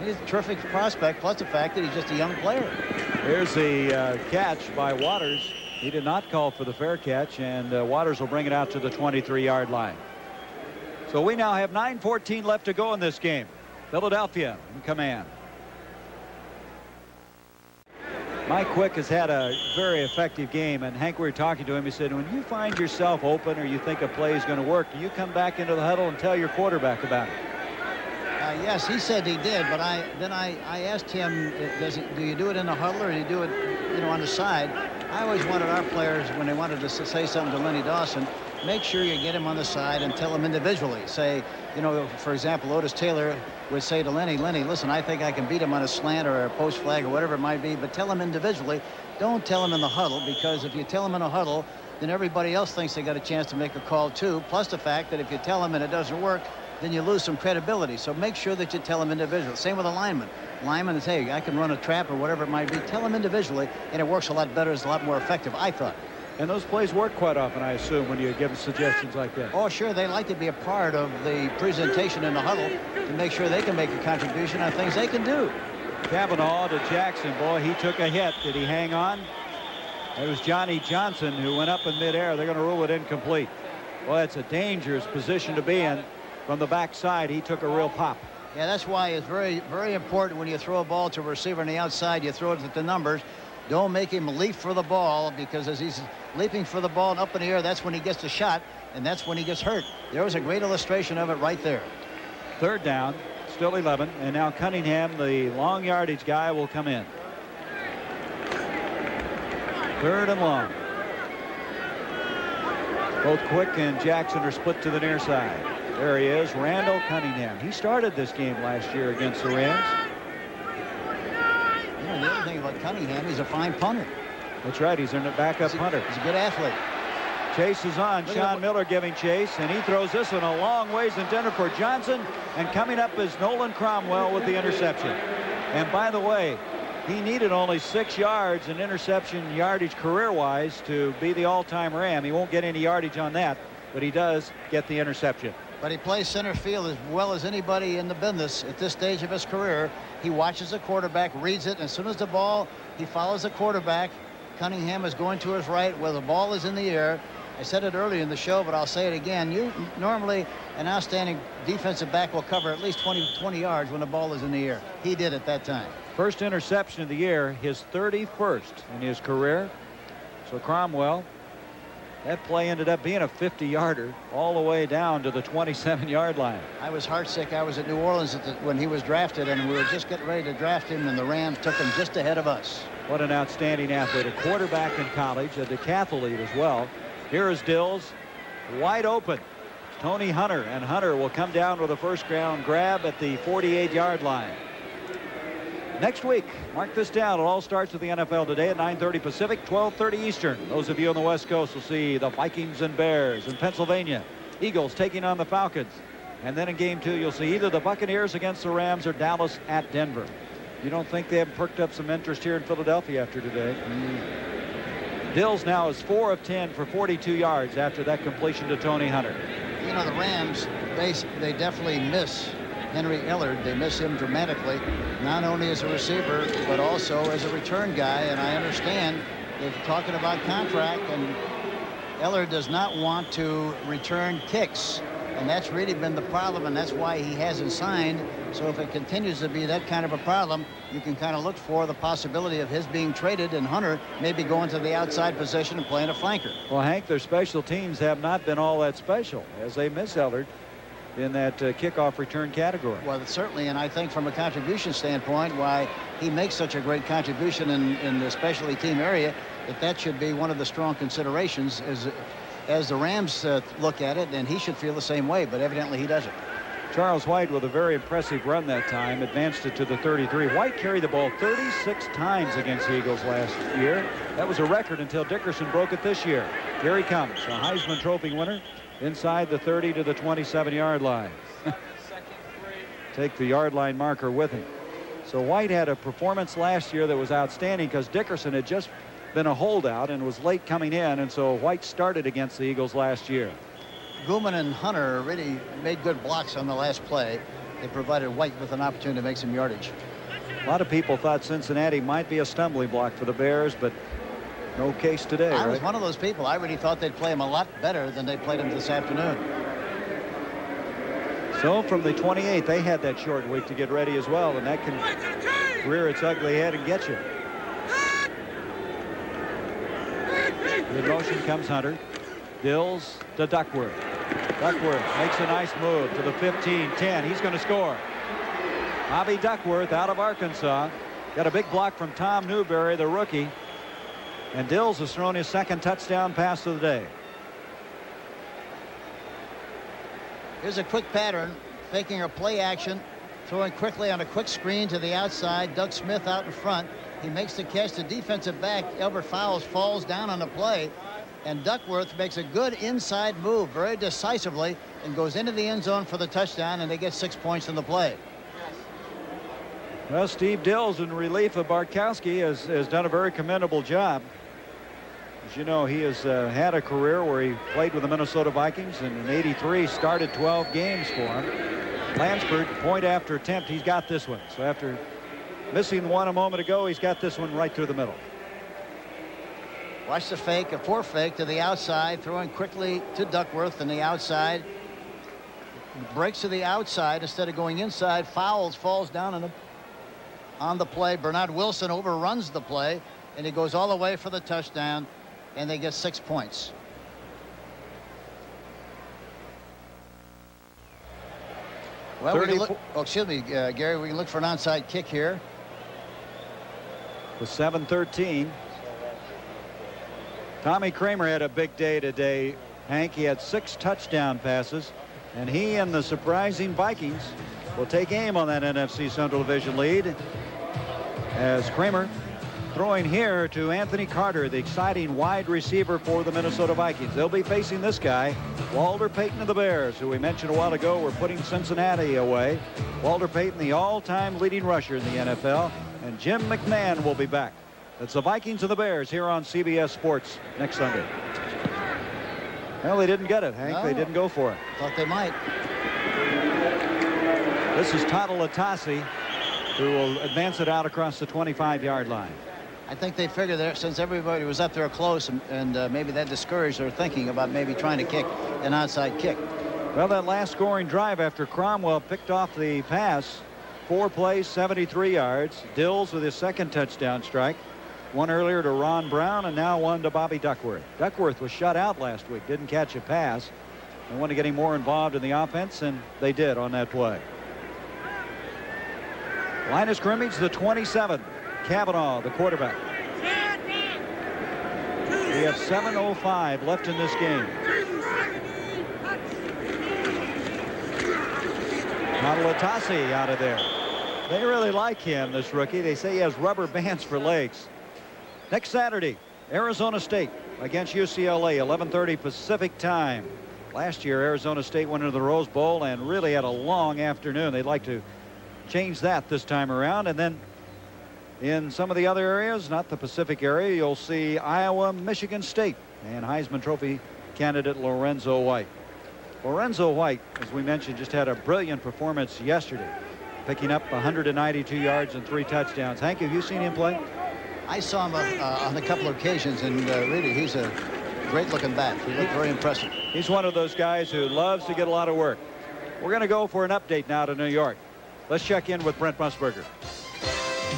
He's a terrific prospect, plus the fact that he's just a young player. Here's the catch by Waters. He did not call for the fair catch, and Waters will bring it out to the 23-yard line. So we now have 9:14 left to go in this game. Philadelphia in command. Mike Quick has had a very effective game, and Hank, we were talking to him. He said, when you find yourself open or you think a play is going to work, do you come back into the huddle and tell your quarterback about it? Yes, he said he did, but I asked him, do you do it in the huddle or do you do it, on the side? I always wanted our players, when they wanted to say something to Lenny Dawson, make sure you get him on the side and tell him individually. Say, for example, Otis Taylor would say to Lenny, listen, I think I can beat him on a slant or a post flag or whatever it might be, but tell him individually. Don't tell him in the huddle, because if you tell him in a huddle, then everybody else thinks they got a chance to make a call too. Plus the fact that if you tell him and it doesn't work, then you lose some credibility. So make sure that you tell him individually. Same with a lineman. Lineman is, hey, I can run a trap or whatever it might be. Tell him individually, and it works a lot better. It's a lot more effective, I thought. And those plays work quite often, I assume, when you give them suggestions like that. Oh, sure. They like to be a part of the presentation in the huddle to make sure they can make a contribution on things they can do. Cavanaugh to Jackson. Boy, he took a hit. Did he hang on? It was Johnny Johnson who went up in midair. They're going to rule it incomplete. Boy, it's a dangerous position to be in. From the backside, he took a real pop. Yeah, that's why it's very, very important when you throw a ball to a receiver on the outside, you throw it at the numbers. Don't make him leap for the ball, because as he's leaping for the ball and up in the air, that's when he gets the shot, and that's when he gets hurt. There was a great illustration of it right there. Third down, still 11, and now Cunningham, the long yardage guy, will come in. Third and long. Both Quick and Jackson are split to the near side. There he is, Randall Cunningham. He started this game last year against the Rams. The other thing about Cunningham, he's a fine punter. That's right, he's a backup punter. He's a good athlete. Chase is on. Sean Miller giving chase, and he throws this one a long ways intended for Johnson, and coming up is Nolan Cromwell with the interception. And by the way, he needed only 6 yards in interception yardage career-wise to be the all-time Ram. He won't get any yardage on that, but he does get the interception. But he plays center field as well as anybody in the business at this stage of his career. He watches the quarterback, reads it, and as soon as the ball, he follows the quarterback. Cunningham is going to his right where the ball is in the air. I said it earlier in the show, but I'll say it again. Normally, an outstanding defensive back will cover at least 20 yards when the ball is in the air. He did at that time. First interception of the year, his 31st in his career. So Cromwell, that play ended up being a 50-yarder all the way down to the 27-yard line. I was heartsick. I was at New Orleans when he was drafted, and we were just getting ready to draft him, and the Rams took him just ahead of us. What an outstanding athlete. A quarterback in college, a decathlete as well. Here is Dills, wide open. Tony Hunter, and Hunter will come down with a first-round grab at the 48-yard line. Next week, mark this down, it all starts with the NFL today at 9:30 Pacific, 12:30 Eastern. Those of you on the West Coast will see the Vikings and Bears in Pennsylvania. Eagles taking on the Falcons. And then in game 2, you'll see either the Buccaneers against the Rams or Dallas at Denver. You don't think they have perked up some interest here in Philadelphia after today? Dills now is 4 of 10 for 42 yards after that completion to Tony Hunter. The Rams, they definitely miss Henry Ellard. They miss him dramatically, not only as a receiver, but also as a return guy. And I understand they're talking about contract, and Ellard does not want to return kicks. And that's really been the problem, and that's why he hasn't signed. So if it continues to be that kind of a problem, you can kind of look for the possibility of his being traded and Hunter maybe going to the outside position and playing a flanker. Well, Hank, their special teams have not been all that special as they miss Ellard in that kickoff return category. Well, certainly, and I think from a contribution standpoint, why he makes such a great contribution in the specialty team area, that should be one of the strong considerations as the Rams look at it, and he should feel the same way, but evidently he doesn't. Charles White with a very impressive run that time, advanced it to the 33. White carried the ball 36 times against the Eagles last year. That was a record until Dickerson broke it this year. Here he comes, a Heisman Trophy winner, inside the 30 to the 27-yard line. Take the yard line marker with him. So White had a performance last year that was outstanding because Dickerson had just been a holdout and was late coming in, and so White started against the Eagles last year. Gooman and Hunter really made good blocks on the last play. They provided White with an opportunity to make some yardage. A lot of people thought Cincinnati might be a stumbling block for the Bears, but no case today. I was right? one of those people. I really thought they'd play him a lot better than they played him this afternoon. So from the 28, they had that short week to get ready as well, and that can rear its ugly head and get you. In motion comes Hunter. Dills to Duckworth. Duckworth makes a nice move to the 15, 10. He's going to score. Bobby Duckworth out of Arkansas. Got a big block from Tom Newberry, the rookie. And Dills has thrown his second touchdown pass of the day. Here's a quick pattern, faking a play action, throwing quickly on a quick screen to the outside. Doug Smith out in front. He makes the catch. The defensive back, Albert Fowles, falls down on the play. And Duckworth makes a good inside move very decisively and goes into the end zone for the touchdown, and they get 6 points in the play. Well, Steve Dills, in relief of Bartkowski, has done a very commendable job. As you know, he has had a career where he played with the Minnesota Vikings, and in '83 started 12 games for him. Lansford, point after attempt, he's got this one. So after missing one a moment ago, he's got this one right through the middle. Watch the fake, a four fake to the outside, throwing quickly to Duckworth on the outside. Breaks to the outside instead of going inside. Fowles falls down on the play. Bernard Wilson overruns the play, and he goes all the way for the touchdown, and they get 6 points. Well, we can look, excuse me, Gary, we can look for an onside kick here. With 7:13. Tommy Kramer had a big day today, Hank. He had 6 touchdown passes, and he and the surprising Vikings will take aim on that NFC Central Division lead, as Kramer throwing here to Anthony Carter, the exciting wide receiver for the Minnesota Vikings. They'll be facing this guy, Walter Payton of the Bears, who we mentioned a while ago were putting Cincinnati away. Walter Payton, the all-time leading rusher in the NFL, and Jim McMahon will be back. It's the Vikings and the Bears here on CBS Sports next Sunday. Well, they didn't get it, Hank. No. They didn't go for it. Thought they might. This is Toto Latasi, who will advance it out across the 25-yard line. I think they figured that since everybody was up there close, and maybe that discouraged their thinking about maybe trying to kick an onside kick. Well, that last scoring drive after Cromwell picked off the pass, 4 plays, 73 yards. Dills with his second touchdown strike. One earlier to Ron Brown, and now one to Bobby Duckworth. Duckworth was shut out last week, didn't catch a pass. They wanted to get him more involved in the offense, and they did on that play. Line of scrimmage, the 27. Cavanaugh, the quarterback. We have 7:05 left in this game. Latasi out of there. They really like him, this rookie. They say he has rubber bands for legs. Next Saturday, Arizona State against UCLA, 11:30 Pacific time. Last year, Arizona State went into the Rose Bowl and really had a long afternoon. They'd like to change that this time around. And then in some of the other areas, not the Pacific area, you'll see Iowa, Michigan State, and Heisman Trophy candidate Lorenzo White. Lorenzo White, as we mentioned, just had a brilliant performance yesterday, picking up 192 yards and 3 touchdowns. Hank, have you seen him play? I saw him on a couple of occasions, and really, he's a great-looking back. He looked very impressive. He's one of those guys who loves to get a lot of work. We're going to go for an update now to New York. Let's check in with Brent Musburger.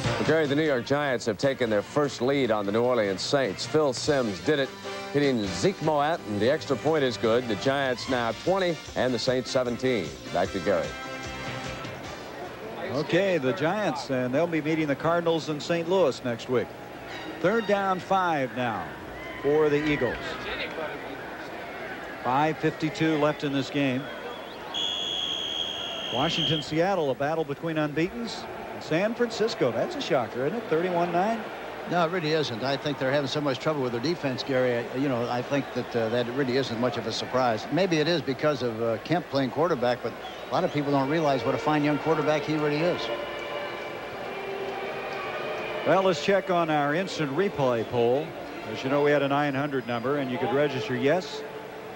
Well, Gary, the New York Giants have taken their first lead on the New Orleans Saints. Phil Simms did it, hitting Zeke Moat, and the extra point is good. The Giants now 20 and the Saints 17. Back to Gary. Okay, the Giants, and they'll be meeting the Cardinals in St. Louis next week. 3rd down 5 now for the Eagles. 5:52 left in this game. Washington, Seattle, a battle between unbeatens. San Francisco, that's a shocker, isn't it? 31-9. No, it really isn't. I think they're having so much trouble with their defense, Gary. I think that that really isn't much of a surprise. Maybe it is because of Kemp playing quarterback, but a lot of people don't realize what a fine young quarterback he really is. Well, let's check on our instant replay poll. As you know, we had a 900 number, and you could register yes,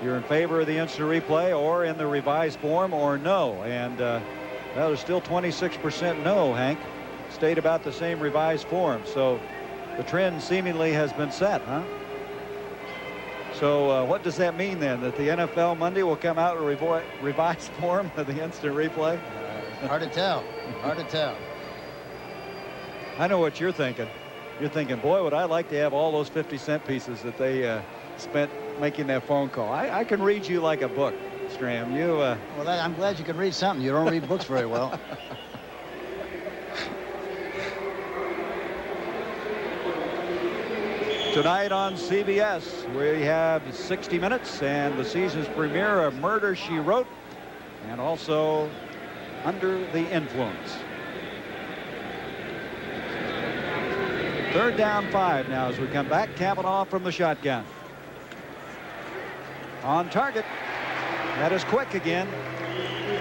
you're in favor of the instant replay, or in the revised form, or no. And well, there's still 26% no, Hank. Stayed about the same revised form. So the trend seemingly has been set, huh? So what does that mean then? That the NFL Monday will come out with a revised form of the instant replay? Hard to tell. Hard to tell. I know what you're thinking. You're thinking, boy, would I like to have all those 50-cent pieces that they spent making that phone call. I can read you like a book, Stram. You. Well, I'm glad you can read something. You don't read books very well. Tonight on CBS, we have 60 Minutes and the season's premiere of Murder, She Wrote, and also Under the Influence. 3rd down 5 now as we come back. Cavanaugh from the shotgun. On target. That is Quick again.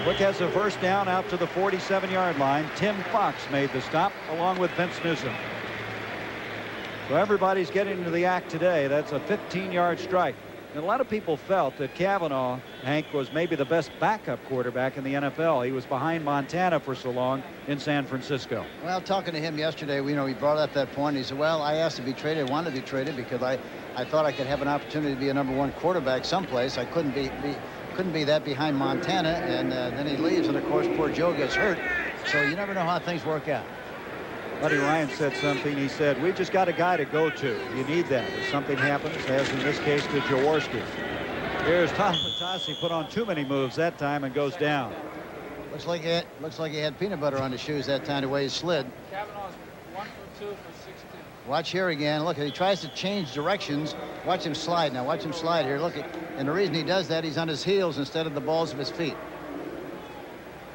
Quick has the first down out to the 47-yard line. Tim Fox made the stop along with Vince Newsom. So everybody's getting into the act today. That's a 15-yard strike. And a lot of people felt that Cavanaugh, Hank, was maybe the best backup quarterback in the NFL. He was behind Montana for so long in San Francisco. Well, talking to him yesterday, he brought up that point. He said, well, I asked to be traded. I wanted to be traded because I thought I could have an opportunity to be a #1 quarterback someplace. I couldn't be that behind Montana. And then he leaves. And, of course, poor Joe gets hurt. So you never know how things work out. Buddy Ryan said something. He said, we just got a guy to go to. You need that. If something happens, as in this case to Jaworski. Here's Tom Patasi, put on too many moves that time and goes down. Looks like he had peanut butter on his shoes that time, the way he slid. Cavanaugh's 1 for 2 for 16. Watch here again. Look, he tries to change directions. Watch him slide now. Watch him slide here. Look, and the reason he does that, he's on his heels instead of the balls of his feet.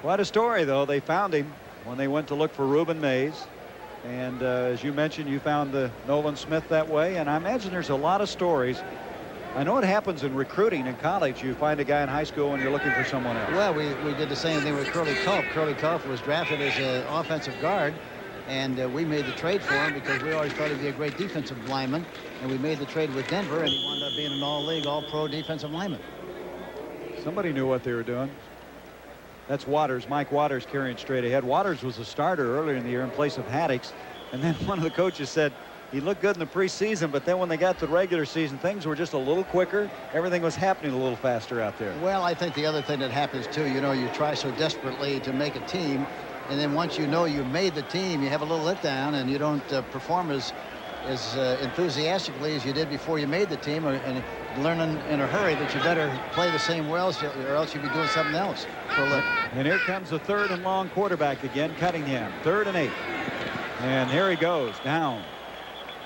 What a story, though. They found him when they went to look for Reuben Mays. And as you mentioned, you found the Nolan Smith that way. And I imagine there's a lot of stories. I know it happens in recruiting in college. You find a guy in high school and you're looking for someone else. Well, we did the same thing with Curly Culp. Curly Culp was drafted as an offensive guard. And we made the trade for him because we always thought he'd be a great defensive lineman. And we made the trade with Denver, and he wound up being an all-league, all-pro defensive lineman. Somebody knew what they were doing. That's Waters. Mike Waters carrying straight ahead. Waters was a starter earlier in the year in place of Haddix. And then one of the coaches said he looked good in the preseason, but then when they got to the regular season, things were just a little quicker. Everything was happening a little faster out there. Well, I think the other thing that happens, too, you try so desperately to make a team, and then once you know you made the team, you have a little letdown, and you don't perform as enthusiastically as you did before you made the team, and learning in a hurry that you better play the same way, or else you'll be doing something else for a living. And here comes the 3rd and long quarterback again, Cunningham. 3rd and 8. And here he goes, down.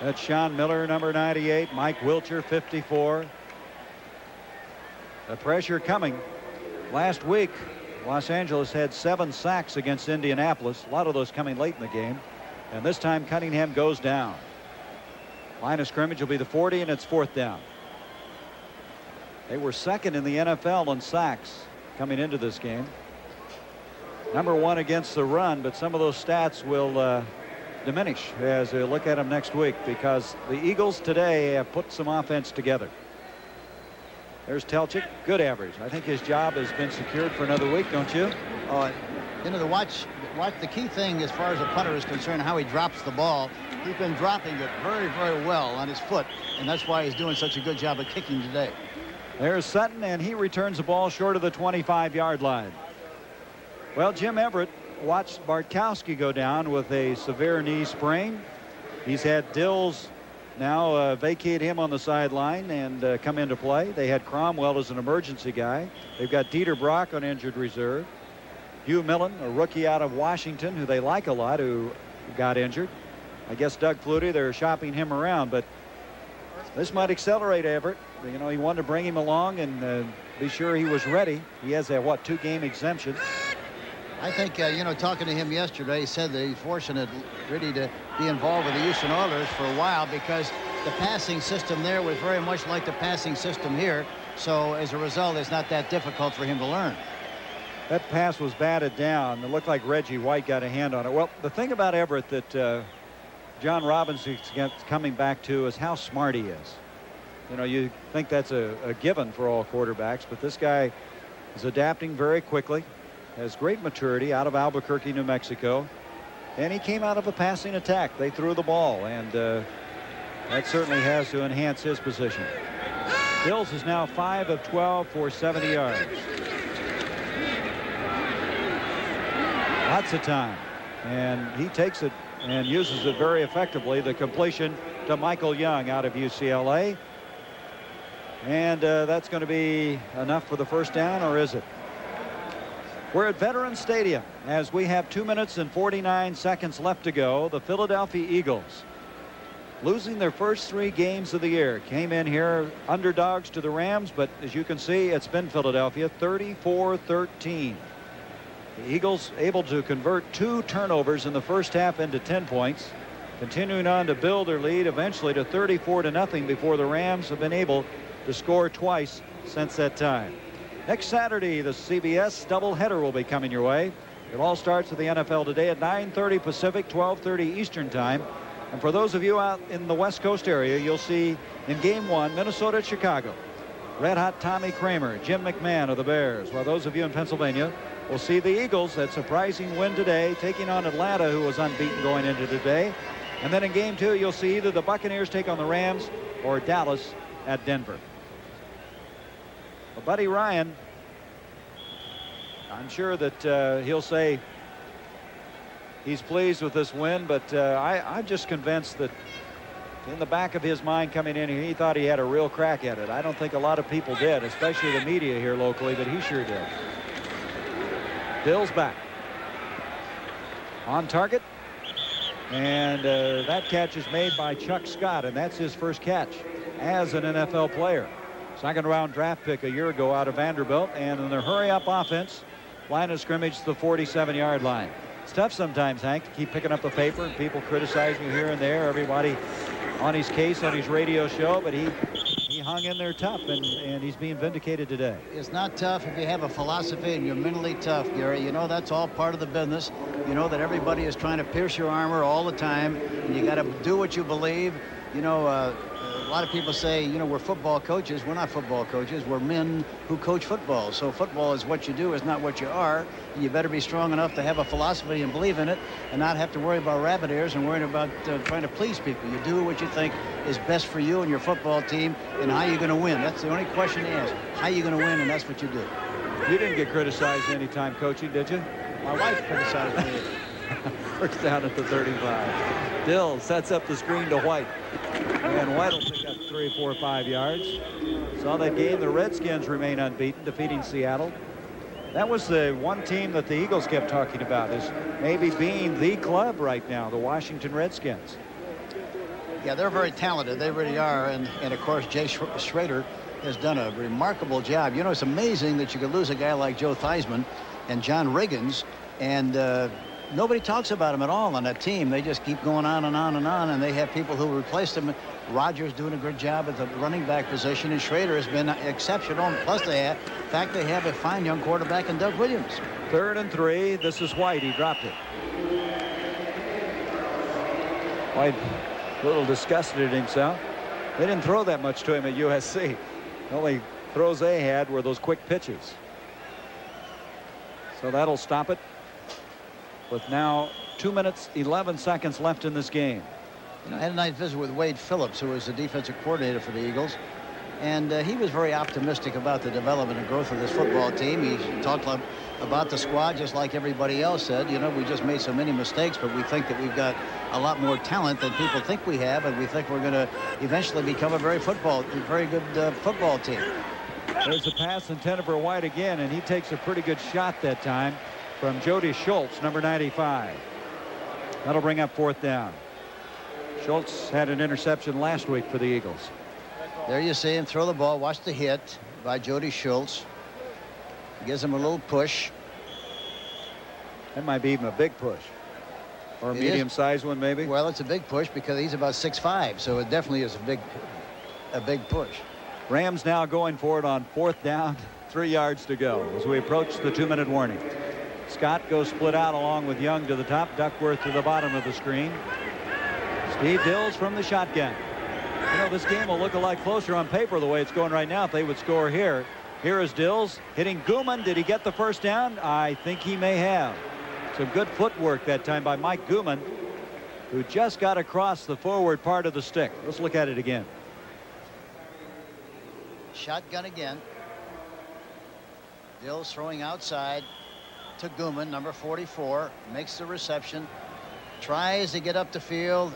That's Sean Miller, number 98. Mike Wilcher, 54. The pressure coming. Last week, Los Angeles had 7 sacks against Indianapolis. A lot of those coming late in the game. And this time, Cunningham goes down. Line of scrimmage will be the 40, and it's 4th down. They were 2nd in the NFL in sacks coming into this game. Number 1 against the run, but some of those stats will diminish as we look at them next week because the Eagles today have put some offense together. There's Telchik, good average. I think his job has been secured for another week, don't you? Oh, the key thing as far as the punter is concerned, how he drops the ball. He's been dropping it very, very well on his foot, and that's why he's doing such a good job of kicking today. There's Sutton, and he returns the ball short of the 25-yard line. Well, Jim Everett watched Bartkowski go down with a severe knee sprain. He's had Dills now vacate him on the sideline and come into play. They had Cromwell as an emergency guy. They've got Dieter Brock on injured reserve. Hugh Millen, a rookie out of Washington who they like a lot, who got injured. I guess Doug Flutie, they're shopping him around, but this might accelerate Everett. You know, he wanted to bring him along and be sure he was ready. He has a, 2-game exemption. I think, talking to him yesterday, he said that he's fortunate really to be involved with the Houston Oilers for a while because the passing system there was very much like the passing system here. So as a result, it's not that difficult for him to learn. That pass was batted down. It looked like Reggie White got a hand on it. Well, the thing about Everett that John Robinson is coming back to is how smart he is. You know, you think that's a given for all quarterbacks, but this guy is adapting very quickly, has great maturity out of Albuquerque, New Mexico, and he came out of a passing attack. They threw the ball, and that certainly has to enhance his position. Dills is now 5 of 12 for 70 yards. Lots of time, and he takes it and uses it very effectively. The completion to Michael Young out of UCLA, and that's going to be enough for the first down, or is it? We're at Veterans Stadium as we have 2 minutes and 49 seconds left to go. The Philadelphia Eagles losing their first 3 games of the year. Came in here underdogs to the Rams, but as you can see, it's been Philadelphia 34-13. The Eagles able to convert 2 turnovers in the first half into 10 points, continuing on to build their lead eventually to 34-0 before the Rams have been able to score twice since that time. Next Saturday, the CBS doubleheader will be coming your way. It all starts with the NFL Today at 9:30 Pacific, 12:30 Eastern time. And for those of you out in the West Coast area, you'll see in Game 1, Minnesota at Chicago, Red Hot Tommy Kramer, Jim McMahon of the Bears. While those of you in Pennsylvania will see the Eagles, that surprising win today, taking on Atlanta, who was unbeaten going into today. And then in Game 2, you'll see either the Buccaneers take on the Rams or Dallas at Denver. Well, Buddy Ryan, I'm sure that he'll say he's pleased with this win, but I'm just convinced that in the back of his mind coming in here, he thought he had a real crack at it. I don't think a lot of people did, especially the media here locally, but he sure did. Bill's back. On target. And that catch is made by Chuck Scott, and that's his first catch as an NFL player. Second round draft pick a year ago out of Vanderbilt, and in their hurry-up offense, line of scrimmage to the 47-yard line. It's tough sometimes, Hank, to keep picking up the paper and people criticize you here and there, everybody on his case on his radio show, but he hung in there tough, and he's being vindicated today. It's not tough if you have a philosophy and you're mentally tough, Gary. You know that's all part of the business. You know that everybody is trying to pierce your armor all the time, and you got to do what you believe. You know, a lot of people say, you know, we're football coaches. We're not football coaches. We're men who coach football. So football is what you do, is not what you are. And you better be strong enough to have a philosophy and believe in it, and not have to worry about rabbit ears and worrying about trying to please people. You do what you think is best for you and your football team, and how you're going to win. That's the only question to ask. How you going to win, and that's what you do. You didn't get criticized any time coaching, did you? My wife criticized me. First down at the 35. Dill sets up the screen to White. And White will pick up 3, 4, 5 yards. Saw that game. The Redskins remain unbeaten, defeating Seattle. That was the one team that the Eagles kept talking about as maybe being the club right now, the Washington Redskins. Yeah, they're very talented. They really are. And of course, Jay Schrader has done a remarkable job. You know, it's amazing that you could lose a guy like Joe Theismann and John Riggins, and nobody talks about him at all on that team. They just keep going on and on and on, and they have people who replace them. Rodgers doing a good job at the running back position, and Schrader has been exceptional. Plus, they have a fine young quarterback in Doug Williams. 3rd and 3. This is White. He dropped it. White a little disgusted at himself. They didn't throw that much to him at USC. The only throws they had were those quick pitches. So that'll stop it with now 2 minutes, 11 seconds left in this game. You know, I had a nice visit with Wade Phillips, who was the defensive coordinator for the Eagles, and he was very optimistic about the development and growth of this football team. He talked about the squad just like everybody else said. You know, we just made so many mistakes, but we think that we've got a lot more talent than people think we have, and we think we're going to eventually become a very good football team. There's a pass intended for White again, and he takes a pretty good shot that time from Jody Schultz, number 95. That'll bring up 4th down. Schultz had an interception last week for the Eagles. There you see him throw the ball. Watch the hit by Jody Schultz. Gives him a little push. That might be even a big push. Or a medium-sized one, maybe? Well, it's a big push because he's about 6'5", so it definitely is a big push. Rams now going for it on 4th down, 3 yards to go as we approach the 2-minute warning. Scott goes split out along with Young to the top, Duckworth to the bottom of the screen. Steve Dills from the shotgun. You know, this game will look a lot closer on paper the way it's going right now if they would score here. Here is Dills hitting Gooman. Did he get the first down? I think he may have. Some good footwork that time by Mike Gooman, who just got across the forward part of the stick. Let's look at it again. Shotgun again. Dills throwing outside to Gooman, number 44, makes the reception, tries to get up the field,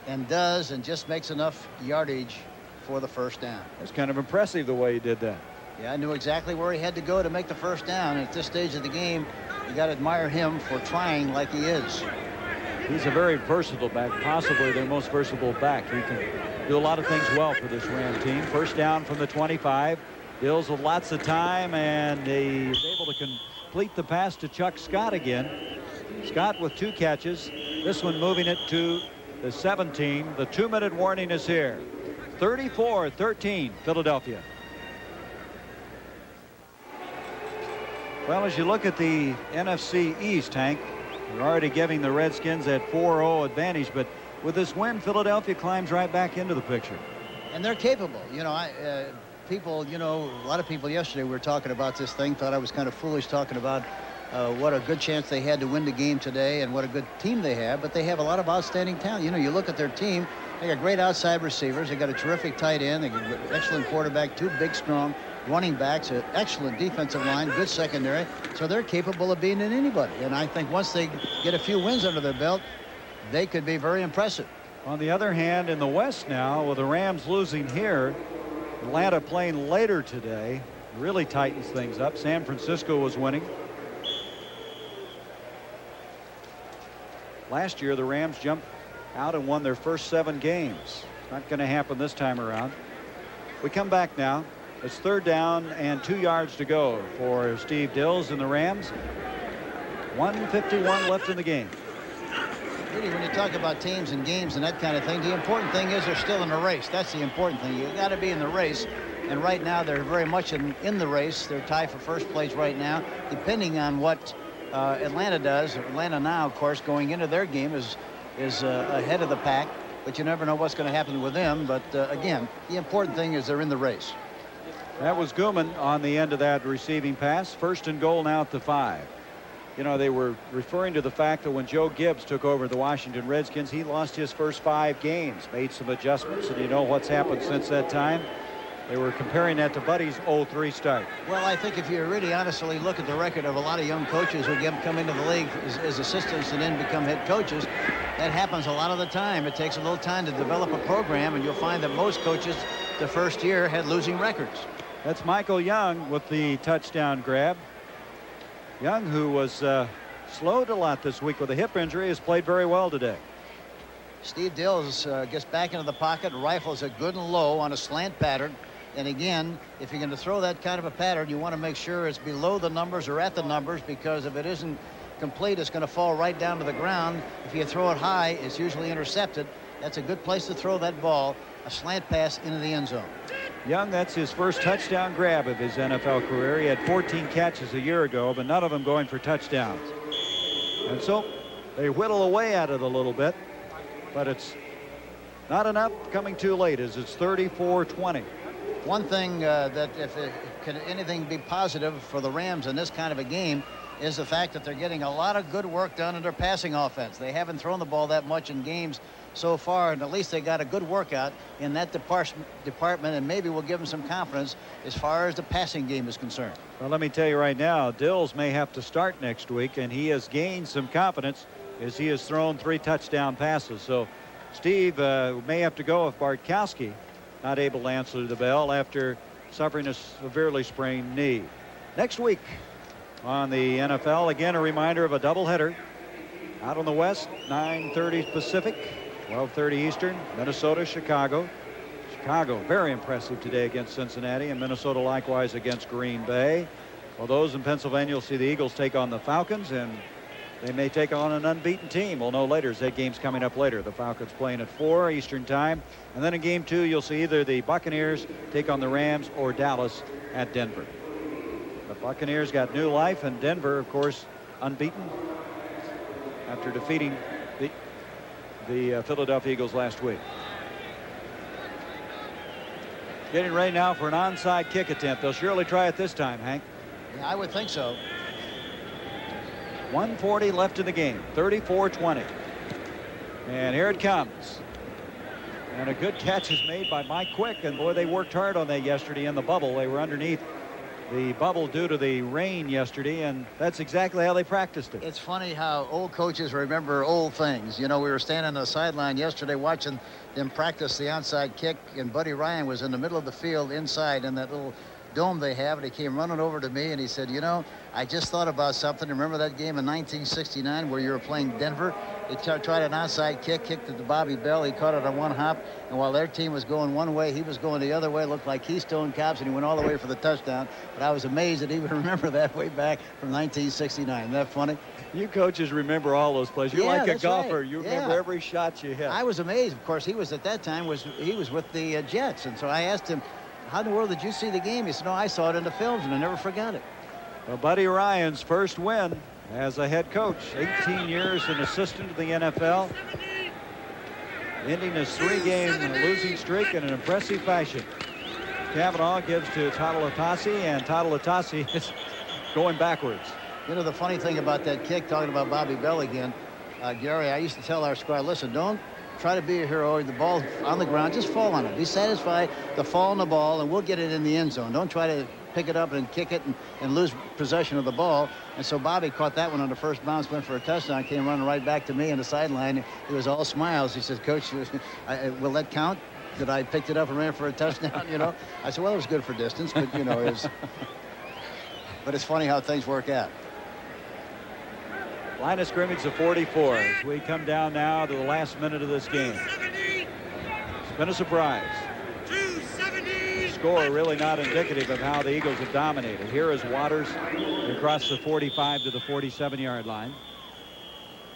and does, and just makes enough yardage for the first down. It's kind of impressive the way he did that. Yeah, I knew exactly where he had to go to make the first down. And at this stage of the game, you got to admire him for trying like he is. He's a very versatile back, possibly their most versatile back. He can do a lot of things well for this Ram team. First down from the 25. Dills with lots of time, and he is able to complete the pass to Chuck Scott again. Scott with 2 catches. This one moving it to the 17. The 2-minute warning is here. 34-13 Philadelphia. Well, as you look at the NFC East, Hank, you're already giving the Redskins that 4-0 advantage, but with this win, Philadelphia climbs right back into the picture. And they're capable. You know, people, you know, a lot of people yesterday were talking about this thing, thought I was kind of foolish talking about what a good chance they had to win the game today and what a good team they have, but they have a lot of outstanding talent. You know, you look at their team, they got great outside receivers, they got a terrific tight end, they got an excellent quarterback, 2 big, strong running backs, an excellent defensive line, good secondary, so they're capable of beating anybody. And I think once they get a few wins under their belt, they could be very impressive. On the other hand, in the West now, with the Rams losing here, Atlanta playing later today really tightens things up. San Francisco was winning. Last year, the Rams jumped out and won their first 7 games. Not going to happen this time around. We come back now. It's 3rd down and 2 yards to go for Steve Dills and the Rams. 1:51 left in the game. Really, when you talk about teams and games and that kind of thing, the important thing is they're still in the race. That's the important thing. You got to be in the race. And right now, they're very much in the race. They're tied for first place right now. Depending on what Atlanta does, Atlanta now, of course, going into their game is ahead of the pack. But you never know what's going to happen with them. But again, the important thing is they're in the race. That was Gooman on the end of that receiving pass. 1st and goal now at the 5. You know, they were referring to the fact that when Joe Gibbs took over the Washington Redskins, he lost his first 5 games, made some adjustments, and you know what's happened since that time. They were comparing that to Buddy's 0-3 start. Well, I think if you really honestly look at the record of a lot of young coaches who come into the league as assistants and then become head coaches, that happens a lot of the time. It takes a little time to develop a program, and you'll find that most coaches the first year had losing records. That's Michael Young with the touchdown grab. Young, who was slowed a lot this week with a hip injury, has played very well today. Steve Dills gets back into the pocket, rifles it good and low on a slant pattern. And again, if you're going to throw that kind of a pattern, you want to make sure it's below the numbers or at the numbers, because if it isn't complete, it's going to fall right down to the ground. If you throw it high, it's usually intercepted. That's a good place to throw that ball, a slant pass into the end zone. Young, that's his first touchdown grab of his NFL career. He had 14 catches a year ago, but none of them going for touchdowns. And so they whittle away at it a little bit, but it's not enough, coming too late as it's 34-20. One thing that if it could anything be positive for the Rams in this kind of a game is the fact that they're getting a lot of good work done in their passing offense. They haven't thrown the ball that much in games so far, and at least they got a good workout in that department, and maybe will give them some confidence as far as the passing game is concerned. Well, let me tell you right now, Dills may have to start next week, and he has gained some confidence as he has thrown 3 touchdown passes. So Steve may have to go if Bartkowski not able to answer the bell after suffering a severely sprained knee. Next week on the NFL, again, a reminder of a doubleheader out on the West, 9:30 Pacific, 12:30 Eastern, Minnesota, Chicago. Chicago very impressive today against Cincinnati, and Minnesota likewise against Green Bay. Well, those in Pennsylvania will see the Eagles take on the Falcons, and they may take on an unbeaten team. We'll know later as that game's coming up later. The Falcons playing at 4 Eastern time. And then in game 2, you'll see either the Buccaneers take on the Rams or Dallas at Denver. The Buccaneers got new life, and Denver, of course, unbeaten after defeating the Philadelphia Eagles last week. Getting ready now for an onside kick attempt. They'll surely try it this time, Hank. Yeah, I would think so. 1:40 left in the game, 34-20. And here it comes. And a good catch is made by Mike Quick, and boy, they worked hard on that yesterday in the bubble. They were underneath the bubble due to the rain yesterday, and that's exactly how they practiced it. It's funny how old coaches remember old things. You know, we were standing on the sideline yesterday watching them practice the onside kick, and Buddy Ryan was in the middle of the field inside in that little dome they have, and he came running over to me and he said, you know, I just thought about something. Remember that game in 1969 where you were playing Denver They tried an onside kick, kicked it to Bobby Bell. He caught it on one hop, and while their team was going one way, he was going the other way. It looked like Keystone Cops, and he went all the way for the touchdown. But I was amazed that he would remember that way back from 1969. Isn't that funny? You coaches remember all those plays. You're Yeah, like a that's golfer. right. You remember Yeah. every shot you hit. I was amazed. Of course, he was at that time he was with the Jets, and so I asked him, "How in the world did you see the game?" He said, "No, I saw it in the films, and I never forgot it." Well, Buddy Ryan's first win as a head coach, 18 years an assistant to the NFL, ending his 3-game losing streak in an impressive fashion. Cavanaugh gives to Tatalatasi, and Tatalatasi is going backwards. You know, the funny thing about that kick, talking about Bobby Bell again, Gary, I used to tell our squad, listen, don't try to be a hero. The ball on the ground, just fall on it. Be satisfied to fall on the ball, and we'll get it in the end zone. Don't try to pick it up and kick it and lose possession of the ball. And so Bobby caught that one on the first bounce, went for a touchdown, came running right back to me on the sideline. He was all smiles. He says, "Coach, will that count? That I picked it up and ran for a touchdown?" You know, I said, "Well, it was good for distance, but you know, it was." But it's funny how things work out. Line of scrimmage of 44 as we come down now to the last minute of this game. It's been a surprise. Score really not indicative of how the Eagles have dominated. Here is Waters across the 45 to the 47-yard line.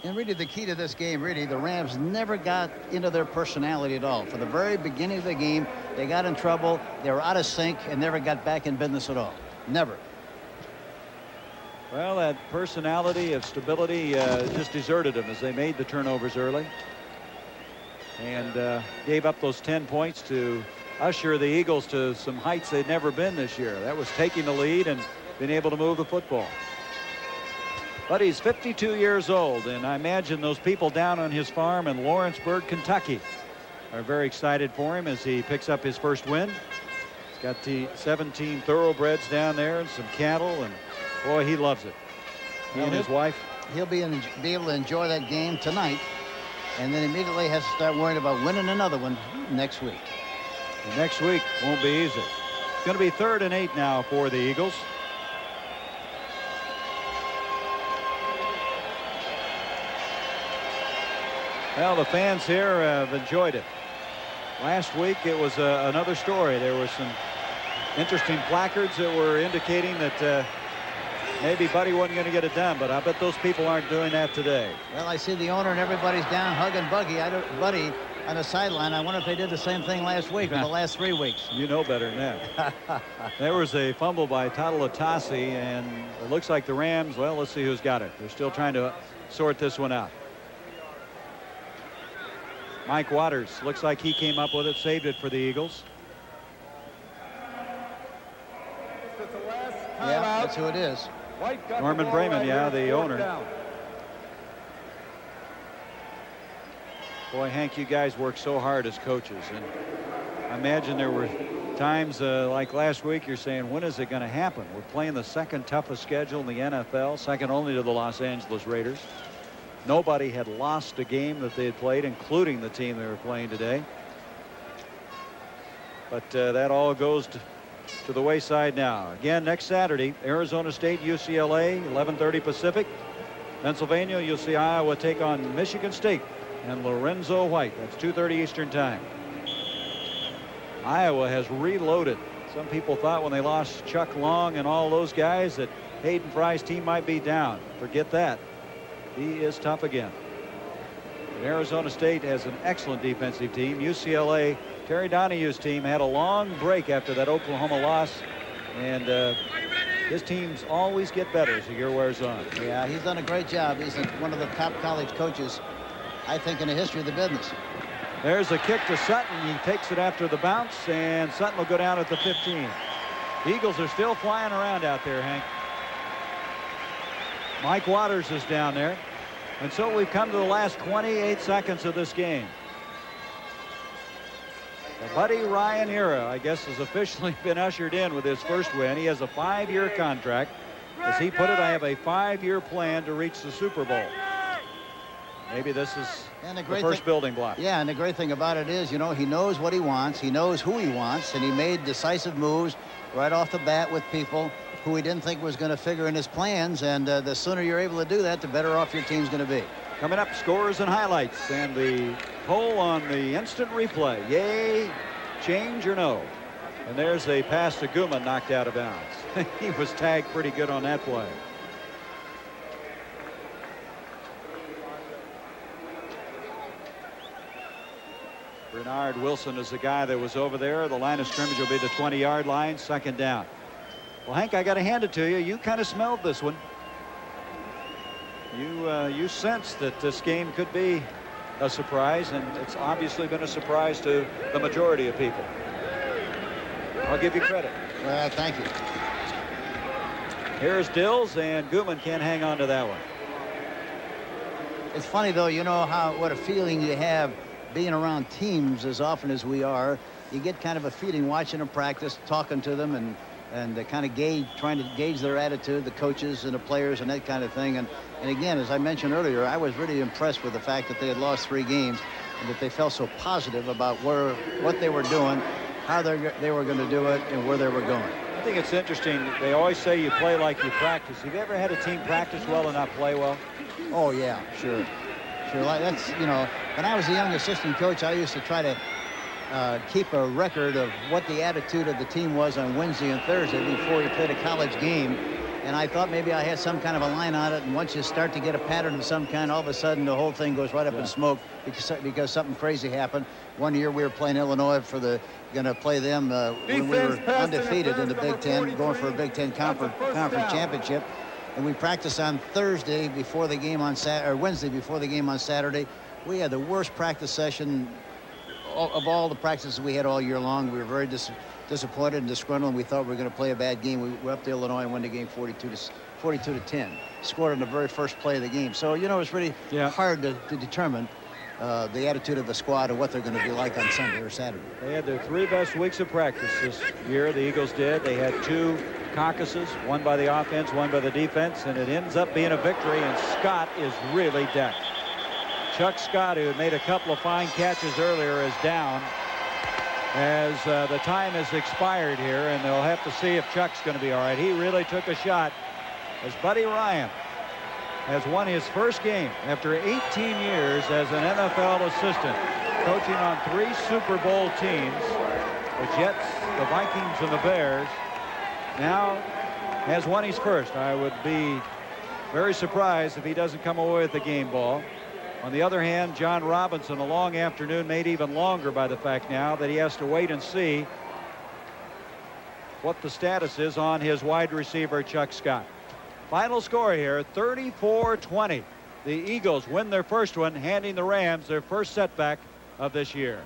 And really the key to this game, really, the Rams never got into their personality at all. From the very beginning of the game, they got in trouble, they were out of sync, and never got back in business at all. Never. Well, that personality of stability just deserted them as they made the turnovers early and gave up those 10 points to usher the Eagles to some heights they'd never been this year. That was taking the lead and being able to move the football. But he's 52 years old, and I imagine those people down on his farm in Lawrenceburg, Kentucky are very excited for him as he picks up his first win. He's got the 17 thoroughbreds down there and some cattle, and boy, he loves it. He and his wife. He'll be able to enjoy that game tonight, and then immediately has to start worrying about winning another one next week. And next week won't be easy. It's going to be 3rd and 8 now for the Eagles. Well, the fans here have enjoyed it. Last week it was another story. There were some interesting placards that were indicating that maybe Buddy wasn't going to get it done, but I bet those people aren't doing that today. Well, I see the owner and everybody's down hugging Buddy on the sideline. I wonder if they did the same thing last week or the last 3 weeks. You know better than that. There was a fumble by Tatalatasi, and it looks like the Rams, well, let's see who's got it. They're still trying to sort this one out. Mike Waters looks like he came up with it, saved it for the Eagles. Yeah, that's who it is. Norman Brayman, yeah, the owner. Boy, Hank, you guys work so hard as coaches, and I imagine there were times like last week you're saying, when is it going to happen? We're playing the second toughest schedule in the NFL, second only to the Los Angeles Raiders. Nobody had lost a game that they had played, including the team they were playing today. But that all goes to the wayside now. Again, next Saturday, Arizona State, UCLA, 11:30 Pacific. Pennsylvania, you'll see Iowa take on Michigan State and Lorenzo White. That's 2:30 Eastern time. Iowa has reloaded. Some people thought when they lost Chuck Long and all those guys that Hayden Fry's team might be down. Forget that. He is tough again. And Arizona State has an excellent defensive team. UCLA, Terry Donahue's team had a long break after that Oklahoma loss, and his teams always get better as the year wears on. Yeah, he's done a great job. He's one of the top college coaches, I think, in the history of the business. There's a kick to Sutton. He takes it after the bounce, and Sutton will go down at the 15. The Eagles are still flying around out there, Hank. Mike Waters is down there. And so we've come to the last 28 seconds of this game. The Buddy Ryan era, I guess, has officially been ushered in with his first win. He has a 5-year contract. As he put it, I have a 5-year plan to reach the Super Bowl. Maybe this is the first building block. Yeah, and the great thing about it is, you know, he knows what he wants. He knows who he wants, and he made decisive moves right off the bat with people who he didn't think was going to figure in his plans. And the sooner you're able to do that, the better off your team's going to be. Coming up, scores and highlights and the poll on the instant replay. Yay, change or no? And there's a pass to Guma knocked out of bounds. He was tagged pretty good on that play. Bernard Wilson is the guy that was over there. The line of scrimmage will be the 20-yard line, second down. Well, Hank, I got to hand it to you. You kind of smelled this one. You sensed that this game could be a surprise, and it's obviously been a surprise to the majority of people. I'll give you credit. Thank you. Here's Dills, and Guman can't hang on to that one. It's funny, though, you know what a feeling you have being around teams as often as we are. You get kind of a feeling watching them practice, talking to them, and kind of trying to gauge their attitude, the coaches and the players and that kind of thing. And again, as I mentioned earlier, I was really impressed with the fact that they had lost 3 games and that they felt so positive about what they were doing, how they were going to do it, and where they were going. I think it's interesting. They always say you play like you practice. Have you ever had a team practice well and not play well? Oh, yeah, sure. Like that's, you know, when I was a young assistant coach, I used to try to keep a record of what the attitude of the team was on Wednesday and Thursday before you played a college game. And I thought maybe I had some kind of a line on it. And once you start to get a pattern of some kind, all of a sudden the whole thing goes right up in smoke because something crazy happened. One year we were playing Illinois going to play them when we were undefeated in the Big Ten, going for a Big Ten conference championship. And we practiced on Thursday before the game on Wednesday before the game on Saturday. We had the worst practice session of all the practices we had all year long. We were very disappointed and disgruntled, and we thought we were going to play a bad game. We were up to Illinois and won the game 42-10. Scored on the very first play of the game. So, you know, it's really hard to determine the attitude of the squad and what they're going to be like on Sunday or Saturday. They had their 3 best weeks of practice this year. The Eagles did. They had 2 caucuses, one by the offense, one by the defense, and it ends up being a victory, and Scott is really decked. Chuck Scott, who made a couple of fine catches earlier, is down as the time has expired here, and they'll have to see if Chuck's going to be all right. He really took a shot as Buddy Ryan has won his first game after 18 years as an NFL assistant, coaching on 3 Super Bowl teams, the Jets, the Vikings, and the Bears. Now has won his first. I would be very surprised if he doesn't come away with the game ball. On the other hand, John Robinson, a long afternoon made even longer by the fact now that he has to wait and see what the status is on his wide receiver, Chuck Scott. Final score here, 34-20. The Eagles win their first one, handing the Rams their first setback of this year.